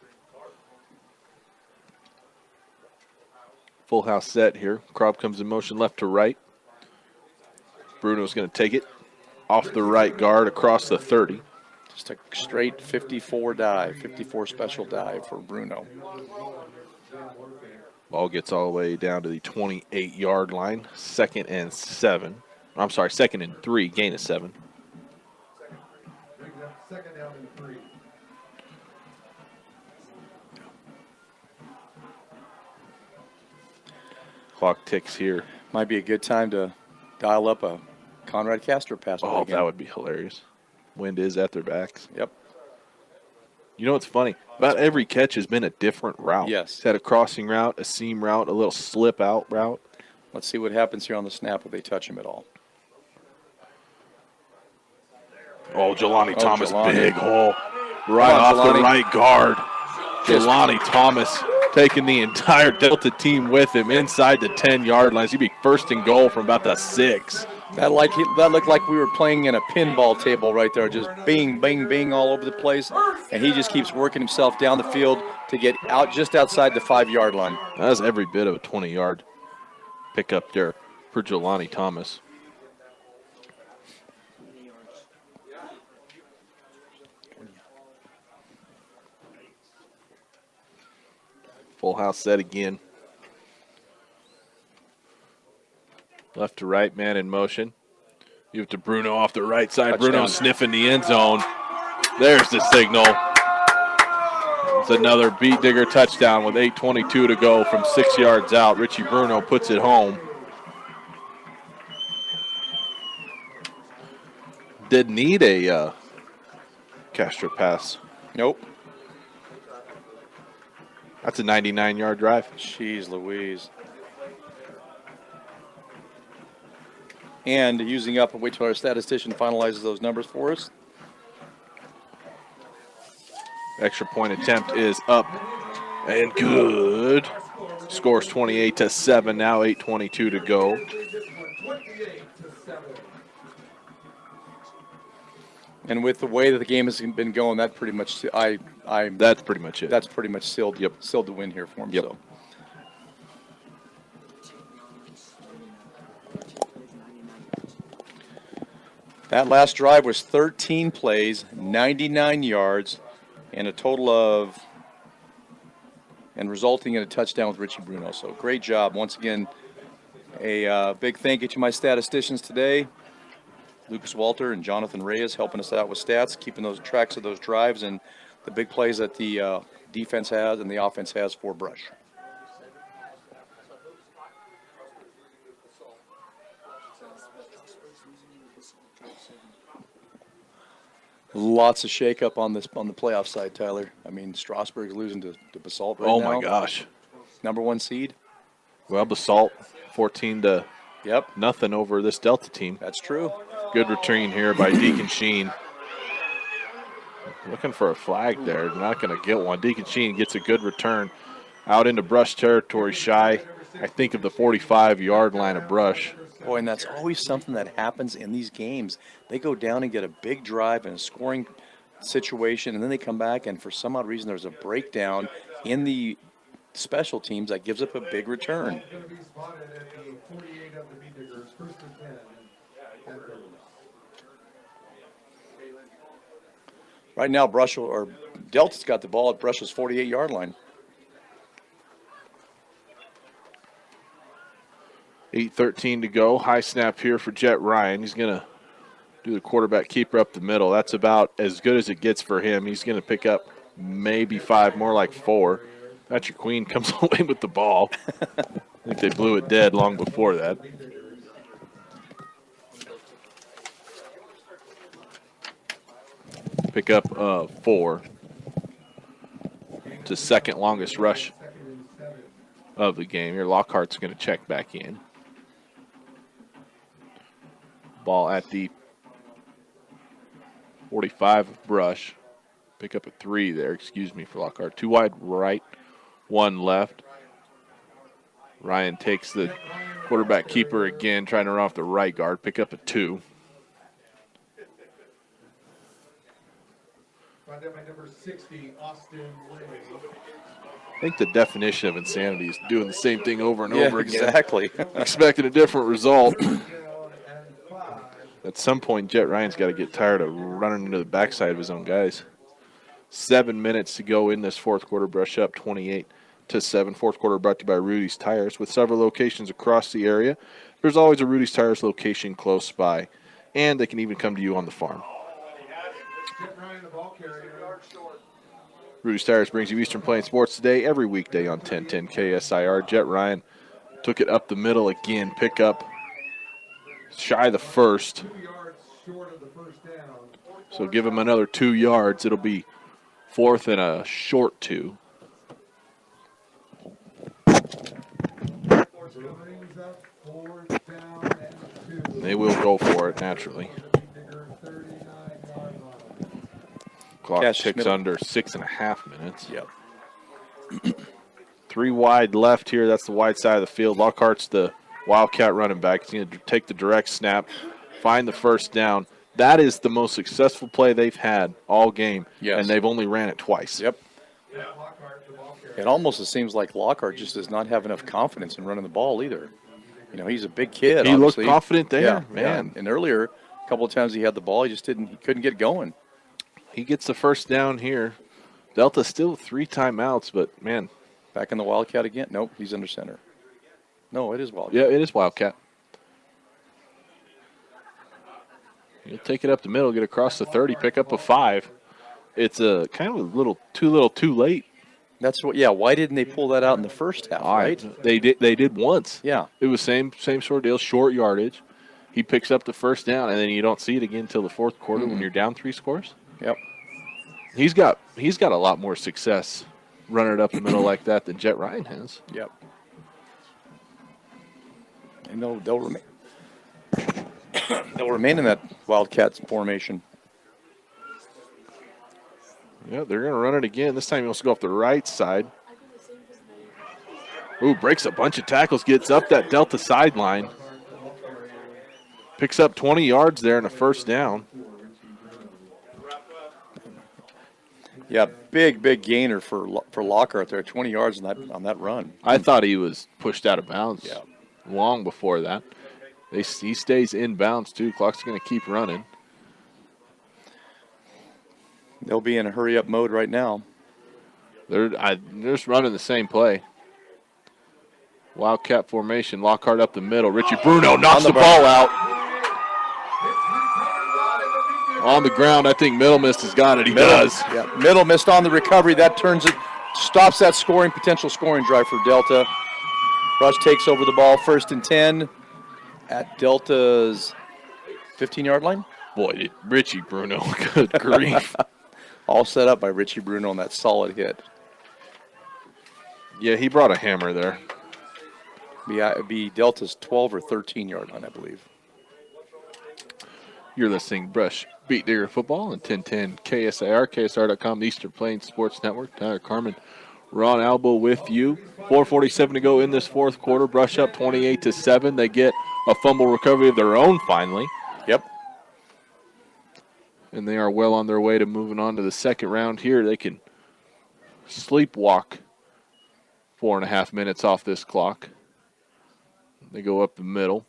S1: Full house set here. Krob comes in motion left to right. Bruno's going to take it off the right guard across the 30.
S2: Just a straight 54 dive, 54 special dive for Bruno.
S1: Ball gets all the way down to the 28-yard line. 2nd and 7. I'm sorry, 2nd and 3. Gain of 7.
S4: Brings up 2nd down and 3.
S1: Clock ticks here.
S2: Might be a good time to dial up a Conrad Castro pass.
S1: Oh,
S2: again.
S1: that would be hilarious. Wind is at their backs.
S2: Yep.
S1: You know what's funny? About every catch has been a different route.
S2: Yes.
S1: It's had a crossing route, a seam route, a little slip out route.
S2: Let's see what happens here on the snap if they touch him at all.
S1: Oh, Jelani Thomas,
S2: Jelani.
S1: big hole. Right
S2: Come on,
S1: off the
S2: Jelani.
S1: right guard.
S2: Just-
S1: Jelani Thomas taking the entire Delta team with him inside the 10-yard lines. He'd be 1st and goal from about the 6.
S2: That looked like we were playing in a pinball table right there, just bing, bing, bing all over the place. And he just keeps working himself down the field to get out just outside the 5-yard line.
S1: That's every bit of a 20-yard pickup there for Jelani Thomas. Full house set again. Left to right, man in motion. Give it to Bruno off the right side.
S2: Touchdown.
S1: Bruno sniffing the end zone. There's the signal. It's another beat digger touchdown with 8:22 to go from 6 yards out. Richie Bruno puts it home. Didn't need a Castro pass.
S2: Nope.
S1: That's a 99-yard drive.
S2: Jeez Louise. And using up, wait till our statistician finalizes those numbers for us.
S1: Extra point attempt is up and good. Scores 28-7 now, 8:22 to go.
S4: 28-7.
S2: And with the way that the game has been going, that pretty much
S1: That's pretty much it.
S2: that's pretty much sealed.
S1: Yep.
S2: Sealed the win here for him.
S1: Yep.
S2: So. That last drive was 13 plays, 99 yards, and a total of, and resulting in a touchdown with Richie Bruno. So great job. Once again, a big thank you to my statisticians today, Lucas Walter and Jonathan Reyes, helping us out with stats, keeping those tracks of those drives and the big plays that the defense has and the offense has for Brush. Lots of shakeup on the playoff side, Tyler. I mean, Strasburg's losing to Basalt right
S1: Oh
S2: now.
S1: my gosh.
S2: #1 seed.
S1: Well, Basalt 14-0
S2: Yep,
S1: over this Delta team.
S2: that's true.
S1: Good return here by Deacon Sheen. Looking for a flag there. Not going to get one. Deacon Sheen gets a good return. Out into brush territory, shy, I think, of the 45-yard line of brush.
S2: Boy, and that's always something that happens in these games. They go down and get a big drive and a scoring situation, and then they come back, and for some odd reason, there's a breakdown in the special teams that gives up a big return.
S4: Going to be spotted at the 48 of the Beatniggers, first and 10. Panthers.
S2: Right now, Delta's got the ball at Brush's 48-yard line.
S1: 8:13 to go. High snap here for Jet Ryan. He's going to do the quarterback keeper up the middle. That's about as good as it gets for him. He's going to pick up maybe 5, more like 4. Patrick Queen comes away with the ball. I think they blew it dead long before that. Pick up 4. It's the second longest rush of the game. Your Lockhart's going to check back in. Ball at the 45 of Brush. Pick up a 3 there, excuse me, for Lockhart. 2 wide right, 1 left. Ryan takes the quarterback keeper again, trying to run off the right guard. Pick up a 2.
S4: By number 60, Austin Lay.
S1: I think the definition of insanity is doing the same thing over and over again.
S2: Exactly.
S1: Expecting a different result.
S4: Down and 5.
S1: At some point, Jet Ryan's got to get tired of running into the backside of his own guys. 7 minutes to go in this fourth quarter. Brush up 28-7. Fourth quarter brought to you by Rudy's Tires. With several locations across the area, there's always a Rudy's Tires location close by, and they can even come to you on the farm.
S4: Jet Ryan, the ball carrier.
S1: Rudy's Tires brings you Eastern Plains Sports today, every weekday on 1010 KSIR. Jet Ryan took it up the middle again. Pick up shy of the first.
S4: 2 yards short of the first down.
S1: So give him another 2 yards. It'll be 4th and a short 2.
S4: Brings up 4th down and 2.
S1: They will go for it naturally.
S4: Beatnigger 39-yard line.
S1: Clock
S2: Cash
S1: ticks
S2: Smith.
S1: under 6.5 minutes.
S2: Yep.
S1: 3 wide left here. That's the wide side of the field. Lockhart's the Wildcat running back. He's going to take the direct snap, find the first down. That is the most successful play they've had all game,
S2: Yes.
S1: and they've only ran it twice.
S2: Yep.
S4: Lockhart, the ball carrier.
S2: It almost seems like Lockhart just does not have enough confidence in running the ball either. You know, he's a big kid.
S1: He looked
S2: obviously.
S1: confident there,
S2: Yeah,
S1: man.
S2: yeah. And earlier, a couple of times he had the ball, he couldn't get going.
S1: He gets the first down here. Delta still 3 timeouts, but, man,
S2: Back in the Wildcat again? Nope, he's under center. No, it is Wildcat.
S1: yeah, it is Wildcat. He'll take it up the middle, get across the 30, pick up a 5. It's a kind of a little too late.
S2: That's what. Yeah. Why didn't they pull that out in the first half? Right.
S1: They did once.
S2: Yeah.
S1: It was same sort of deal, short yardage. He picks up the first down, and then you don't see it again until the fourth quarter when you're down 3 scores.
S2: Yep.
S1: He's got a lot more success running it up the middle like that than Jet Ryan has.
S2: Yep. And they'll remain. They'll remain in that Wildcat formation.
S1: Yeah, they're going to run it again. This time he wants to go off the right side. Ooh, breaks a bunch of tackles, gets up that Delta sideline. Picks up 20 yards there and a first down.
S2: Yeah, big gainer for Lockhart there. 20 yards on that run.
S1: I thought he was pushed out of bounds
S2: Yeah.
S1: long before that. He stays in bounds, too. Clock's going to keep running.
S2: They'll be in a hurry-up mode right now.
S1: They're just running the same play. Wildcat formation. Lockhart up the middle. Richie Bruno knocks the ball out. On the ground, I think Middle Mist has got it. He does.
S2: Yeah, Middle missed on the recovery. That turns it, stops that potential scoring drive for Delta. Brush takes over the ball, 1st and 10 at Delta's 15-yard line.
S1: Boy, did Richie Bruno. Good grief.
S2: All set up by Richie Bruno on that solid hit.
S1: Yeah, he brought a hammer there.
S2: It'd be Delta's 12 or 13-yard line, I believe.
S1: You're listening to Brush Beat Digger Football on 1010 KSIR, KSR.com, the Eastern Plains Sports Network. Tyler Carmen Ron Albo with you. 4:47 to go in this fourth quarter. Brush up 28-7. They get a fumble recovery of their own finally,
S2: Yep.
S1: and they are well on their way to moving on to the second round here. They can sleepwalk 4.5 minutes off this clock. They go up the middle.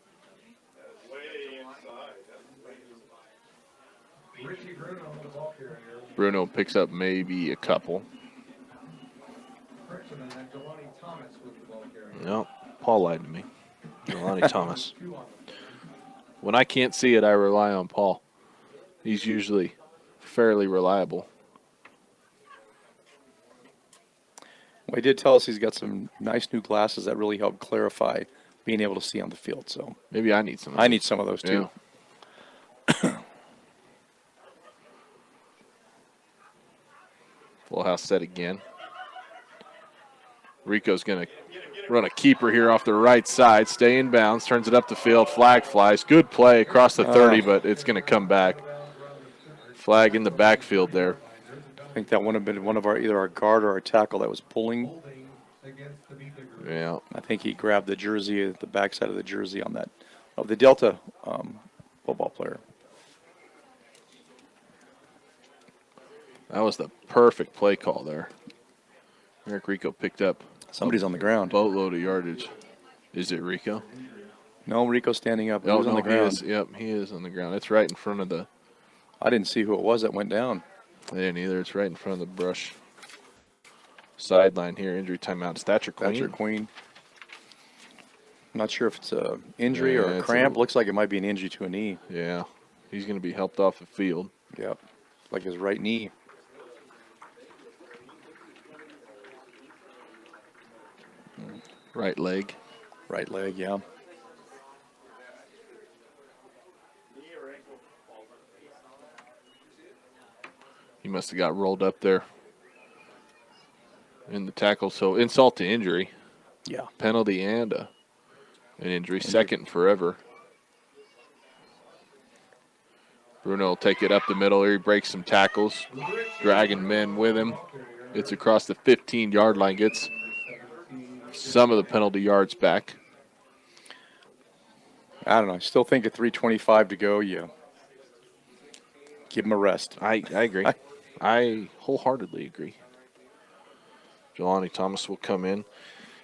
S4: Richie Bruno on the ball carrier.
S1: Bruno picks up maybe a couple.
S4: Correction on that, Jelani Thomas with the ball carrier.
S1: No, Paul lied to me. Jelani Thomas.
S4: 2 on the play.
S1: When I can't see it, I rely on Paul. He's usually fairly reliable.
S2: Well, he did tell us he's got some nice new glasses that really help clarify being able to see on the field. So
S1: Maybe I need some.
S2: I need some of those too.
S1: Yeah. Full house set again. Rico's going to run a keeper here off the right side. Stay in bounds. Turns it up the field. Flag flies. Good play across the 30, but it's going to come back. Flag in the backfield there.
S2: I think that would have been one of our either our guard or our tackle that was pulling.
S4: Holding against the Beaver group.
S1: Yeah.
S2: I think he grabbed the jersey, the backside of the jersey on that of the Delta football player.
S1: That was the perfect play call there. Eric Rico picked up
S2: Somebody's on the ground.
S1: boatload of yardage. Is it Rico?
S2: No, Rico's standing up. He
S1: Oh,
S2: was on
S1: no,
S2: the
S1: he
S2: ground.
S1: is. Yep, he is on the ground. It's right in front of the.
S2: I didn't see who it was that went down.
S1: I didn't either. It's right in front of the brush sideline here. Injury timeout. It's Thatcher Queen.
S2: Thatcher Queen. I'm not sure if it's a injury or
S1: Yeah,
S2: a
S1: it's
S2: cramp. Looks like it might be an injury to a knee.
S1: Yeah, he's going to be helped off the field.
S2: Yep. Like his right knee.
S1: Right leg.
S2: Right leg, yeah.
S1: He must have got rolled up there in the tackle. So insult to injury,
S2: Yeah.
S1: penalty and an injury. Second forever. Bruno will take it up the middle here. He breaks some tackles, dragging men with him. It's across the 15-yard line. Gets some of the penalty yards back.
S2: I don't know. I still think at 3:25 to go, you give him a rest.
S1: I agree. I wholeheartedly agree. Jelani Thomas will come in.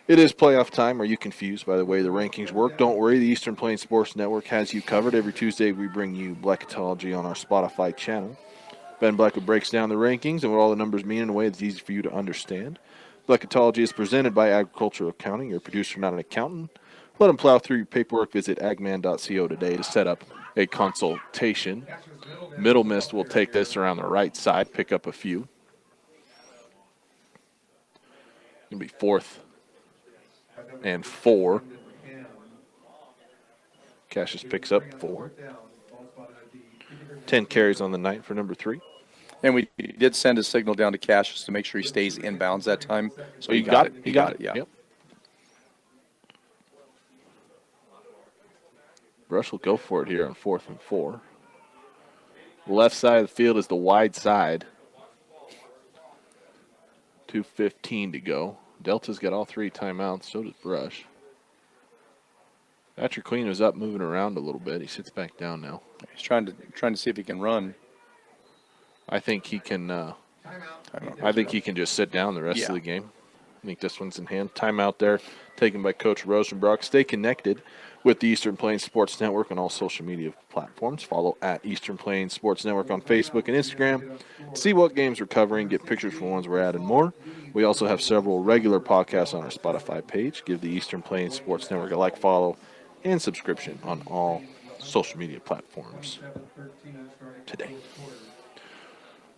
S1: It is playoff time. Are you confused by the way the rankings work? Don't worry. The Eastern Plains Sports Network has you covered. Every Tuesday we bring you Blackatology on our Spotify channel. Ben Blackwood breaks down the rankings and what all the numbers mean in a way that's easy for you to understand. Blackatology is presented by Agricultural Accounting. Your producer, not an accountant. Let them plow through your paperwork. Visit agman.co today to set up a consultation. Middle Mist will take this around the right side, pick up a few. Going to be 4th and 4. Cassius picks up 4. 10 carries on the night for number 3.
S2: And we did send a signal down to Cassius to make sure he stays in bounds that time. So he got it.
S1: He got it.
S2: Yeah.
S1: Yep. Brush will go for it here on 4th and 4. Left side of the field is the wide side. 2:15 to go. Delta's got all 3 timeouts. So does Brush. Thatcher Queen was up, moving around a little bit. He sits back down now.
S2: He's trying to see if he can run.
S1: I think he can. I think he can just sit down the rest of
S2: Yeah.
S1: the game. I think this one's in hand. Timeout there, taken by Coach Rosenbrock. Stay connected with the Eastern Plains Sports Network on all social media platforms. Follow at Eastern Plains Sports Network on Facebook and Instagram. See what games we're covering, get pictures from ones we're at, and more. We also have several regular podcasts on our Spotify page. Give the Eastern Plains Sports Network a like, follow, and subscription on all social media platforms today.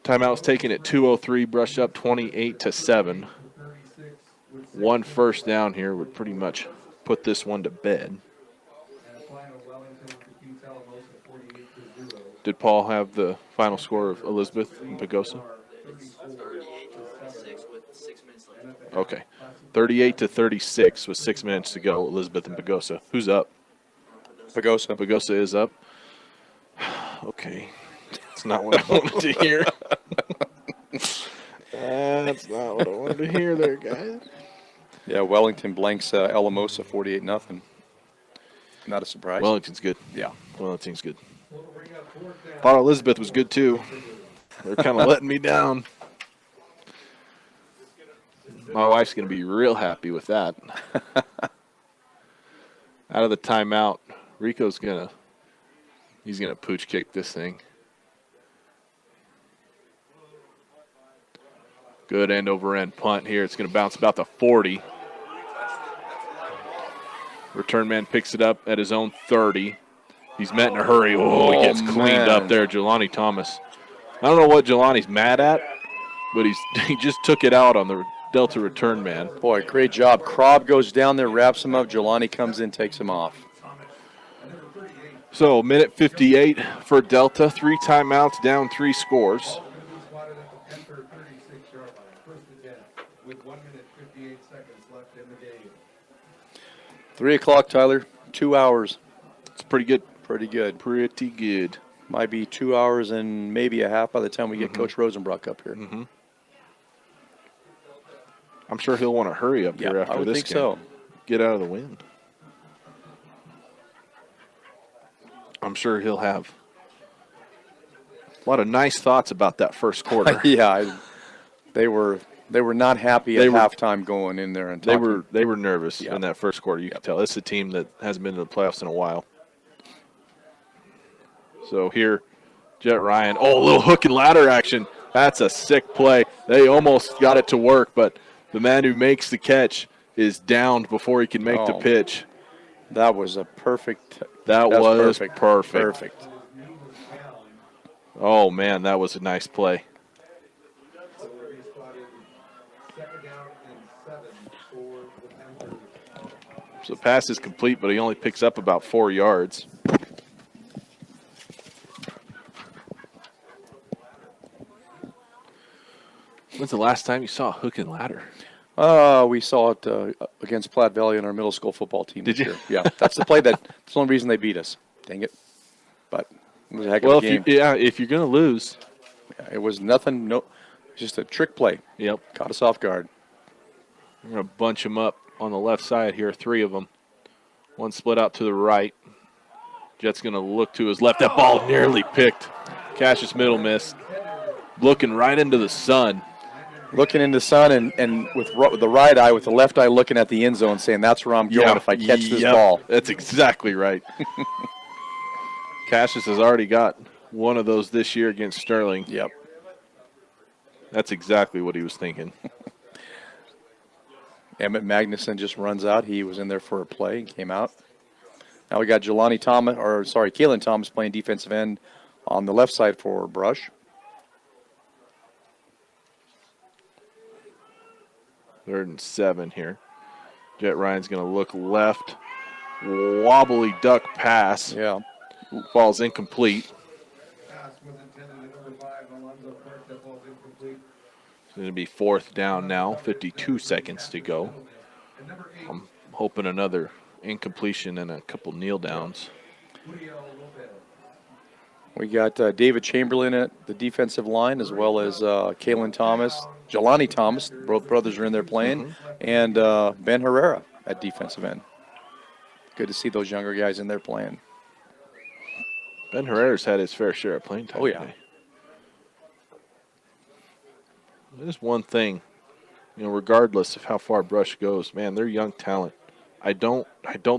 S1: Timeout was taken at 2:03. Brush up 28-7. 1 first down here would pretty much put this one to bed. Did Paul have the final score of Elizabeth and Pagosa? Okay. 38-36 with 6 minutes to go. Elizabeth and Pagosa. Who's up?
S2: Pagosa.
S1: Pagosa is up. Okay. That's not what I wanted to hear. That's not what I wanted to hear there, guys.
S2: Yeah, Wellington blanks Alamosa 48-0. Not a surprise.
S1: Wellington's good.
S2: Yeah.
S1: Wellington's good. Thought Elizabeth was good, too. They're kind of letting me down. My wife's going to be real happy with that. Out of the timeout, Rico's he's going to pooch kick this thing. Good end over end punt here. It's going to bounce about the 40. Return man picks it up at his own 30. He's met in a hurry. Oh, he gets cleaned up there, Jelani Thomas. I don't know what Jelani's mad at, but he just took it out on the Delta return man.
S2: Boy, great job. Krob goes down there, wraps him up. Jelani comes in, takes him off.
S1: So, minute 58 for Delta. 3 timeouts, down 3 scores.
S4: Spotted at the Panther 36-yard line. First and 10 with 1 minute 58 seconds left in the game.
S2: 3 o'clock, Tyler. 2 hours.
S1: It's pretty good.
S2: Pretty good.
S1: Pretty good.
S2: Might be 2 hours and maybe a half by the time we get Coach Rosenbrock up here.
S1: I'm sure he'll want to hurry up here after
S2: I would
S1: this
S2: think
S1: game.
S2: so.
S1: Get out of the wind. I'm sure he'll have a lot of nice thoughts about that first quarter.
S2: Yeah, they were not happy at halftime going in there and talking.
S1: They were nervous
S2: Yeah.
S1: in that first quarter. You could tell. It's a team that hasn't been to the playoffs in a while. So here, Jet Ryan. Oh, a little hook and ladder action. That's a sick play. They almost got it to work, but the man who makes the catch is downed before he can make the pitch.
S2: That was a perfect.
S1: That was perfect.
S2: Perfect.
S1: Oh, man, that was a nice play.
S4: So we'll be spotted second down and 7 for the Panthers.
S1: So the pass is complete, but he only picks up about 4 yards. When's the last time you saw a hook and ladder?
S2: We saw it against Platte Valley in our middle school football team.
S1: Did
S2: this
S1: you?
S2: year. Yeah, that's the play. That's the only reason they beat us. Dang it! But it was a heck of a game.
S1: If you're going to lose.
S2: It was nothing. No, just a trick play.
S1: Yep.
S2: Caught us off guard.
S1: We're going to bunch them up on the left side here, 3 of them. One split out to the right. Jet's going to look to his left. That ball nearly picked. Cassius Middle missed. Looking right into the sun.
S2: Looking in the sun and with the right eye, with the left eye looking at the end zone, saying that's where I'm going if I catch this ball.
S1: That's exactly right. Cassius has already got one of those this year against Sterling.
S2: Yep.
S1: That's exactly what he was thinking.
S2: Emmett Magnuson just runs out. He was in there for a play and came out. Now we got Kalen Thomas playing defensive end on the left side for Brush.
S1: 3rd and 7 here. Jet Ryan's going to look left. Wobbly duck pass.
S2: Yeah.
S1: Falls incomplete.
S4: Pass was intended at number 5, Alonzo Clark. That ball's incomplete.
S1: It's going to be 4th down now. 52 seconds to go.
S4: And number 8,
S1: I'm hoping another incompletion and a couple kneel downs.
S4: Julio Lopez.
S2: We got David Chamberlain at the defensive line, as well as Kalen Thomas, Jelani Thomas. Both brothers are in there playing, and Ben Herrera at defensive end. Good to see those younger guys in there playing.
S1: Ben Herrera's had his fair share of playing time.
S2: Oh, yeah.
S1: Today. There's one thing, regardless of how far Brush goes, man, they're young talent. I don't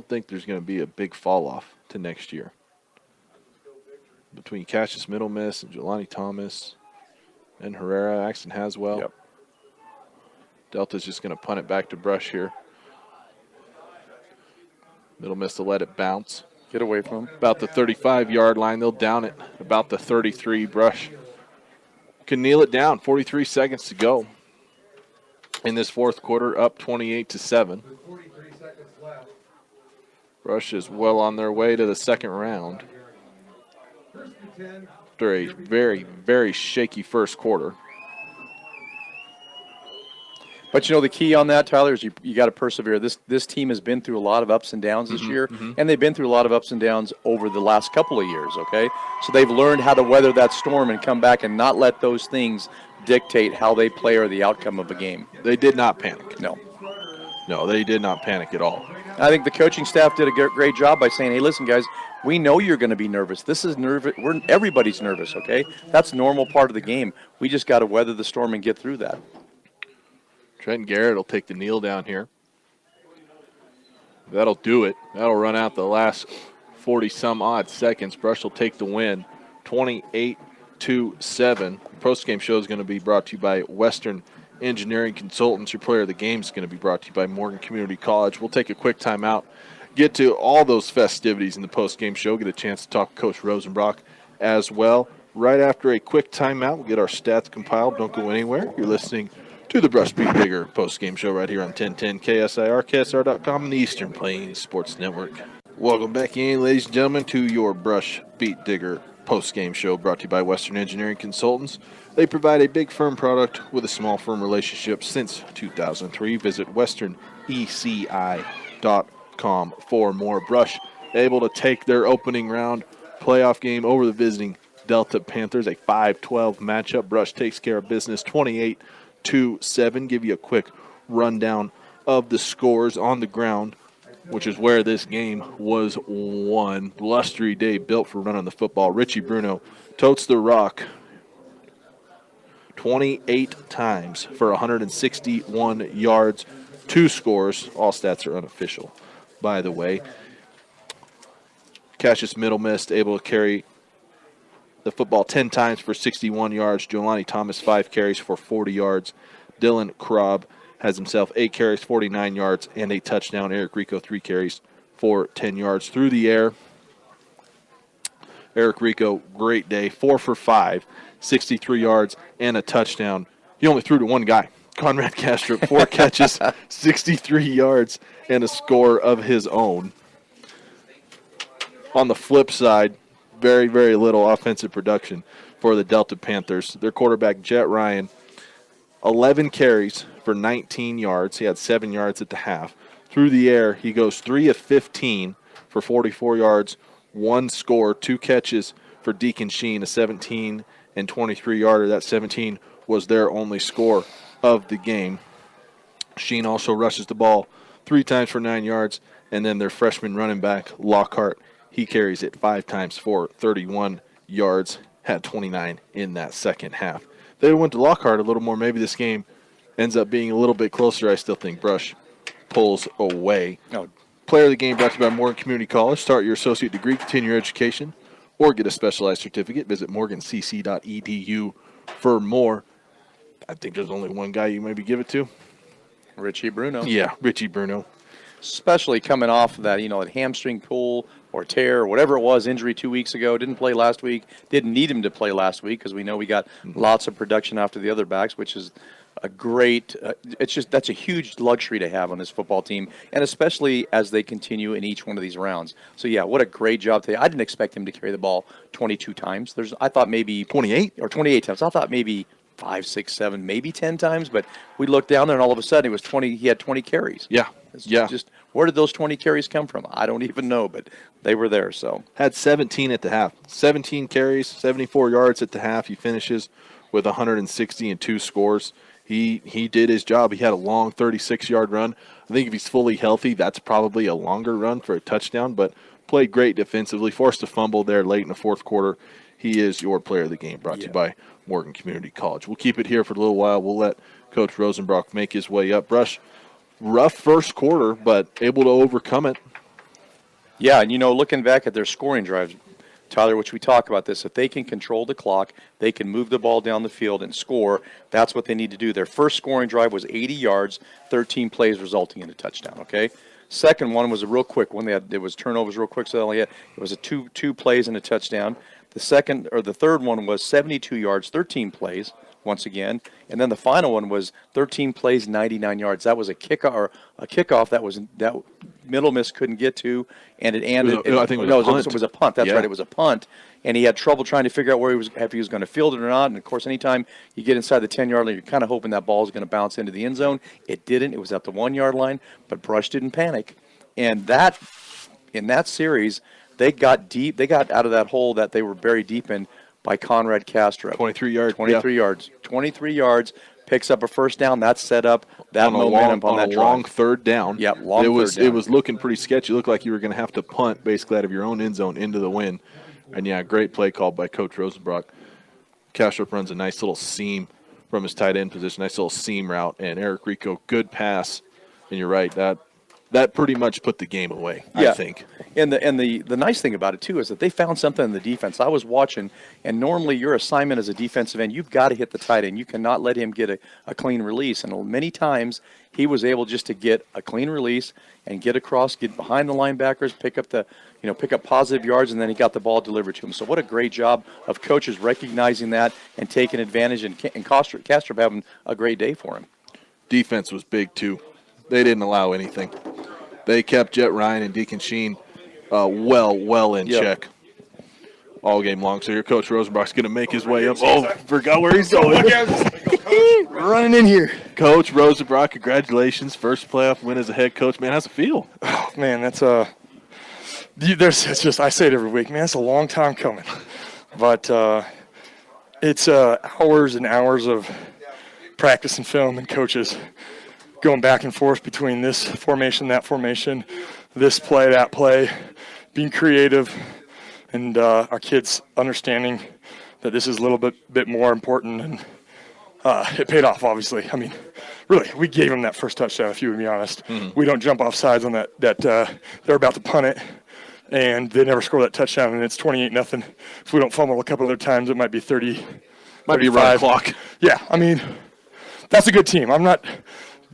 S1: think there's going to be a big fall off to next year. Between Cassius Middle Miss and Jelani Thomas and Herrera, Axton Haswell.
S2: Yep.
S1: Delta's just going to punt it back to Brush here. Middle Miss to let it bounce.
S2: Get away from him.
S1: About the 35-yard line. They'll down it. About the 33. Brush can kneel it down. 43 seconds to go in this 4th quarter, up 28-7.
S4: With 43 seconds left.
S1: Brush is well on their way to the 2nd round.
S4: First and 10.
S1: After a very, very shaky first quarter.
S2: But the key on that, Tyler, is you got to persevere. This team has been through a lot of ups and downs this year, and they've been through a lot of ups and downs over the last couple of years, okay? So they've learned how to weather that storm and come back and not let those things dictate how they play or the outcome of a game.
S1: They did not panic.
S2: No.
S1: No, they did not panic at all.
S2: I think the coaching staff did a great job by saying, hey, listen, guys, we know you're going to be nervous. This is nervous. Everybody's nervous, okay? That's a normal part of the game. We just got to weather the storm and get through that.
S1: Trent Garrett will take the kneel down here. That'll do it. That'll run out the last 40-some-odd seconds. Brush will take the win, 28-7. The post-game show is going to be brought to you by Western Engineering Consultants. Your player of the game is going to be brought to you by Morgan Community College. We'll take a quick timeout, get to all those festivities in the post-game show, get a chance to talk to Coach Rosenbrock as well. Right after a quick timeout, we'll get our stats compiled. Don't go anywhere. You're listening to the Brush Beat Digger post-game show right here on 1010 KSIR, KSR.com, and the Eastern Plains Sports Network. Welcome back in, ladies and gentlemen, to your Brush Beat Digger post-game show brought to you by Western Engineering Consultants. They provide a big firm product with a small firm relationship since 2003. Visit westerneci.com for more. Brush able to take their opening round playoff game over the visiting Delta Panthers, a 5-12 matchup. Brush takes care of business 28-7. Give you a quick rundown of the scores on the ground, which is where this game was won. Blustery day built for running the football. Richie Bruno totes the rock 28 times for 161 yards, 2 scores. All stats are unofficial, by the way. Cassius Middlemist able to carry the football 10 times for 61 yards. Jelani Thomas, 5 carries for 40 yards. Dylan Krob has himself 8 carries, 49 yards, and a touchdown. Eric Rico, 3 carries for 10 yards. Through the air, Eric Rico, great day, 4 for 5, 63 yards, and a touchdown. He only threw to one guy, Conrad Kastrup, 4 catches, 63 yards, and a score of his own. On the flip side, very, very little offensive production for the Delta Panthers. Their quarterback, Jet Ryan, 11 carries for 19 yards. He had 7 yards at the half. Through the air, he goes 3 of 15 for 44 yards, 1 score, 2 catches for Deacon Sheen, a 17 and 23-yarder. That 17 was their only score of the game. Sheen also rushes the ball 3 times for 9 yards, and then their freshman running back, Lockhart, he carries it 5 times for 31 yards, had 29 in that second half. They went to Lockhart a little more. Maybe this game ends up being a little bit closer. I still think Brush pulls away.
S2: No.
S1: Player of the game brought to you by Morgan Community College. Start your associate degree, continue your education, or get a specialized certificate. Visit morgancc.edu for more. I think there's only one guy you maybe give it to.
S2: Richie Bruno.
S1: Yeah, Richie Bruno.
S2: Especially coming off of that, that hamstring pull or tear or whatever it was, injury 2 weeks ago. Didn't play last week. Didn't need him to play last week because we know we got lots of production after the other backs, which is a great that's a huge luxury to have on this football team, and especially as they continue in each one of these rounds. So, yeah, what a great job today. I didn't expect him to carry the ball 22 times. I thought maybe
S1: 28
S2: or 28 times. I thought maybe 5, 6, 7, maybe 10 times, but we looked down there and all of a sudden it was 20. He had 20 carries.
S1: Yeah.
S2: Just where did those 20 carries come from? I don't even know, but they were there. So
S1: had 17 at the half. 17 carries, 74 yards at the half. He finishes with 160 and 2 scores. He did his job. He had a long 36-yard run. I think if he's fully healthy, that's probably a longer run for a touchdown, but played great defensively, forced a fumble there late in the fourth quarter. He is your player of the game, brought to you by Morgan Community College. We'll keep it here for a little while. We'll let Coach Rosenbrock make his way up. Brush, rough first quarter, but able to overcome it.
S2: Yeah, and looking back at their scoring drives, Tyler, which we talk about this, if they can control the clock, they can move the ball down the field and score. That's what they need to do. Their first scoring drive was 80 yards, 13 plays resulting in a touchdown, okay? Second one was a real quick one. It was turnovers real quick, so they only had, it was a two plays and a touchdown. The third one was 72 yards, 13 plays once again, and then the final one was 13 plays, 99 yards. That was a kickoff that Middle Miss couldn't get to, and it ended.
S1: I think it was a punt.
S2: It was a punt. That's
S1: Yeah.
S2: right. It was a punt, and he had trouble trying to figure out if he was going to field it or not. And of course, anytime you get inside the 10-yard line, you're kind of hoping that ball is going to bounce into the end zone. It didn't. It was at the 1-yard line, but Brush didn't panic, and in that series, they got deep. They got out of that hole that they were buried deep in by Conrad Castro.
S1: 23 yards.
S2: 23 yards. 23 yards. Picks up a first down. That set up that
S1: on a
S2: momentum
S1: long,
S2: on that
S1: a
S2: drive.
S1: long third down.
S2: Yep, long
S1: it was
S2: third down.
S1: It was looking pretty sketchy. It looked like you were going to have to punt basically out of your own end zone into the wind. And yeah, great play call by Coach Rosenbrock. Kastrup runs a nice little seam from his tight end position, nice little seam route, and Eric Rico, good pass. And you're right, that pretty much put the game away, I think.
S2: And the nice thing about it too is that they found something in the defense. I was watching, and normally your assignment as a defensive end, you've got to hit the tight end. You cannot let him get a clean release. And many times he was able just to get a clean release and get across, get behind the linebackers, pick up positive yards, and then he got the ball delivered to him. So what a great job of coaches recognizing that and taking advantage, and Kastrup having a great day for him.
S1: Defense was big too. They didn't allow anything. They kept Jet Ryan and Deacon Sheen well in check all game long. So your Coach Rosenbrock's going to make his way up. Oh, forgot where he's going.
S5: Running in here.
S1: Coach Rosenbrock, congratulations. First playoff win as a head coach. Man, how's it feel?
S5: Oh, man, that's it's just, I say it every week, man, it's a long time coming. But it's hours and hours of practice and film and coaches going back and forth between this formation, that formation, this play, that play, being creative, and our kids understanding that this is a little bit more important, and it paid off, obviously. I mean, really, we gave them that first touchdown, if you would be honest.
S1: Mm-hmm.
S5: We don't jump off sides on that they're about to punt it, and they never score that touchdown, and it's 28-0. If we don't fumble a couple other times, it might be 30.
S1: Might be around
S5: 35.
S1: clock.
S5: Yeah, I mean, that's a good team.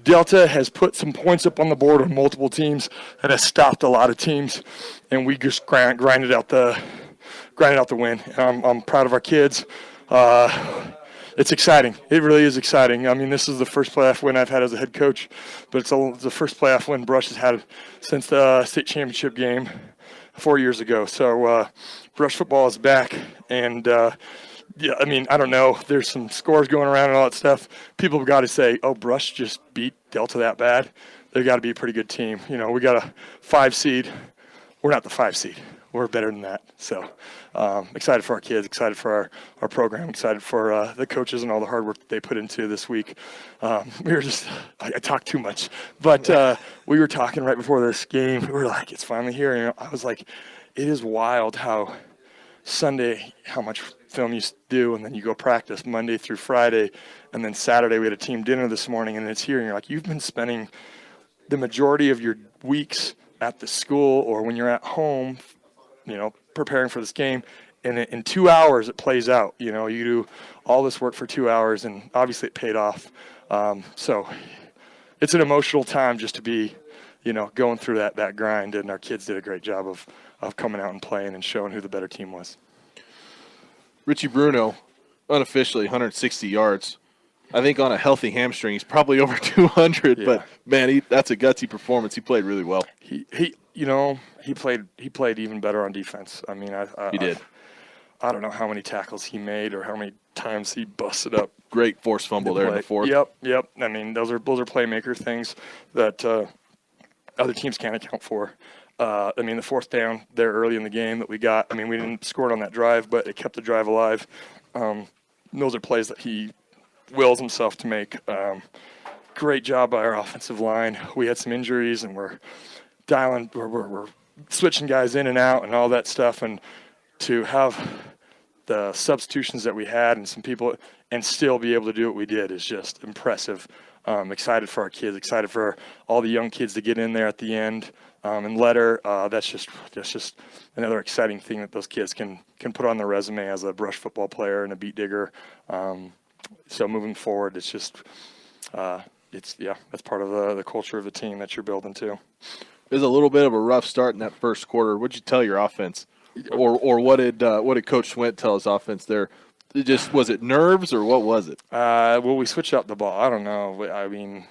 S5: Delta has put some points up on the board on multiple teams and has stopped a lot of teams, and we just grinded out the win. I'm proud of our kids. It's exciting. It really is exciting. I mean, this is the first playoff win I've had as a head coach, but it's the first playoff win Brush has had since the state championship game 4 years ago. So Brush football is back, and yeah, I mean, I don't know. There's some scores going around and all that stuff. People have got to say, oh, Brush just beat Delta that bad. They've got to be a pretty good team. You know, we got a 5 seed. We're not the 5 seed. We're better than that. So excited for our kids, excited for our program, excited for the coaches and all the hard work that they put into this week. We were just – I talk too much. But we were talking right before this game. We were like, it's finally here. And I was like, it is wild how Sunday, how much film you do, and then you go practice Monday through Friday, and then Saturday we had a team dinner this morning, and it's here, and you're like, you've been spending the majority of your weeks at the school or when you're at home, you know, preparing for this game, and in 2 hours it plays out. You know, you do all this work for 2 hours, and obviously it paid off. So it's an emotional time just to be, you know, going through that grind, and our kids did a great job of coming out and playing and showing who the better team was.
S1: Richie Bruno, unofficially 160 yards. I think on a healthy hamstring, he's probably over 200.
S5: Yeah.
S1: But man, that's a gutsy performance. He played really well.
S5: He played even better on defense. I mean,
S1: He did.
S5: I don't know how many tackles he made or how many times he busted up.
S1: Great forced fumble there in the fourth.
S5: Yep. I mean, those are playmaker things that other teams can't account for. I mean, the fourth down there early in the game that we got, I mean, we didn't score it on that drive, but it kept the drive alive. Those are plays that he wills himself to make. Great job by our offensive line. We had some injuries, and we're switching guys in and out and all that stuff. And to have the substitutions that we had and some people and still be able to do what we did is just impressive. Excited for our kids, excited for all the young kids to get in there at the end. And Letter, that's just another exciting thing that those kids can put on their resume as a Brush football player and a beat digger. So moving forward, it's just that's part of the culture of the team that you're building too.
S1: It was a little bit of a rough start in that first quarter. What'd you tell your offense, or what did Coach Swint tell his offense there? Was it nerves or what was it?
S5: Well, we switched up the ball. I don't know. I mean,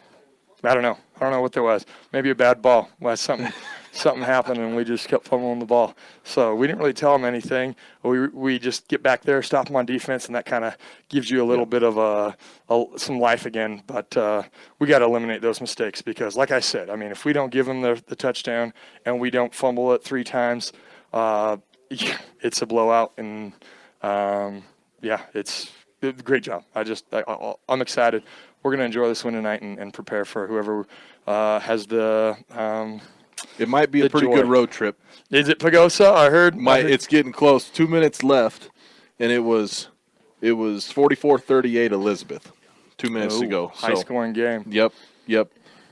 S5: I don't know what there was. Maybe a bad ball. Something something happened and we just kept fumbling the ball. So we didn't really tell them anything. We just get back there, stop them on defense, and that kind of gives you a little bit of some life again. But we got to eliminate those mistakes because, like I said, I mean, if we don't give them the touchdown and we don't fumble it 3 times, it's a blowout. And it's a great job. I'm excited. We're going to enjoy this win tonight and prepare for whoever has the
S1: It might be a pretty
S5: joy.
S1: good road trip.
S5: Is it Pagosa? I heard.
S1: It's getting close. 2 minutes left, and it was 44-38 Elizabeth 2 minutes to go.
S5: High scoring game.
S1: Yep.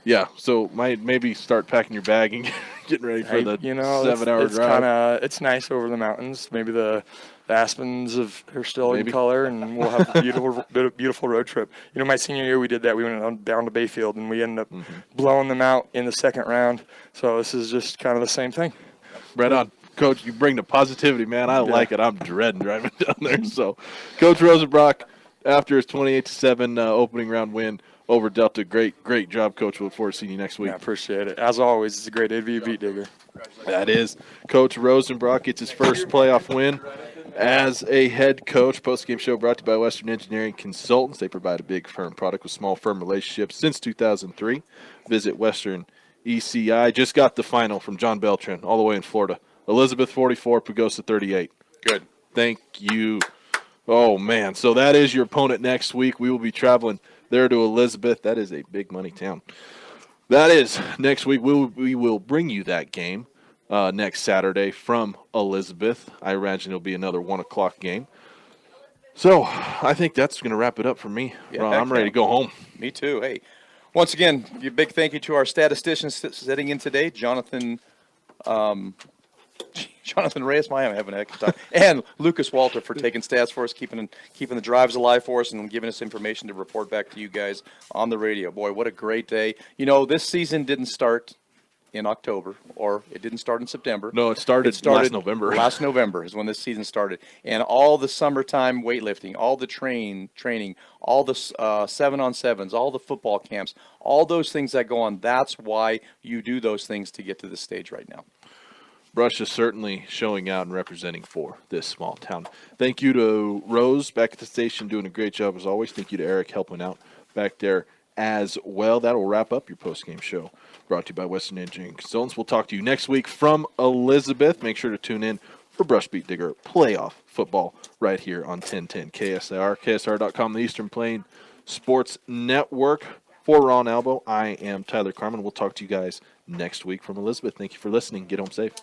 S1: Yeah, so maybe start packing your bag and getting ready for the 7-hour drive.
S5: It's nice over the mountains. Maybe the aspens are still
S1: Maybe.
S5: in color, and we'll have a beautiful road trip. My senior year we did that. We went down to Bayfield, and we ended up blowing them out in the second round. So this is just kind of the same thing.
S1: Right on. Coach, you bring the positivity, man. I like it. I'm dreading driving down there. So, Coach Rosenbrock, after his 28-7 opening round win over Delta, great job, Coach. We look forward to seeing you next week.
S5: I appreciate it. As always, it's a great day to be a beat digger.
S1: That is. Coach Rosenbrock gets his first playoff win as a head coach. Post-game show brought to you by Western Engineering Consultants. They provide a big firm product with small firm relationships since 2003. Visit Western ECI. Just got the final from John Beltran all the way in Florida. Elizabeth 44, Pagosa 38.
S2: Good.
S1: Thank you. Oh, man. So that is your opponent next week. We will be traveling there to Elizabeth. That is a big money town. That is next week. We will bring you that game next Saturday from Elizabeth. I imagine it'll be another 1 o'clock game. So I think that's going to wrap it up for me.
S2: Yeah,
S1: Ron, I'm ready to go home.
S2: Me too. Hey, once again, a big thank you to our statistician sitting in today, Jonathan Reyes, I'm having a heck of a time, and Lucas Walter for taking stats for us, keeping the drives alive for us, and giving us information to report back to you guys on the radio. Boy, what a great day! This season didn't start in October, or it didn't start in September.
S1: No, it started last November.
S2: Last November is when this season started, and all the summertime weightlifting, all the training, all the 7-on-7s, all the football camps, all those things that go on. That's why you do those things to get to this stage right now.
S1: Brush is certainly showing out and representing for this small town. Thank you to Rose back at the station doing a great job as always. Thank you to Eric helping out back there as well. That will wrap up your post-game show brought to you by Western Engineering Consultants. We'll talk to you next week from Elizabeth. Make sure to tune in for Brush Beat Digger playoff football right here on 1010 KSR, KSR.com, the Eastern Plain Sports Network. For Ron Albo, I am Tyler Carmen. We'll talk to you guys next week from Elizabeth. Thank you for listening. Get home safe.